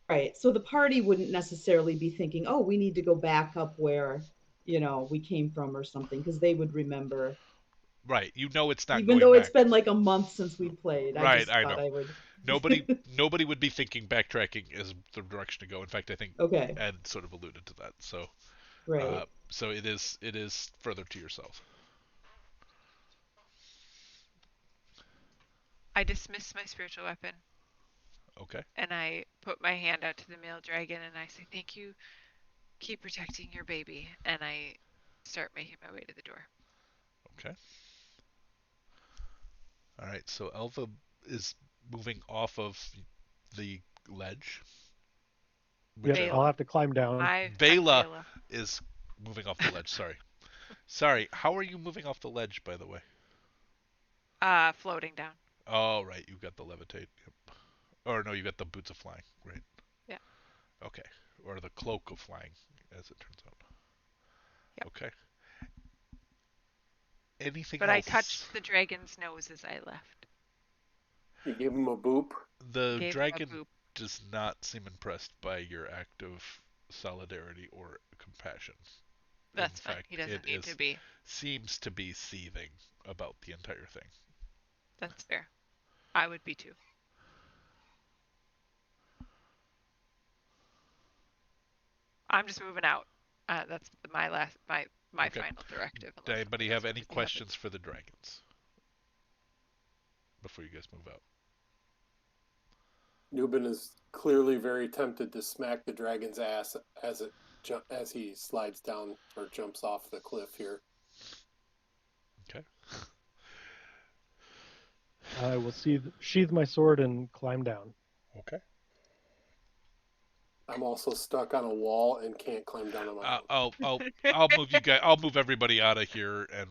Right. So the party wouldn't necessarily be thinking, "Oh, we need to go back up where, we came from or something," because they would remember. Right. You know it's not Even going though it's back. been like a month since we played, I Right, just I thought know. I would. Nobody would be thinking backtracking is the direction to go. In fact, I think Okay. Ed sort of alluded to that. So Right. so it is further to your south. I dismiss my spiritual weapon Okay. and I put my hand out to the male dragon and I say, "Thank you. Keep protecting your baby." And I start making my way to the door. Okay. All right. So Elva is moving off of the ledge. Which Yep, I'll Vela. have to climb down. I'm Vela Vela. is moving off the ledge. Sorry. How are you moving off the ledge, by the way? Floating down. Oh, right. You got the levitate. Yep. Or no, you got the boots of flying. Right. Yeah. Okay. Or the cloak of flying, as it turns out. Yep. Okay. Anything But I else? touched the dragon's nose as I left. You give him a boop. The Gave him a dragon boop. does not seem impressed by your act of solidarity or compassion. That's In fine. fact, He doesn't it need to be. seems to be seething about the entire thing. That's fair. I would be too. I'm just moving out. That's my Okay. final directive. Does Unless anybody something have else any crazy questions happens. for the dragons before you guys move out? Nubin is clearly very tempted to smack the dragon's ass as he slides down or jumps off the cliff here. Okay. I will sheathe my sword and climb down. Okay. I'm also stuck on a wall and can't climb down on my own. I'll move you guys. I'll move everybody out of here and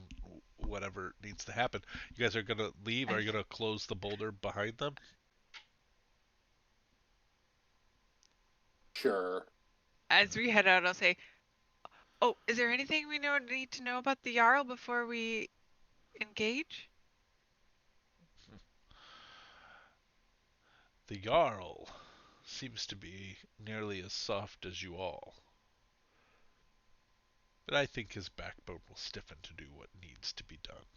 whatever needs to happen. You guys are gonna leave. Are you gonna close the boulder behind them? Sure. As we head out, I'll say, "Oh, is there anything we need to know about the Jarl before we engage?" The Jarl seems to be nearly as soft as you all. But I think his backbone will stiffen to do what needs to be done.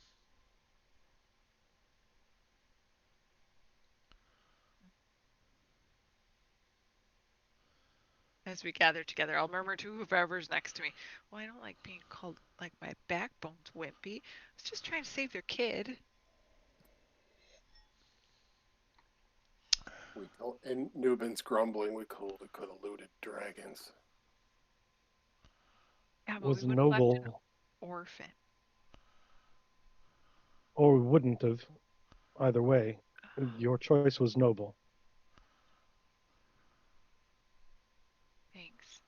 As we gather together, I'll murmur to whoever's next to me. Well, I don't like being called like my backbone's wimpy. I was just trying to save their kid. And Nubin's grumbling. We could have looted dragons. Yeah, but Was we would have left an noble, orphan. or we wouldn't have. Either way, your choice was noble. Thanks.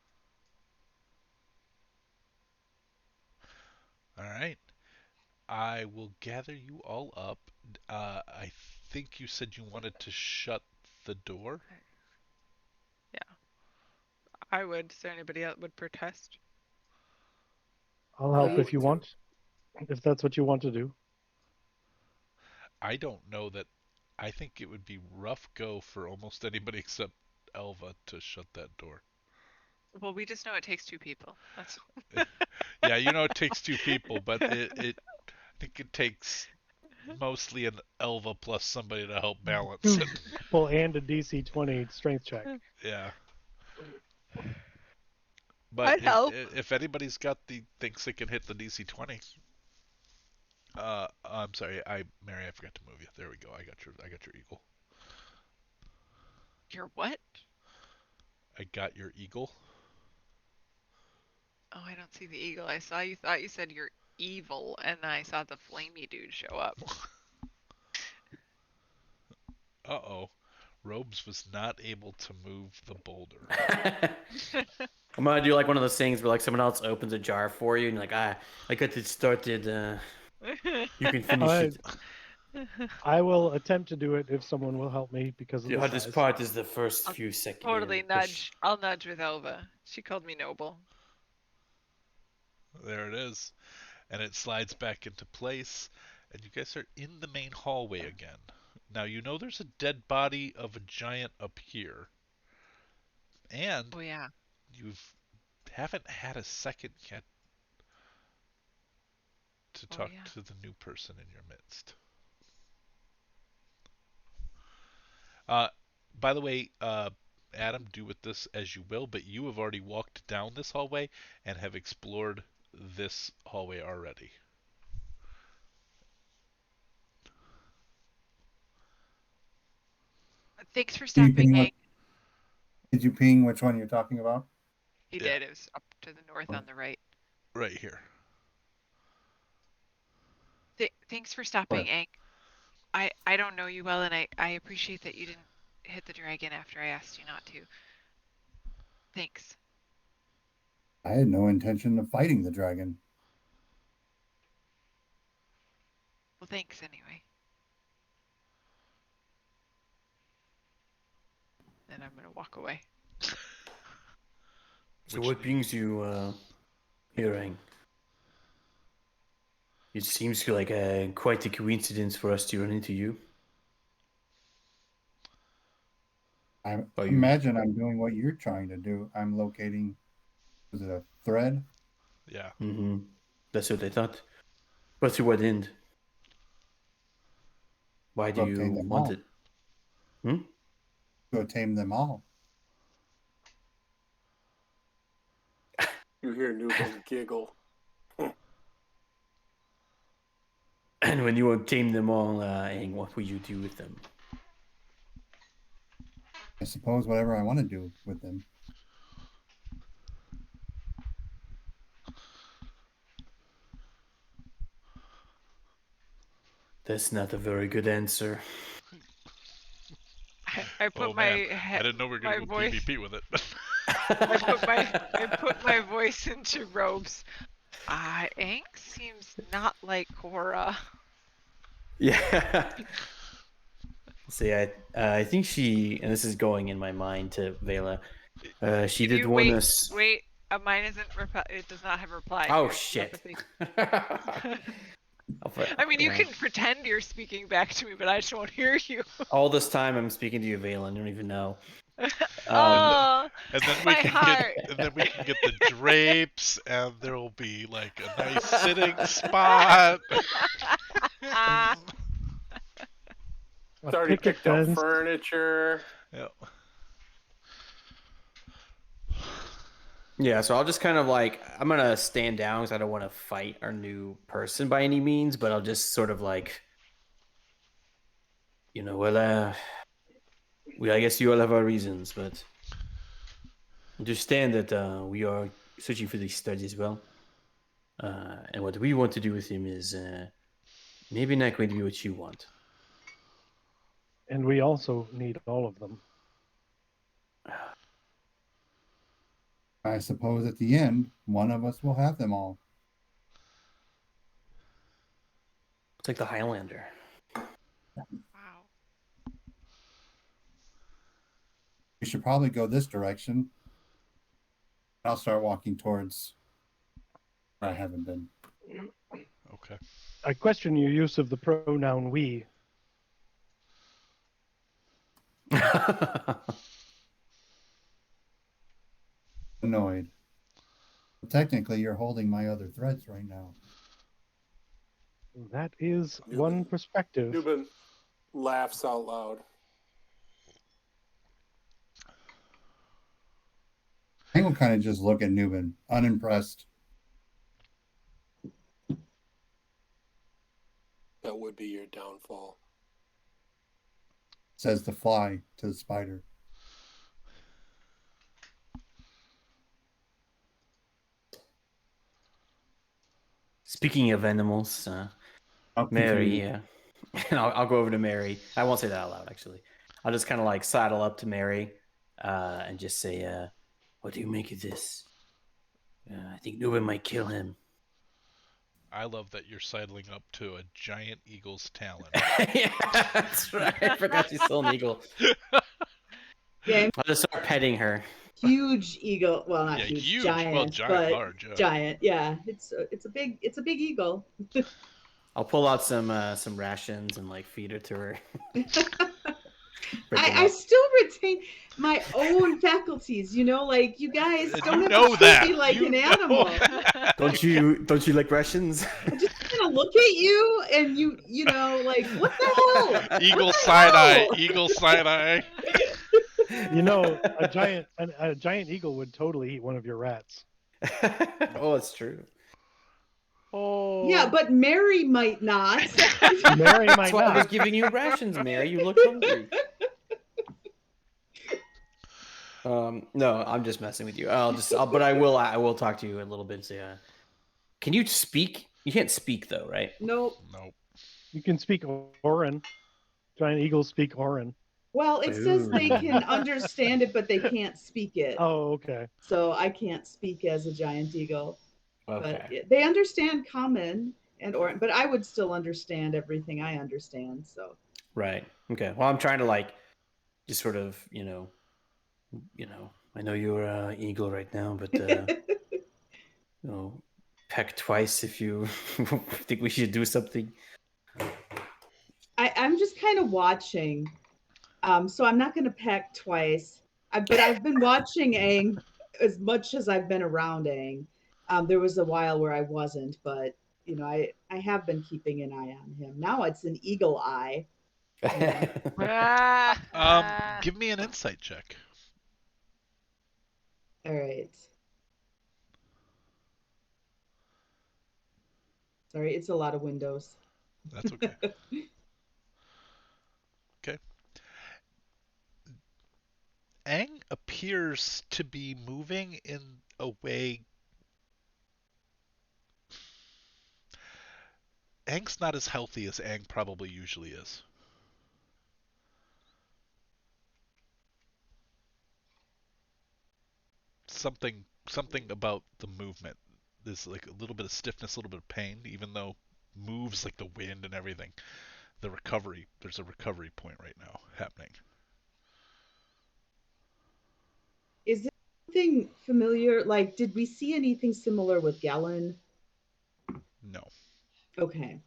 All right. I will gather you all up. I think you said you wanted to shut the door. Yeah, I would. Is there anybody else would protest? I'll I help if would you too. want, if that's what you want to do. I don't know that. I think it would be rough go for almost anybody except Elva to shut that door. Well, we just know it takes two people. That's Yeah, you know it takes two people, but I think it takes mostly an Elva plus somebody to help balance it. Well, and a DC 20 strength check. Yeah. But I'd help. if anybody's got the thinks they can hit the DC 20, I'm sorry, Mary, I forgot to move you. There we go. I got your eagle. Your what? I got your eagle. Oh, I don't see the eagle. I saw you thought you said you're evil, and then I saw the flamey dude show up. Uh-oh. Robes was not able to move the boulder. I'm gonna do like one of those things where like someone else opens a jar for you and you're like, I got it started. You can finish it. I will attempt to do it if someone will help me because of The the hardest size. part is the first I'll few seconds. Totally nudge. I'll nudge with Elva. She called me noble. There it is. And it slides back into place. And you guys are in the main hallway again. Now, you know there's a dead body of a giant up here. And Oh yeah. you haven't had a second yet to talk to the new person in your midst. By the way, Adam, do with this as you will, but you have already walked down this hallway and have explored this hallway already. Thanks for You stopping, ping Hank. Did you ping which one you're talking about? He did. It was up to the north on the right. Right here. Thanks for stopping, Aang. I don't know you well, and I appreciate that you didn't hit the dragon after I asked you not to. Thanks. I had no intention of fighting the dragon. Well, thanks anyway. And I'm gonna walk away. So what brings you here, Aang? It seems like quite a coincidence for us to run into you. I imagine I'm doing what you're trying to do. I'm locating, was it a thread? Yeah. Mm-hmm. That's what I thought. But to what end? Why do you want it? To tame them all. You hear Nubin giggle. And when you tame them all, Aang, what will you do with them? I suppose whatever I want to do with them. That's not a very good answer. I put my I didn't know we were going to go voice, PvP with it. I put my voice into Robes. Aang seems not like Korra. Yeah. See, I think she, and this is going in my mind to Vela. She did warn us. Wait, mine isn't. It does not have reply. Oh Here's shit! I mean, you can pretend you're speaking back to me, but I just won't hear you. All this time, I'm speaking to you, Vela. I don't even know. Oh, and then we can get the drapes, and there will be like a nice sitting spot. It's already picked up furniture. Yep. Yeah, so I'll just kind of like, I'm going to stand down because I don't want to fight our new person by any means, but I'll just sort of like, well, I guess you all have our reasons, but understand that we are searching for these studs as well. And what we want to do with him is maybe not going to be what you want. And we also need all of them. I suppose at the end, one of us will have them all. It's like the Highlander. Wow. We should probably go this direction. I'll start walking towards where I haven't been. Okay. I question your use of the pronoun we. Annoyed. Well, technically, you're holding my other threads right now. That is Newman. one perspective. Newman laughs out loud. I will kind of just look at Newman, unimpressed. That would be your downfall. Says the fly to the spider. Speaking of animals, I'll Mary, continue. and I'll go over to Mary. I won't say that out loud, actually. I'll just kind of like sidle up to Mary and just say, what do you make of this? I think Newman might kill him. I love that you're sidling up to a giant eagle's talon. Yeah, that's right. I forgot she's still an eagle. Yeah, I'll just start petting her. huge eagle. Well, not Yeah, huge, huge. giant, Well, giant, but large. Yeah. giant. Yeah, it's a big eagle. I'll pull out some rations and like feed it to her. I still retain my own faculties. Like you guys don't You have know to treat that. me like You an know animal. that. Don't you like rations? I just kind of look at you and you know, like, what the hell? Eagle What the side eye. hell? Eagle side eye. A giant eagle would totally eat one of your rats. Oh, it's true. Oh. Yeah, but Mary might not. Mary That's might why I was not. giving you rations, Mary. You look hungry. No, I'm just messing with you. But I will talk to you a little bit and say, can you speak? You can't speak though, right? Nope. Nope. You can speak Orin. Giant eagles speak Orin. Well, it says they can understand it, but they can't speak it. Oh, okay. So I can't speak as a giant eagle. Okay. But they understand common and Orin, but I would still understand everything I understand. So. Right. Okay. Well, I'm trying to like just sort of, I know you're an eagle right now, but peck twice if you think we should do something. I'm just kind of watching. So I'm not going to peck twice. But I've been watching Aang as much as I've been around Aang. There was a while where I wasn't, but I have been keeping an eye on him. Now it's an eagle eye. Give me an insight check. All right. Sorry, it's a lot of windows. That's okay. Okay. Aang appears to be moving in a way. Aang's not as healthy as Aang probably usually is. Something about the movement. There's like a little bit of stiffness, a little bit of pain, even though moves like the wind and everything. There's a recovery point right now happening. Is there anything familiar? Like, did we see anything similar with Galen? No. Okay.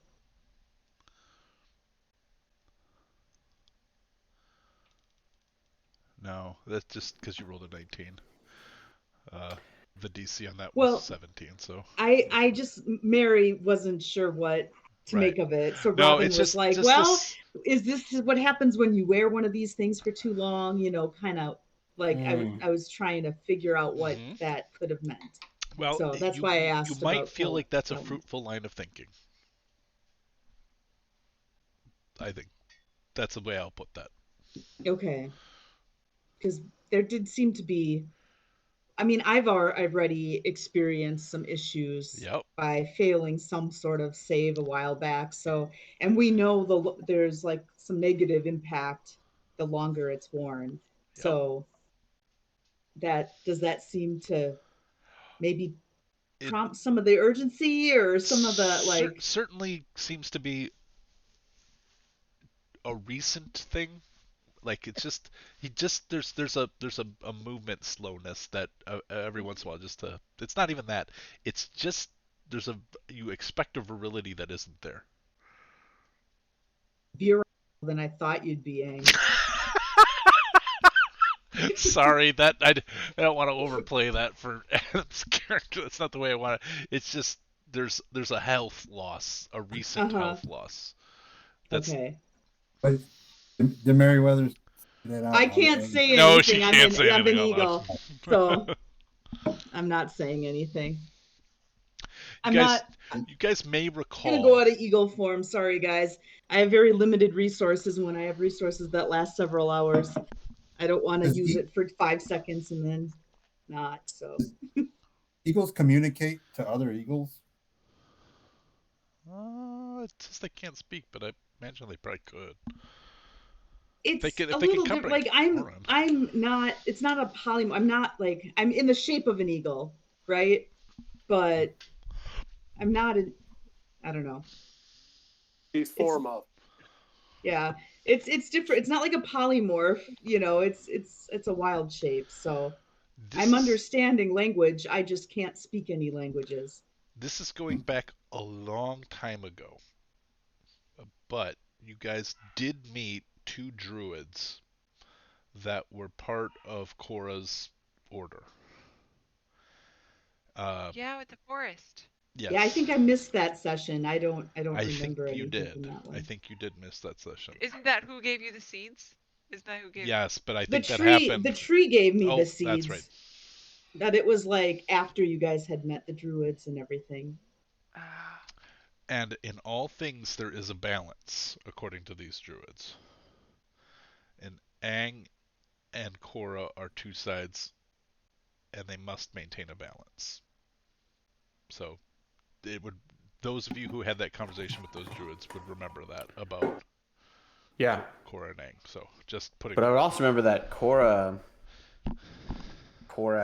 No, that's just because you rolled a 19. The DC on that was 17, so. I just, Mary wasn't sure what to make of it. So Robin was just, like, just well, this... is this what happens when you wear one of these things for too long? Kind of Like Mm. I was trying to figure out what Mhm. that could have meant. Well, So that's why I you asked might about feel like that's a Kelman. fruitful line of thinking. I think that's the way I'll put that. Okay, because there did seem to be. I mean, I've already experienced some issues Yep. by failing some sort of save a while back. So, and we know there's like some negative impact the longer it's worn. Yep. So that does that seem to maybe It prompt some of the urgency or some of the like. certainly seems to be a recent thing. Like it's just he just there's a movement slowness that every once in a while just it's not even that, it's just there's a you expect a virility that isn't there. Virile than I thought you'd be, Aang. Sorry, that I don't want to overplay that for Adam's character. That's not the way I want it. It's just there's a health loss, a recent Uh-huh. health loss. That's Okay. But the Meriwether's that out I loud. can't say no, she anything. can't say I'm anything an out loud. eagle, so I'm not saying anything. You I'm guys, not you guys may gonna go recall. out of eagle form. Sorry, guys. I have very limited resources. When I have resources that last several hours, I don't want to Does use it for 5 seconds and then not. So eagles communicate to other eagles? It says they can't speak, but I imagine they probably could. it's a If they can little different. Like comprehend. I'm not. It's not a poly. I'm not like I'm in the shape of an eagle, right? But I'm not. I don't know. She's It's form up. yeah. It's different. It's not like a polymorph. It's a wild shape. So This I'm is understanding language. I just can't speak any languages. this is going back a long time ago, but you guys did meet two druids that were part of Korra's order. Uh, Yeah, with the forest. Yeah, I yes, think I missed that session. I don't I think remember you anything from did. that I one. think you did miss that session. Isn't that who gave you the seeds? Isn't that who gave? Yes, but I The think that tree the happened. tree gave me the Oh, that's right. seeds. That it was like after you guys had met the druids and everything. Ah, And in all things, there is a balance, according to these druids. And Aang and Korra are two sides, and they must maintain a balance. So it would those of you who had that conversation with those druids would remember that about Yeah, Korra and Aang. So just putting but I that would out also remember that Korra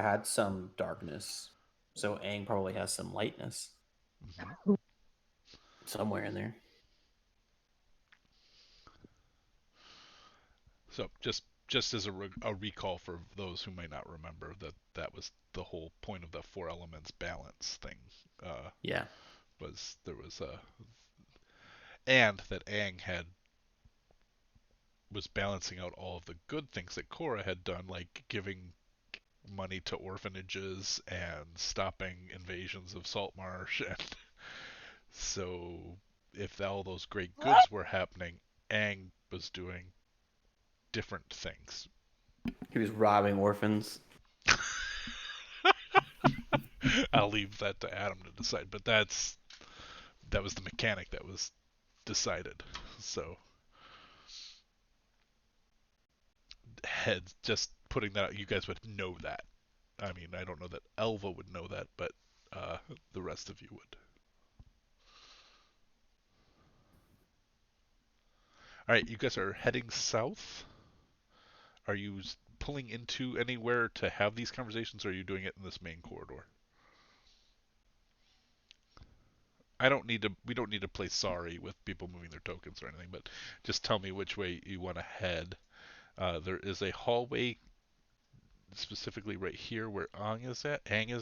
had some darkness, so Aang probably has some lightness there. somewhere in there. So just as a recall for those who may not remember that that was the whole point of the four elements balance thing. Yeah. Was there was a and that Aang had was balancing out all of the good things that Korra had done, like giving money to orphanages and stopping invasions of Salt Marsh. And so, if all those great goods were happening, Aang was doing different things. He was robbing orphans. I'll leave that to Adam to decide, but that was the mechanic that was decided. So, heads, just putting that out, you guys would know that. I mean, I don't know that Elva would know that, but the rest of you would. All right, you guys are heading south. Are you pulling into anywhere to have these conversations, or are you doing it in this main corridor? I don't need to. We don't need to play sorry with people moving their tokens or anything, but just tell me which way you want to head. There is a hallway specifically right here where Aang is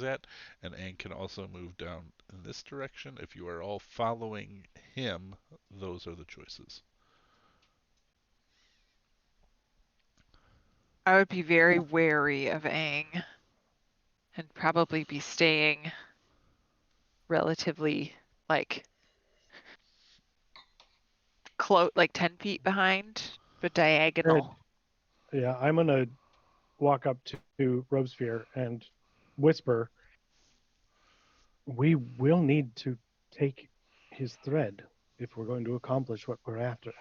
at, and Aang can also move down in this direction. If you are all following him, those are the choices. I would be very wary of Aang and probably be staying relatively like close, like 10 feet behind, but Alright, diagonal. yeah, I'm gonna walk up to Robespierre and whisper, "We will need to take his thread if we're going to accomplish what we're after."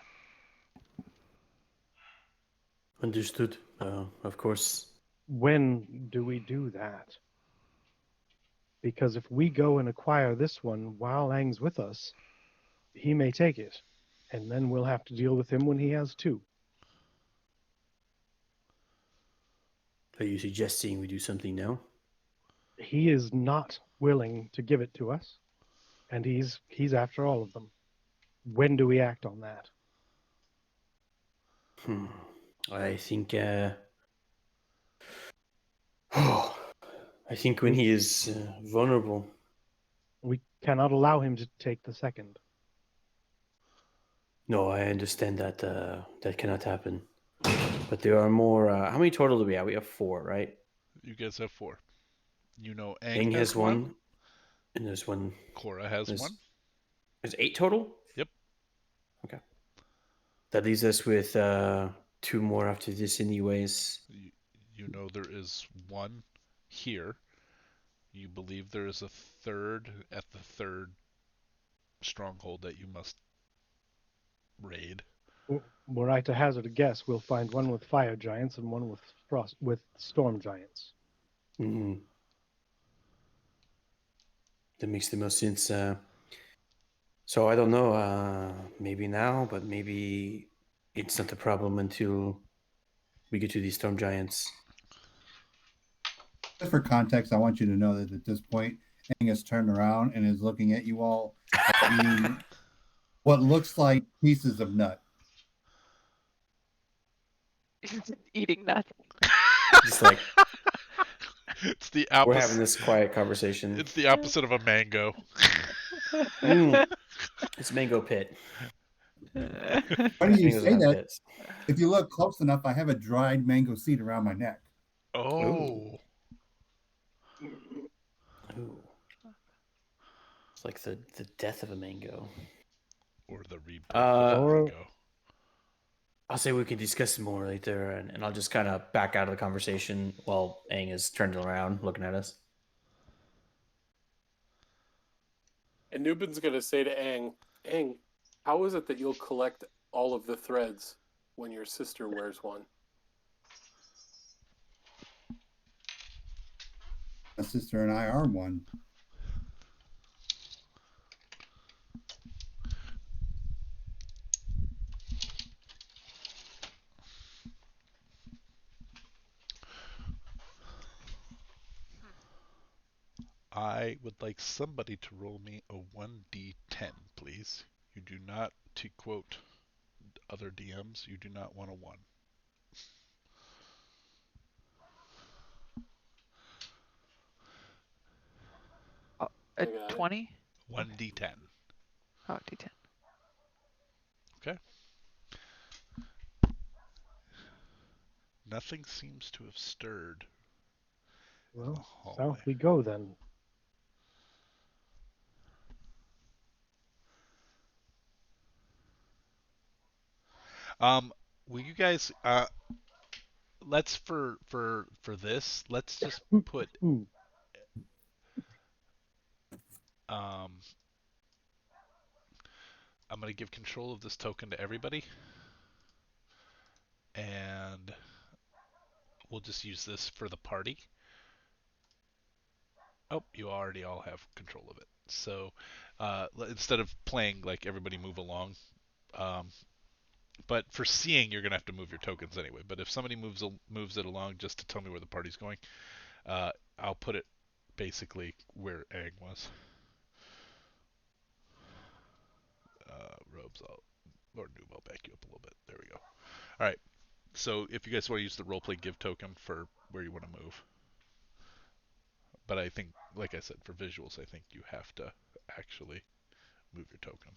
Understood. Of course. When do we do that? Because if we go and acquire this one while Aang's with us, he may take it, and then we'll have to deal with him when he has two. Are you suggesting we do something now? He is not willing to give it to us, and he's after all of them. When do we act on that? I think. I think when he is vulnerable. We cannot allow him to take the second. No, I understand that that cannot happen. But there are more. How many total do we have? We have 4, right? You guys have 4. You know Aang Aang has has one, and there's one. Korra has There's, 1. there's 8 total? Yep. Okay. That leaves us with 2 more after this, anyways. You know there is 1 here. You believe there is a third at the third stronghold that you must raid. Were I to hazard a guess, we'll find one with fire giants and one with storm giants. Mm-hmm. That makes the most sense. So I don't know. Maybe now, but maybe it's not a problem until we get to these storm giants. Just for context, I want you to know that at this point, Aang has turned around and is looking at you all eating what looks like pieces of nut. Eating nuts. Just like It's the we're having opposite. this quiet conversation. It's the opposite of a mango. It's mango pit. Why do you Mangoes say have that? pits. If you look close enough, I have a dried mango seed around my neck. Oh. Ooh. It's like the death of a mango. Or the rebirth Uh, of a Or mango. I'll say we can discuss more later, and I'll just kind of back out of the conversation while Aang is turned around looking at us. And Nubin's going to say to Aang, Aang, how is it that you'll collect all of the threads when your sister wears one? My sister and I are one. I would like somebody to roll me a 1d10, please. You do not, to quote other DMs, you do not want a 1. Oh, I a got it. 20? 1d10. Oh, D10. Okay. Nothing seems to have stirred in the well, hallway. south we go then. Will you guys let's for this, let's just put um I'm going to give control of this token to everybody. And we'll just use this for the party. Oh, you already all have control of it. So instead of playing like everybody move along, but for seeing you're gonna have to move your tokens anyway. But if somebody moves it along just to tell me where the party's going, I'll put it basically where Aang was. Robes, or Noob, I'll back you up a little bit. There we go. All right. So if you guys want to use the roleplay give token for where you want to move. But I think, like I said, for visuals, I think you have to actually move your token.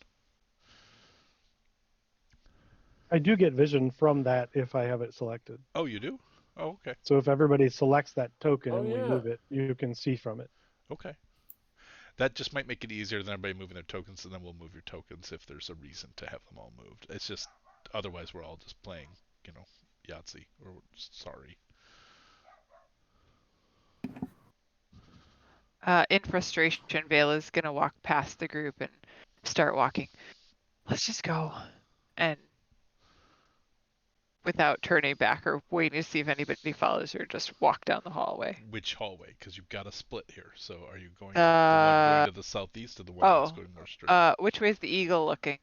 I do get vision from that if I have it selected. Oh, you do? Oh, okay. So if everybody selects that token Oh, and we yeah. move it, you can see from it. Okay. That just might make it easier than everybody moving their tokens, and then we'll move your tokens if there's a reason to have them all moved. It's just, otherwise we're all just playing, Yahtzee, or sorry. In frustration, Vale is gonna walk past the group and start walking. Let's just go. And without turning back or waiting to see if anybody follows her, just walk down the hallway. Which hallway? Because you've got a split here. So are you going to the one going to the southeast or the one that's going more straight? Which way is the eagle looking?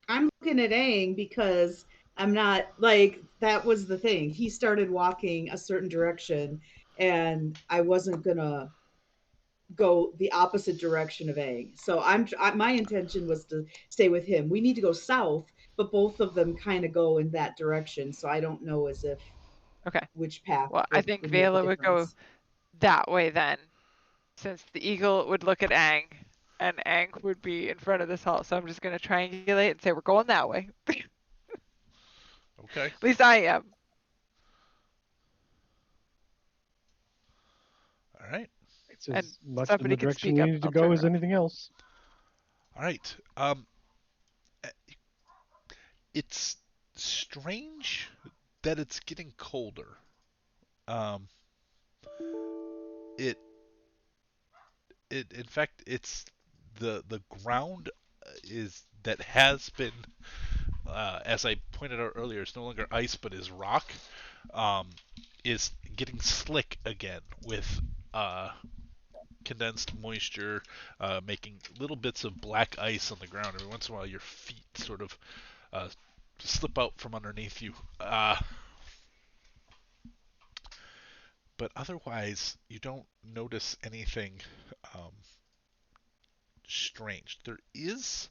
I'm looking at Aang because I'm not like that was the thing. He started walking a certain direction, and I wasn't gonna go the opposite direction of Aang. So my intention was to stay with him. We need to go south, but both of them kind of go in that direction. So I don't know as if Okay. which path Well, I think would make the Vela would go difference. that way then, since the eagle would look at Aang, and Aang would be in front of this hall. So I'm just gonna triangulate and say we're going that way. Okay. At least I am. All right. It's And as much in somebody the can direction speak we up. need to I'll go turn as around. anything else. All right. It's strange that it's getting colder. Um, it in fact it's the ground is that has been as I pointed out earlier, it's no longer ice but is rock. Um, is getting slick again with condensed moisture, making little bits of black ice on the ground. Every once in a while, your feet sort of uh, slip out from underneath you. But otherwise, you don't notice anything um, strange. There is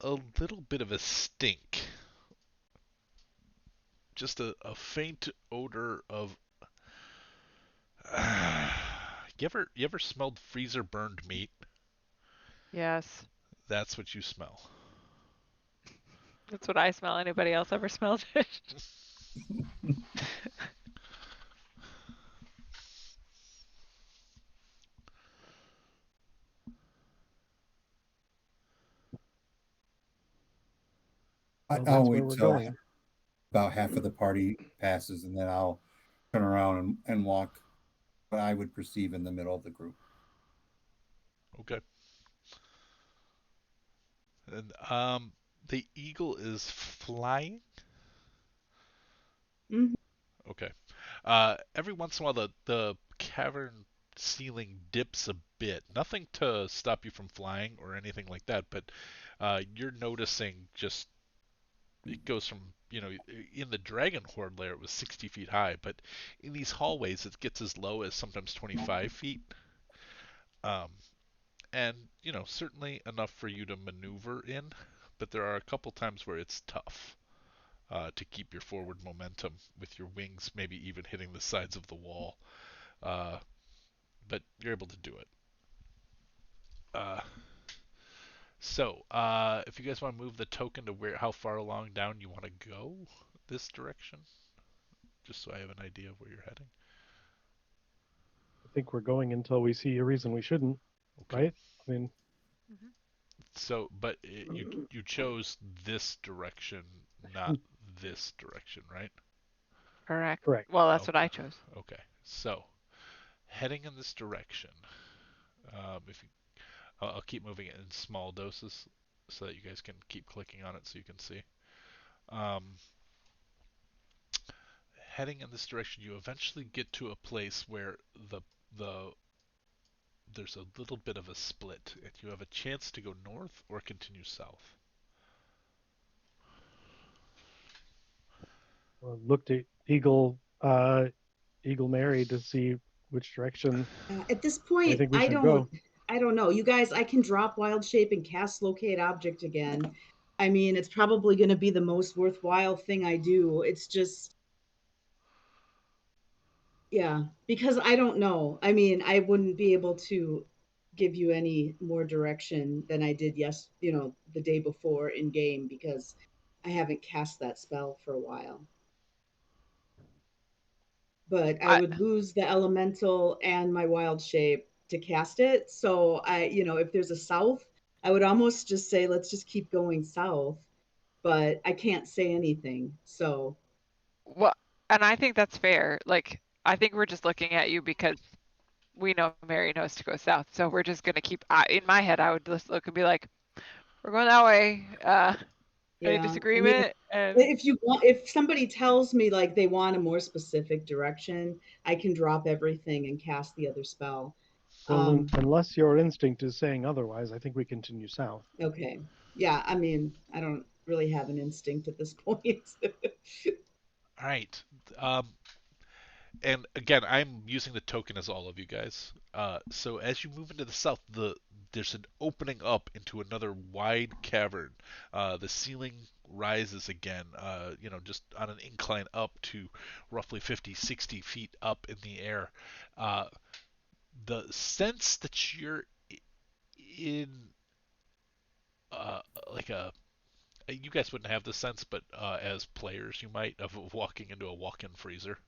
a little bit of a stink, just a faint odor of. You ever smelled freezer burned meat? Yes, That's what you smell. that's what I smell. Anybody else ever smelled it? Well, I'll that's where wait we're till going. about half of the party passes, and then I'll turn around and walk what I would perceive in the middle of the group. Okay. And the eagle is flying. Mhm. Okay. Every once in a while, the cavern ceiling dips a bit. Nothing to stop you from flying or anything like that, but you're noticing just it goes from in the dragon horde layer it was 60 feet high, but in these hallways it gets as low as sometimes 25 feet. Um, and certainly enough for you to maneuver in, but there are a couple times where it's tough to keep your forward momentum with your wings maybe even hitting the sides of the wall. Uh, but you're able to do it. Uh, so, if you guys want to move the token to how far along down you want to go this direction, just so I have an idea of where you're heading. I think we're going until we see a reason we shouldn't, Okay. right? I mean, So, but you chose this direction, not this direction, right? Correct. correct. Well, that's what Okay. I chose. Okay. So, heading in this direction. If you, I'll keep moving it in small doses so that you guys can keep clicking on it so you can see. Um, heading in this direction, you eventually get to a place where the there's a little bit of a split, and you have a chance to go north or continue south. Looked at Eagle Mary to see which direction At this they point, think we should go. I don't know. You guys, I can drop wild shape and cast locate object again. I mean, it's probably going to be the most worthwhile thing I do. It's just, yeah, because I don't know. I mean, I wouldn't be able to give you any more direction than I did the day before in game because I haven't cast that spell for a while. But I I would lose the elemental and my wild shape to cast it. So if there's a south, I would almost just say, let's just keep going south. But I can't say anything. So well, and I think that's fair. Like, I think we're just looking at you because we know Mary knows to go south, so we're just gonna keep. In my head, I would just look and be like, "We're going that way." Any Yeah, I mean, disagreement? And if somebody tells me like they want a more specific direction, I can drop everything and cast the other spell. Well, unless your instinct is saying otherwise, I think we continue south. Okay. Yeah, I mean, I don't really have an instinct at this point. All right. Um, and again, I'm using the token as all of you guys. So as you move into the south, there's an opening up into another wide cavern. The ceiling rises again, just on an incline up to roughly 50, 60 feet up in the air. Uh, the sense that you're in, uh, like a you guys wouldn't have the sense, but as players, you might, of walking into a walk-in freezer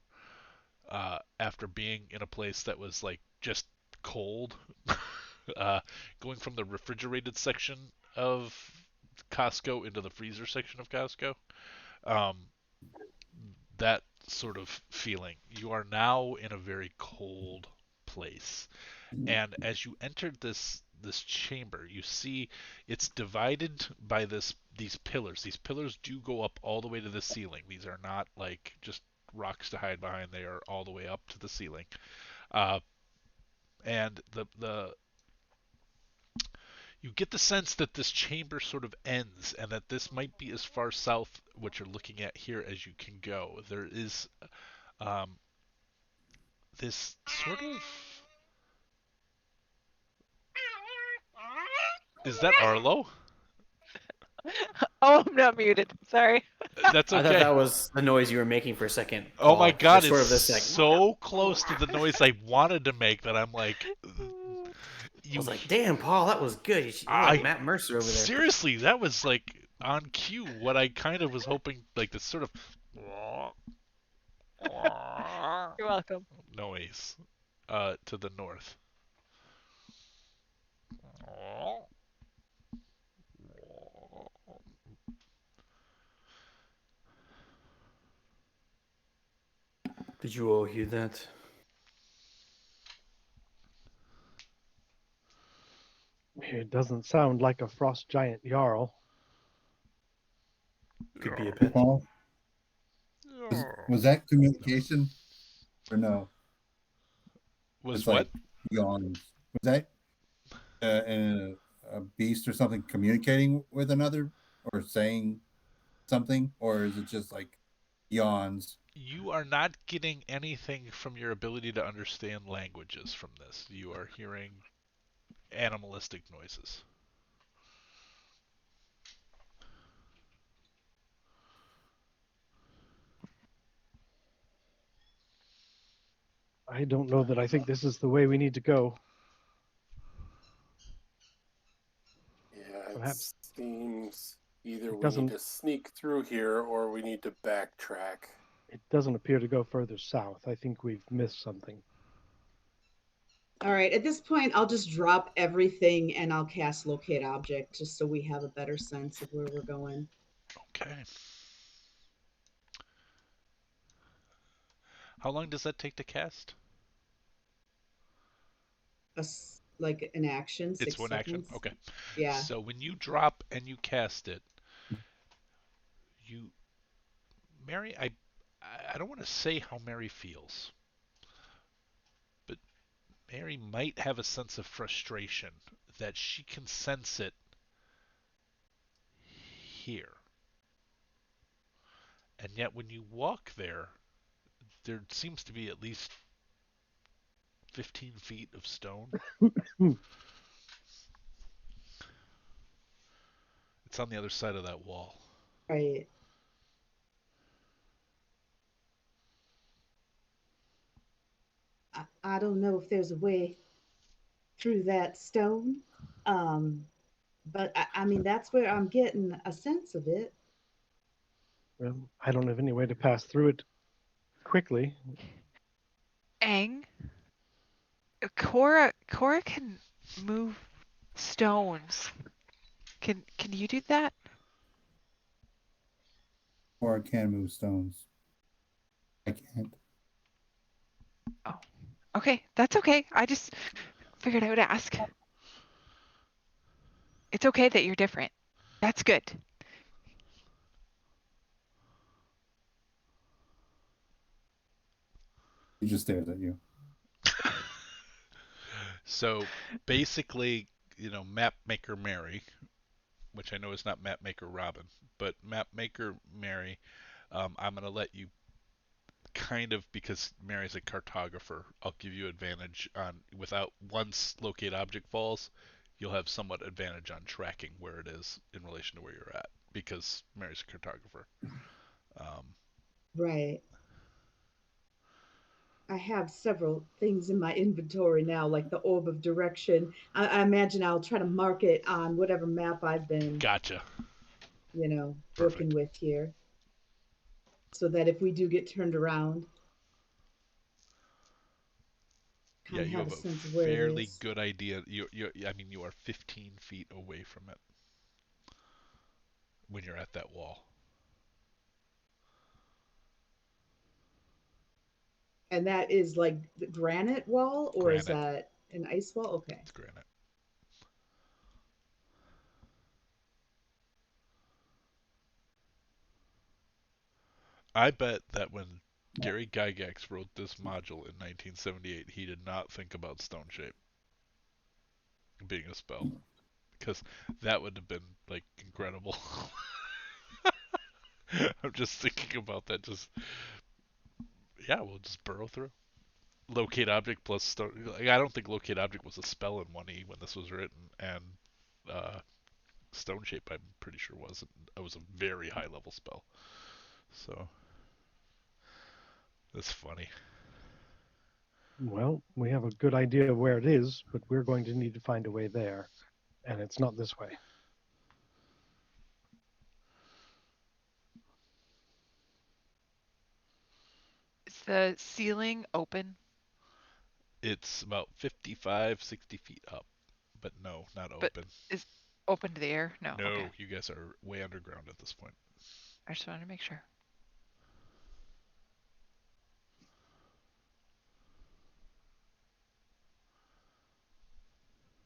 after being in a place that was like just cold. uh, Going from the refrigerated section of Costco into the freezer section of Costco. Um, that sort of feeling. You are now in a very cold place. And as you enter this chamber, you see it's divided by these pillars. These pillars do go up all the way to the ceiling. These are not like just rocks to hide behind. They are all the way up to the ceiling. Uh, and the you get the sense that this chamber sort of ends, and that this might be as far south, what you're looking at here, as you can go. There is um, this sort of. Is that Arlo? oh, I'm not muted. Sorry. That's I thought okay. that was the noise you were making for a second, Oh my Paul. god, There's it's sort of this like so close to the noise I wanted to make that I'm like, I you. was like, damn, Paul, that was good. You're like I Matt Mercer over there. seriously, that was like on cue. What I kind of was hoping, like this sort of You're welcome. noise to the north. Did you all hear that? It doesn't sound like a frost giant Jarl. Could be a pet. Paul, was that communication or no? Was It's what? like yawns. Was that a beast or something communicating with another or saying something, or is it just like yawns? You are not getting anything from your ability to understand languages from this. You are hearing animalistic noises. I don't know that I think this is the way we need to go. Yeah, it Perhaps seems either it we need doesn't. to sneak through here or we need to backtrack. It doesn't appear to go further south. I think we've missed something. All right, at this point, I'll just drop everything and I'll cast Locate Object just so we have a better sense of where we're going. Okay. How long does that take to cast? Like an action, It's 6 one action. seconds. Okay. Yeah. So when you drop and you cast it, you Mary, I don't want to say how Mary feels, but Mary might have a sense of frustration that she can sense it here. And yet when you walk there, there seems to be at least 15 feet of stone. It's on the other side of that wall. Right. I don't know if there's a way through that stone. Um, but I mean, that's where I'm getting a sense of it. Well, I don't have any way to pass through it quickly. Aang, Cora can move stones. Can you do that? Or I can move stones. I can't. Oh, Okay, that's okay. I just figured I would ask. It's okay that you're different. That's good. He just stares at you. So basically, Map Maker Mary, which I know is not Map Maker Robin, but Map Maker Mary, I'm going to let you kind of, because Mary's a cartographer, I'll give you advantage on, without, once locate object falls, you'll have somewhat advantage on tracking where it is in relation to where you're at, because Mary's a cartographer. Um, Right. I have several things in my inventory now, like the orb of direction. I imagine I'll try to mark it on whatever map I've been, gotcha. working Perfect. with here, so that if we do get turned around, Yeah, kind of you have a have a sense of where it fairly is. good idea. I mean, you are 15 feet away from it when you're at that wall. And that is like the granite wall, or is Granite. that an ice wall? Okay. It's granite. I bet that when Gary Gygax wrote this module in 1978, he did not think about stone shape being a spell, because that would have been like incredible. I'm just thinking about that. Just, yeah, we'll just burrow through. Locate object plus stone. Like, I don't think locate object was a spell in 1E when this was written, and uh, stone shape I'm pretty sure wasn't. It was a very high level spell. So that's funny. Well, we have a good idea of where it is, but we're going to need to find a way there, and it's not this way. Is the ceiling open? It's about 55, 60 feet up, but no, not But open. is open to the air? No. Okay. No, you guys are way underground at this point. I just wanted to make sure.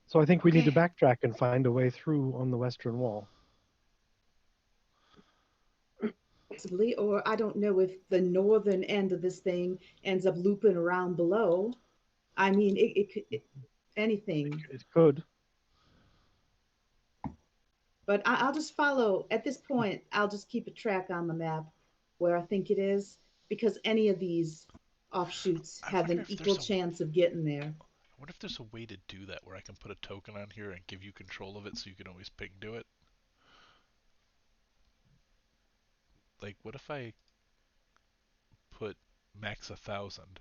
So I think we need to Okay. backtrack and find a way through on the western wall. Possibly, or I don't know if the northern end of this thing ends up looping around below. I mean, it could anything. It could. But I'll just follow. At this point, I'll just keep a track on the map where I think it is, because any of these offshoots I have wonder an if equal there's a chance of getting there. I wonder if there's a way to do that where I can put a token on here and give you control of it so you can always ping to it. Like, what if I put max 1,000?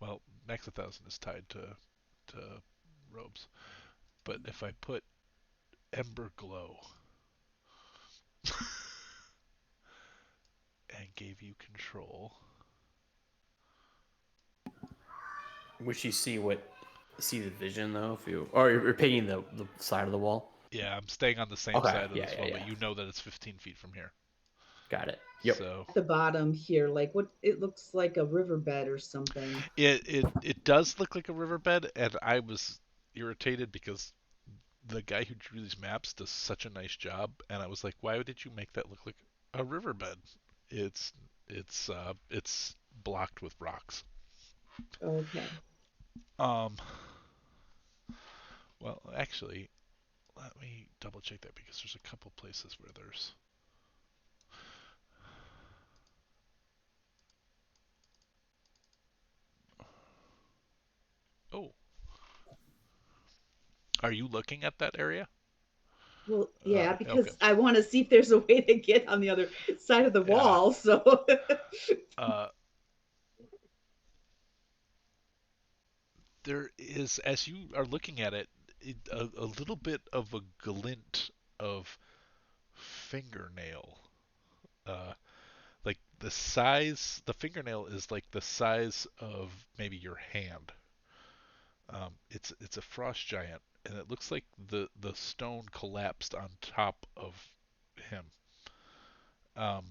Well, max 1,000 is tied to robes. But if I put Ember Glow and gave you control, Would she see the vision though? If you or you're painting the side of the wall. yeah, I'm staying on the same Okay. side of Yeah. this Yeah. wall, but Yeah. you know that it's 15 feet from here. Got it. Yep. So At the bottom here, like what it looks like a riverbed or something. it does look like a riverbed, and I was irritated because the guy who drew these maps does such a nice job, and I was like, why did you make that look like a riverbed? It's it's blocked with rocks. Okay. Um, well, actually, let me double check that because there's a couple places where there's. Oh, are you looking at that area? Well, yeah, Okay. because I want to see if there's a way to get on the other side of the Yeah. wall. So, Uh, there is, as you are looking at it, a little bit of a glint of fingernail. Uh, like the fingernail is like the size of maybe your hand. It's a frost giant, and it looks like the stone collapsed on top of him. Um,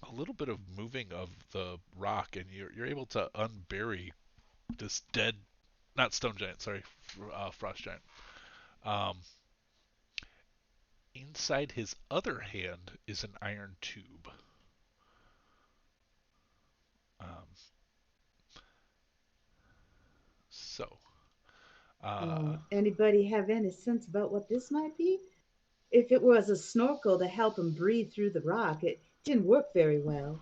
a little bit of moving of the rock, and you're able to unbury this dead, not stone giant, sorry, frost giant. Um, inside his other hand is an iron tube. Um, so, Anybody have any sense about what this might be? If it was a snorkel to help him breathe through the rock, it didn't work very well.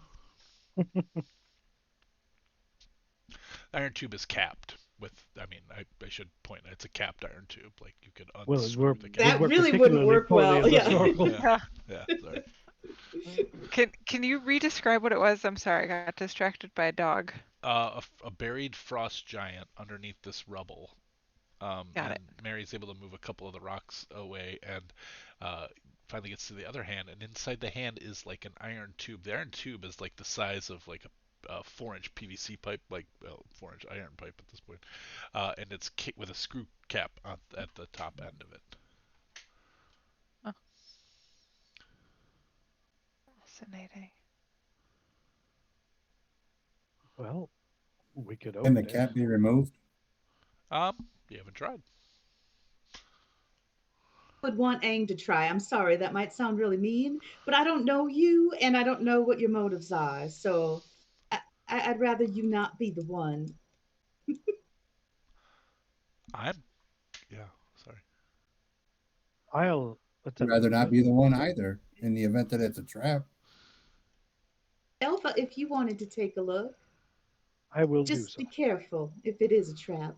iron tube is capped with. I mean, I should point. It's a capped iron tube. Like you could Well, unscrew the cap. would That work really wouldn't particularly work poorly well. as a Yeah. snorkel. Yeah, yeah. Sorry. Can you re-describe what it was? I'm sorry, I got distracted by a dog. A buried frost giant underneath this rubble. Got And it. Mary's able to move a couple of the rocks away and finally gets to the other hand. And inside the hand is like an iron tube. The iron tube is like the size of like a 4-inch PVC pipe, like 4-inch iron pipe at this point. And it's with a screw cap at the top end of it. Oh, fascinating. Well, we could Can open the it. cap be removed? You haven't tried. Would want Aang to try. I'm sorry, that might sound really mean, but I don't know you and I don't know what your motives are. So I'd rather you not be the one. Yeah, sorry. I'll I'd attempt rather to do not it. be the one either, in the event that it's a trap. Elpha, if you wanted to take a look, I will do just so. be careful if it is a trap.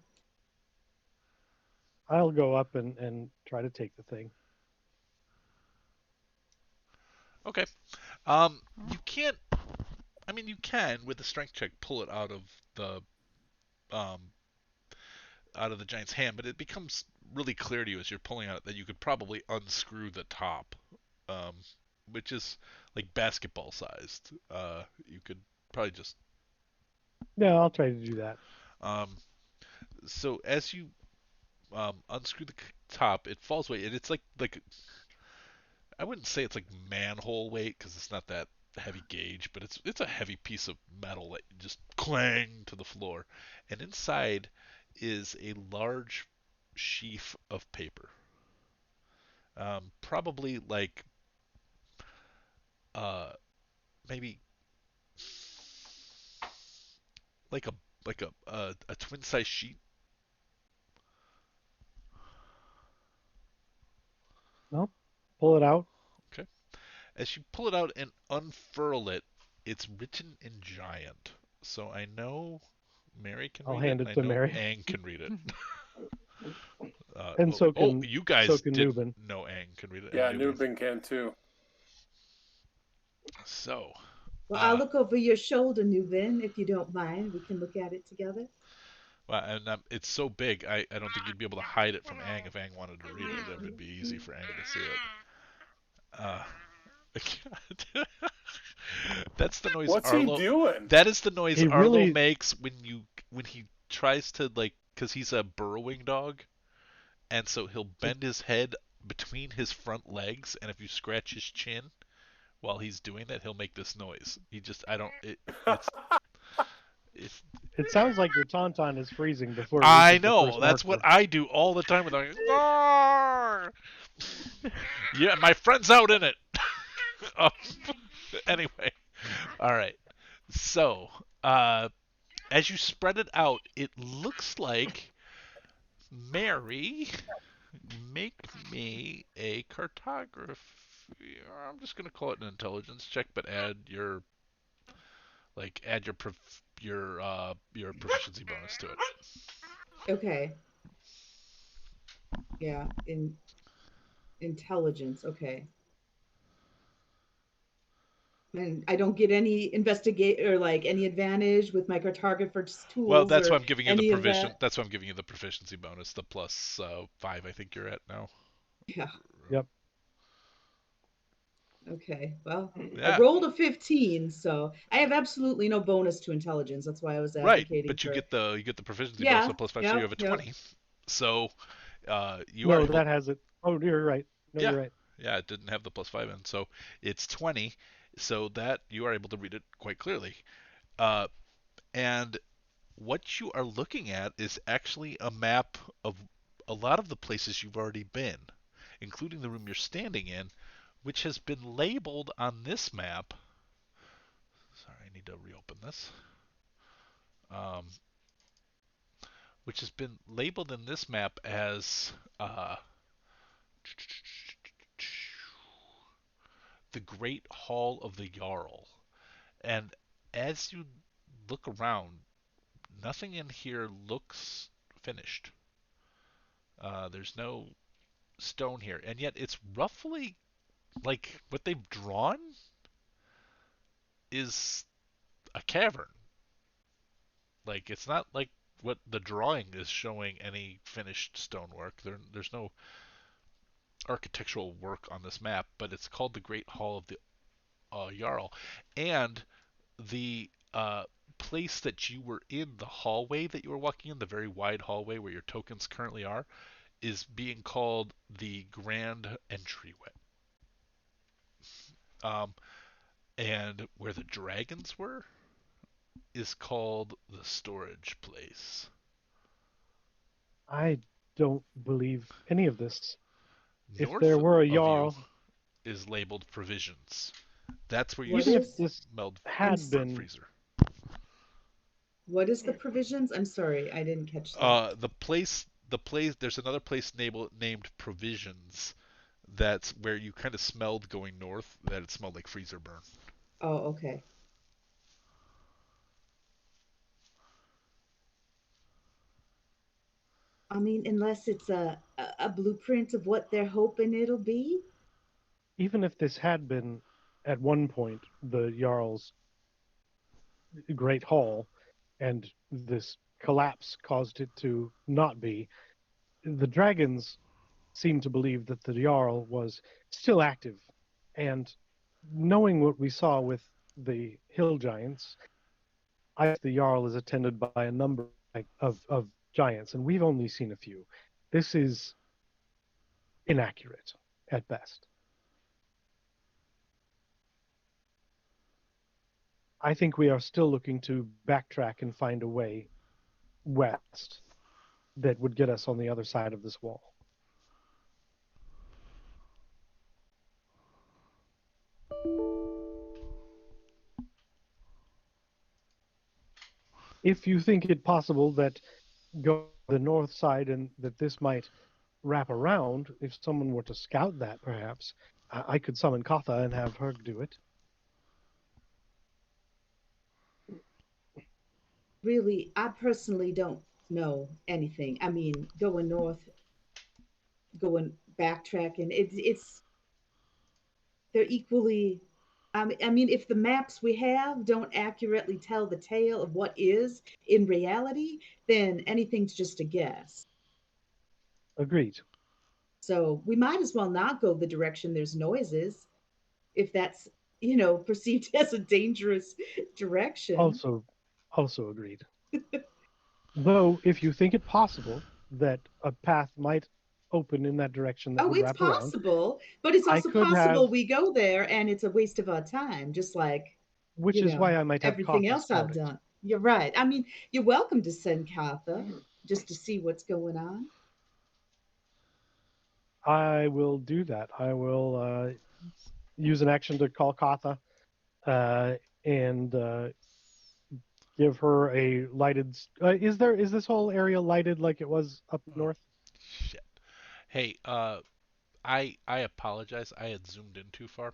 I'll go up and try to take the thing. Okay. You can't. I mean, you can with a strength check pull it um out of the giant's hand, but it becomes really clear to you as you're pulling on it that you could probably unscrew the top, um, which is like basketball sized. You could probably just. Yeah, I'll try to do that. So as you unscrew the top, it falls away, and it's like I wouldn't say it's like manhole weight because it's not that heavy gauge, but it's a heavy piece of metal that just clang to the floor, and inside is a large sheaf of paper. Probably like uh maybe like a twin size sheet. No, pull it out. Okay. As you pull it out and unfurl it, it's written in giant. So I know Mary can I'll read hand it. it I to know Mary. Aang can read it. And so can you guys so can didn't Nubin. know Aang can read it. Yeah, and Nubin. Nubin can too. So, Well, I'll look over your shoulder, Nubin, if you don't mind. We can look at it together. well, and it's so big, I don't think you'd be able to hide it from Aang if Aang wanted to read it. It would be easy for Aang to see it. That's the noise What's Arlo. he doing? That is the noise He Arlo really- makes when he tries to because he's a burrowing dog, and so he'll bend his head between his front legs, and if you scratch his chin while he's doing that, he'll make this noise. He just I don't it's It sounds like your tauntaun is freezing before. It I reaches the know first that's what marker. I do all the time with yeah, my friend's out in it. Um, anyway, all right. So, as you spread it out, it looks like Mary. Make me a cartography. I'm just gonna call it an intelligence check, but add your your proficiency bonus to it. Okay. Yeah, in intelligence. Okay. And I don't get any investigate or like any advantage with my cartographer Well, tools that's why or I'm giving you the any of provision. that. That's why I'm giving you the proficiency bonus, the plus 5. I think you're at now. Yeah. Yep. Okay. Well, I Yeah. rolled a 15, so I have absolutely no bonus to intelligence. That's why I was Right, advocating but you for. get the proficiency bonus, Yeah. so plus 5, so you have Yep. a Yep. 20. So you are No, able. that has it. Oh, you're right. No, Yeah. you're right. Yeah, it didn't have the plus 5 in, so it's 20. So that you are able to read it quite clearly, and what you are looking at is actually a map of a lot of the places you've already been, including the room you're standing in, which has been labeled on this map. Sorry, I need to reopen this. Um, which has been labeled in this map as the Great Hall of the Jarl. And as you look around, nothing in here looks finished. There's no stone here, and yet it's roughly like what they've drawn is a cavern. Like it's not like what the drawing is showing any finished stonework. There's no architectural work on this map, but it's called the Great Hall of the Jarl, and the place that you were in, the hallway that you were walking in, the very wide hallway where your tokens currently are, is being called the Grand Entryway. Um, and where the dragons were is called the Storage Place. I don't believe any of this. If North there were a of you Jarl, is labeled Provisions. That's where you What even if is? this smelled I'm had been, freezer. What is the provisions? I'm sorry, I didn't catch that. The place. There's another place named Provisions. That's where you kind of smelled going north. That it smelled like freezer burn. Oh, okay. I mean, unless it's a blueprint of what they're hoping it'll be. even if this had been at one point the Jarl's great hall, and this collapse caused it to not be, the dragons seem to believe that the Jarl was still active. And knowing what we saw with the hill giants, the Jarl is attended by a number of giants, and we've only seen a few. This is inaccurate at best. I think we are still looking to backtrack and find a way west that would get us on the other side of this wall. If you think it possible that go the north side and that this might wrap around, if someone were to scout that, perhaps I could summon Katha and have her do it. Really, I personally don't know anything. I mean, going north, going backtracking, it's they're equally. I mean, if the maps we have don't accurately tell the tale of what is in reality, then anything's just a guess. Agreed. So we might as well not go the direction there's noises, if that's perceived as a dangerous direction. Also agreed. Though, if you think it possible that a path might open in that direction that Oh, would it's wrap around, possible, but it's I also could have, possible we go there and it's a waste of our time, just like, which is why I might have everything Katha else scout I've it. done. You're right. I mean, you're welcome to send Katha just to see what's going on. I will do that. I will use an action to call Katha and give her a lighted. Is this whole area lighted like it was up Oh, north? shit. Hey, I apologize. I had zoomed in too far.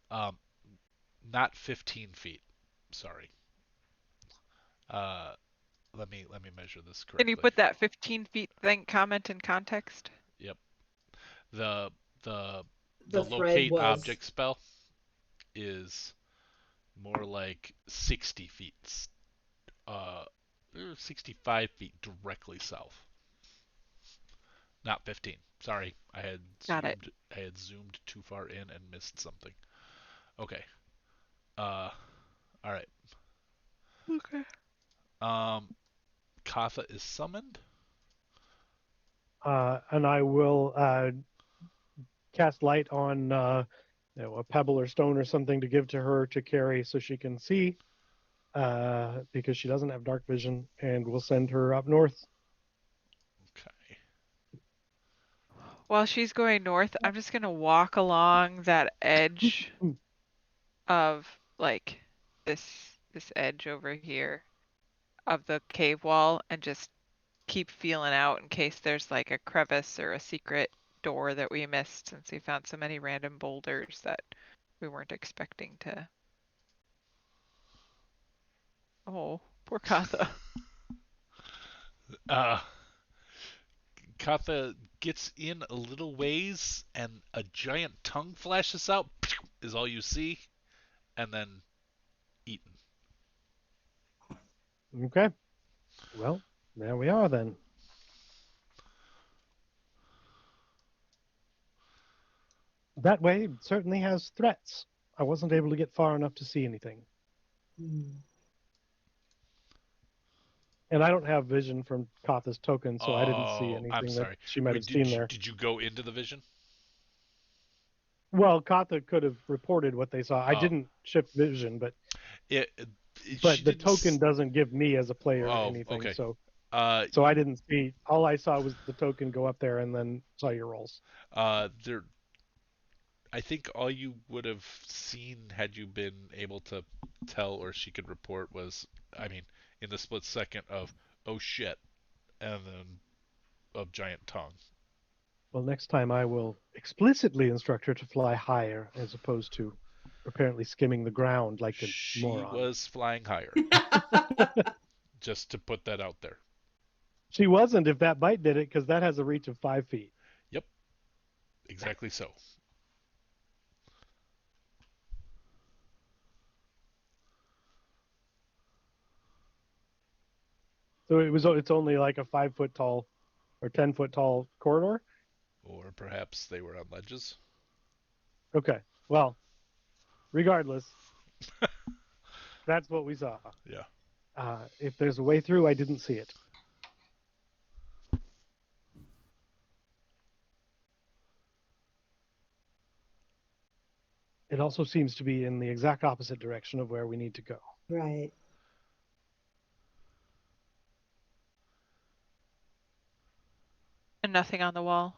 Um, not 15 feet. Sorry. Uh, let me measure this Can you correctly. put that 15 feet thing comment in context? Yep. The the The the thread locate was, object spell is more like 60 feet. Uh, 65 feet directly south. Not 15. Sorry, Got it. I had zoomed too far in and missed something. Okay. Uh, all right. Okay. Katha is summoned. And I will cast light on a pebble or stone or something to give to her to carry so she can see. because she doesn't have dark vision, and we'll send her up north. Okay. While she's going north, I'm just gonna walk along that edge of like this edge over here of the cave wall and just keep feeling out in case there's like a crevice or a secret door that we missed since we found so many random boulders that we weren't expecting to. Oh, poor Katha. Katha gets in a little ways, and a giant tongue flashes out. Is all you see, and then eaten. Okay. Well, there we are then. That way certainly has threats. I wasn't able to get far enough to see anything. Hmm. And I don't have vision from Katha's token, so I didn't see Oh, I'm anything that sorry. she might Wait, have seen there. did you go into the vision? Well, Katha could have reported what they saw. I Oh. didn't shift vision, but She the didn't token doesn't give me as a player Oh, anything. okay. So Uh, I didn't see. All I saw was the token go up there, and then saw your rolls. there. I think all you would have seen had you been able to tell, or she could report, was, I mean, in the split second of oh shit, and then of giant tongue. Well, next time I will explicitly instruct her to fly higher as opposed to apparently skimming the ground like a She moron. was flying higher. Just to put that out there. She wasn't if that bite did it, because that has a reach of 5 feet. Yep. Exactly so. So it's only like a 5-foot tall or 10-foot tall corridor. Or perhaps they were on ledges. Okay. Well, regardless, that's what we saw. Yeah. If there's a way through, I didn't see it. It also seems to be in the exact opposite direction of where we need to go. Right. And nothing on the wall.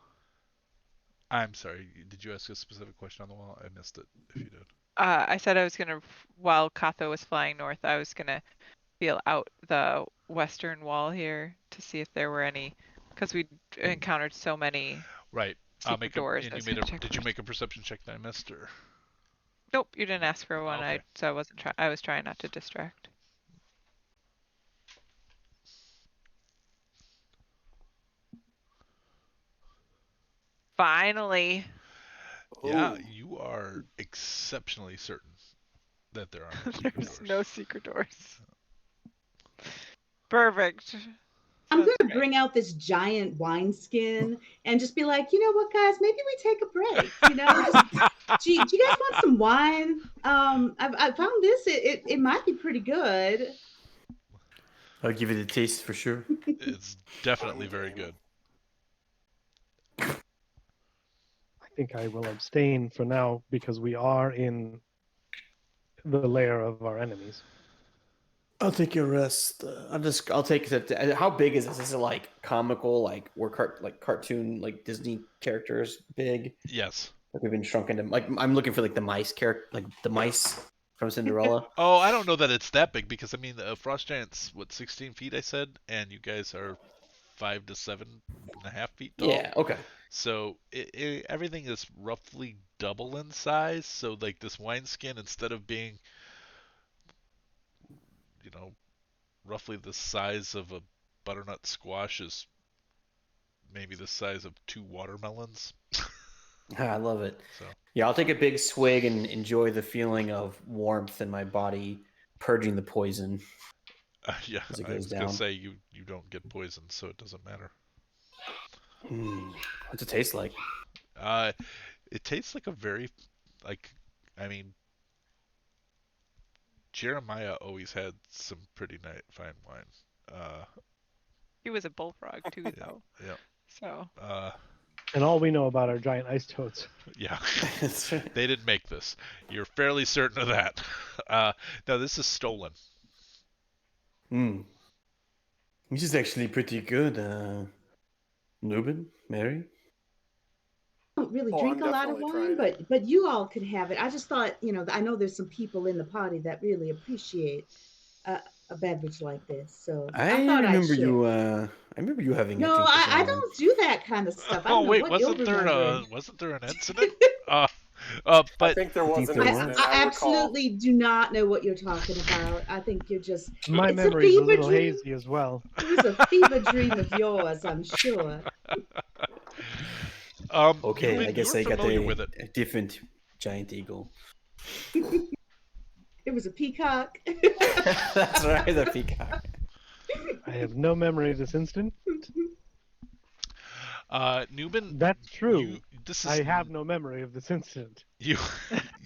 I'm sorry. Did you ask a specific question on the wall? I missed it. If you did. I said I was gonna, while Katha was flying north, I was gonna feel out the western wall here to see if there were any, because we encountered so many Right. secret doors. And I you was made gonna a. check Did you first. make a perception check that I missed, or? Nope, you didn't ask for one. Okay. So I wasn't trying. I was trying not to distract. Finally. Yeah, Oh. you are exceptionally certain that there are no secret There's doors. no secret doors. Perfect. I'm Sounds going to great. bring out this giant wineskin and just be like, you know what, guys, maybe we take a break. You know, just, do you guys want some wine? I found this. It might be pretty good. I'll give it a taste for sure. It's definitely very good. I think I will abstain for now because we are in the lair of our enemies. I'll take your rest. I'll take it. How big is this? Is it like comical, like we're cartoon, like Disney characters big? Yes. Like we've been shrunken to, like I'm looking for like the mice character, like the mice from Cinderella. Oh, I don't know that it's that big because I mean the frost giant's what 16 feet I said, and you guys are 5 to 7.5 feet tall. Yeah. Okay. So everything is roughly double in size. So like this wineskin, instead of being, you know, roughly the size of a butternut squash, is maybe the size of 2 watermelons. I love it. So Yeah, I'll take a big swig and enjoy the feeling of warmth in my body, purging the poison. yeah, As it I goes was gonna down. say you don't get poisoned, so it doesn't matter. What's it taste like? It tastes like a very, like, I mean, Jeremiah always had some pretty fine wine. He was a bullfrog too, though. Yeah. So. And all we know about are giant ice toads. Yeah. That's right. They didn't make this. You're fairly certain of that. No, this is stolen. This is actually pretty good. Nubin, Mary? I don't really Oh, drink I'm a lot of definitely wine, trying it. but you all could have it. I just thought, I know there's some people in the party that really appreciate a beverage like this, so I I thought I'd remember share. you. I remember you having a No, drink with I Aang. don't do that kind of stuff. I Oh don't know wait, what you're remembering. wasn't there an incident? I But think there I think was an there I, was. incident. I I recall. absolutely do not know what you're talking about. I think you're just, My it's a memory's a fever little dream. hazy as well. It was a fever dream of yours, I'm sure. Okay, I Newman, guess you're I got familiar with it. a different giant eagle. It was a peacock. That's right, the peacock. I have no memory of this incident. Newman, That's true. this is I have no memory of this incident. you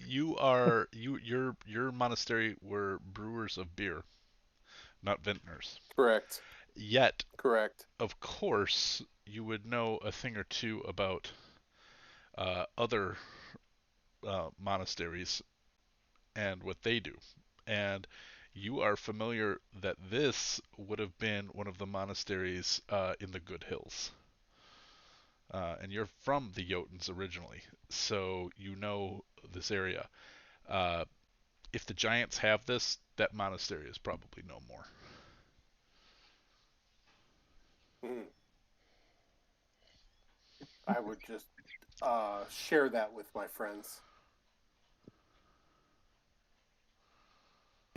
your monastery were brewers of beer, not vintners. Correct. Yet, Correct. of course, you would know a thing or two about other monasteries and what they do. And you are familiar that this would have been one of the monasteries in the Good Hills. And you're from the Jotuns originally, so you know this area. Uh, if the giants have this, that monastery is probably no more. Mhm. I would just share that with my friends.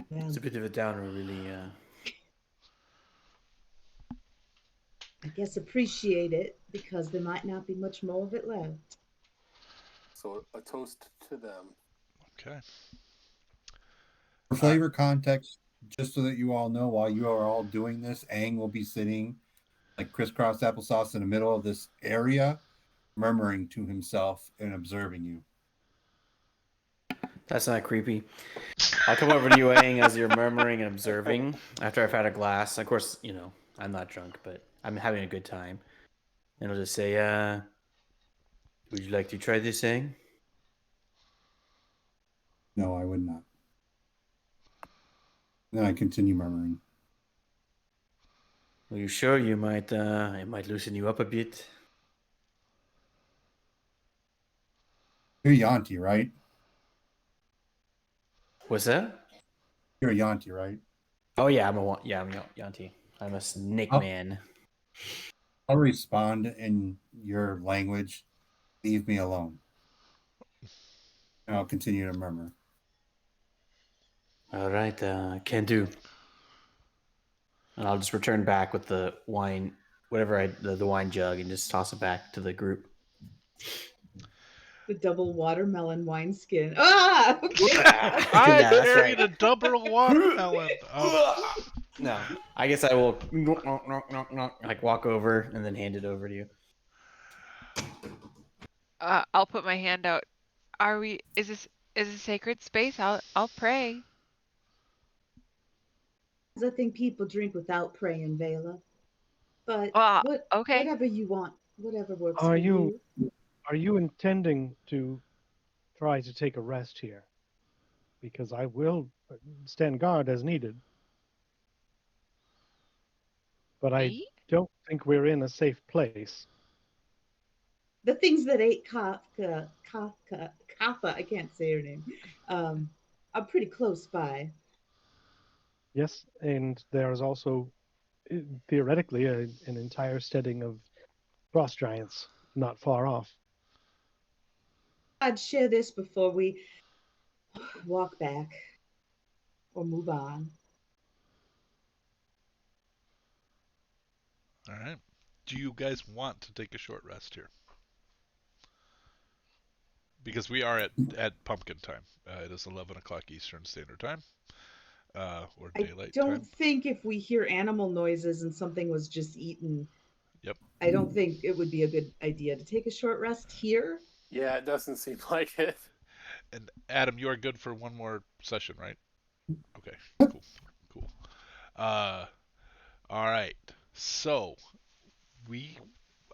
Well, It's a bit of a downer, really. I guess appreciate it because there might not be much more of it left. So a toast to them. Okay. For flavor context, just so that you all know, while you are all doing this, Aang will be sitting like crisscross applesauce in the middle of this area, murmuring to himself and observing you. That's not creepy. I'll come over to you, Aang, as you're murmuring and observing after I've had a glass. Of course, I'm not drunk, but I'm having a good time. And I'll just say, would you like to try this, Aang? No, I would not. Then I continue murmuring. Are you sure it might loosen you up a bit? You're Yanti, right? What's that? You're Yanti, right? Oh yeah, I'm Yanti. I'm a snake Oh. man. I'll respond in your language. Leave me alone. And I'll continue to murmur. All right, can do. And I'll just return back with the wine, the wine jug, and just toss it back to the group. The double watermelon wineskin. Ah! I Yeah, that's carried right. a double watermelon. No, I guess I will like walk over and then hand it over to you. I'll put my hand out. Is this a sacred space? I'll pray. I think people drink without praying, Vela. But Okay. whatever you want, whatever works Are for you you. are you intending to try to take a rest here? Because I will stand guard as needed. But I Me? don't think we're in a safe place. The things that ate Kappa, I can't say her name, are pretty close by. Yes, and there's also theoretically an entire steading of frost giants not far off. I'd share this before we walk back or move on. All right. Do you guys want to take a short rest here? Because we are at pumpkin time. It is 11 o'clock Eastern Standard Time, or I daylight don't time. think if we hear animal noises and something was just eaten, Yep. I don't think it would be a good idea to take a short rest here. Yeah, it doesn't seem like it. And Adam, you are good for one more session, right? Okay. Cool. All right. So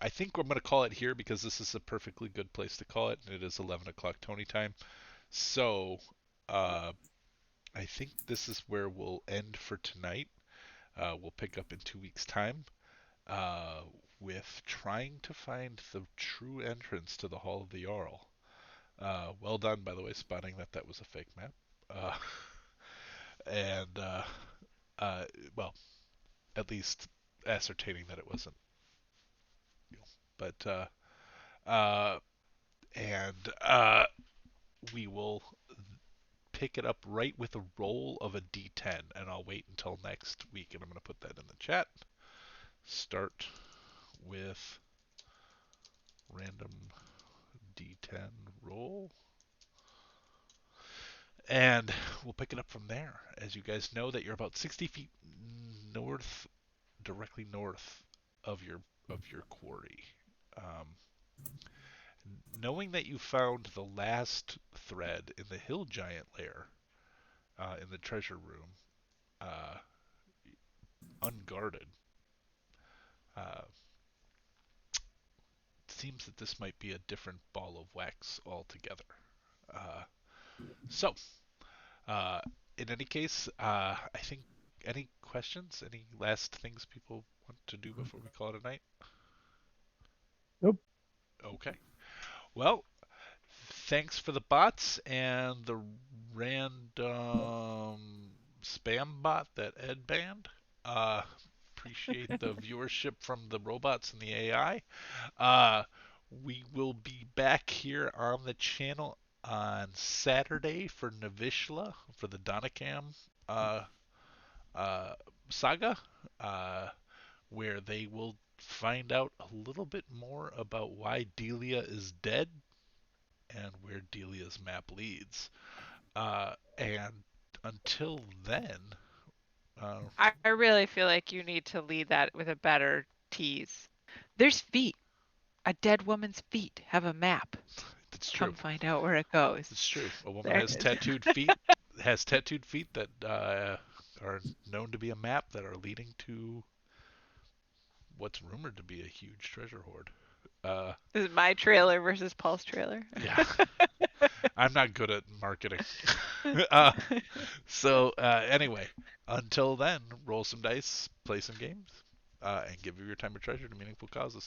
I think I'm going to call it here because this is a perfectly good place to call it, and it is 11 o'clock Tony time. So I think this is where we'll end for tonight. We'll pick up in 2 weeks' time with trying to find the true entrance to the Hall of the Jarl. Well done, by the way, spotting that was a fake map. And, well, at least ascertaining that it wasn't. But, we will pick it up right with a roll of a d10, and I'll wait until next week, and I'm going to put that in the chat. Start with random d10 roll. And we'll pick it up from there. As you guys know, that you're about 60 feet north, directly north of your quarry. Knowing that you found the last thread in the hill giant lair, in the treasure room, unguarded, it seems that this might be a different ball of wax altogether. So, in any case, I think any questions, any last things people want to do before we call it a night? Nope. Okay. Well, thanks for the bots and the random spam bot that Ed banned. Appreciate the viewership from the robots and the AI. We will be back here on the channel on Saturday for Navishla for the Donacam saga, where they will find out a little bit more about why Delia is dead and where Delia's map leads. And until then, I really feel like you need to lead that with a better tease. There's feet. A dead woman's feet have a map. it's true. Come find out where it goes. It's true. A woman There has it is. tattooed feet. Has tattooed feet that are known to be a map that are leading to what's rumored to be a huge treasure hoard. This is my trailer versus Paul's trailer. Yeah. I'm not good at marketing. So anyway, until then, roll some dice, play some games, and give your time or treasure to meaningful causes.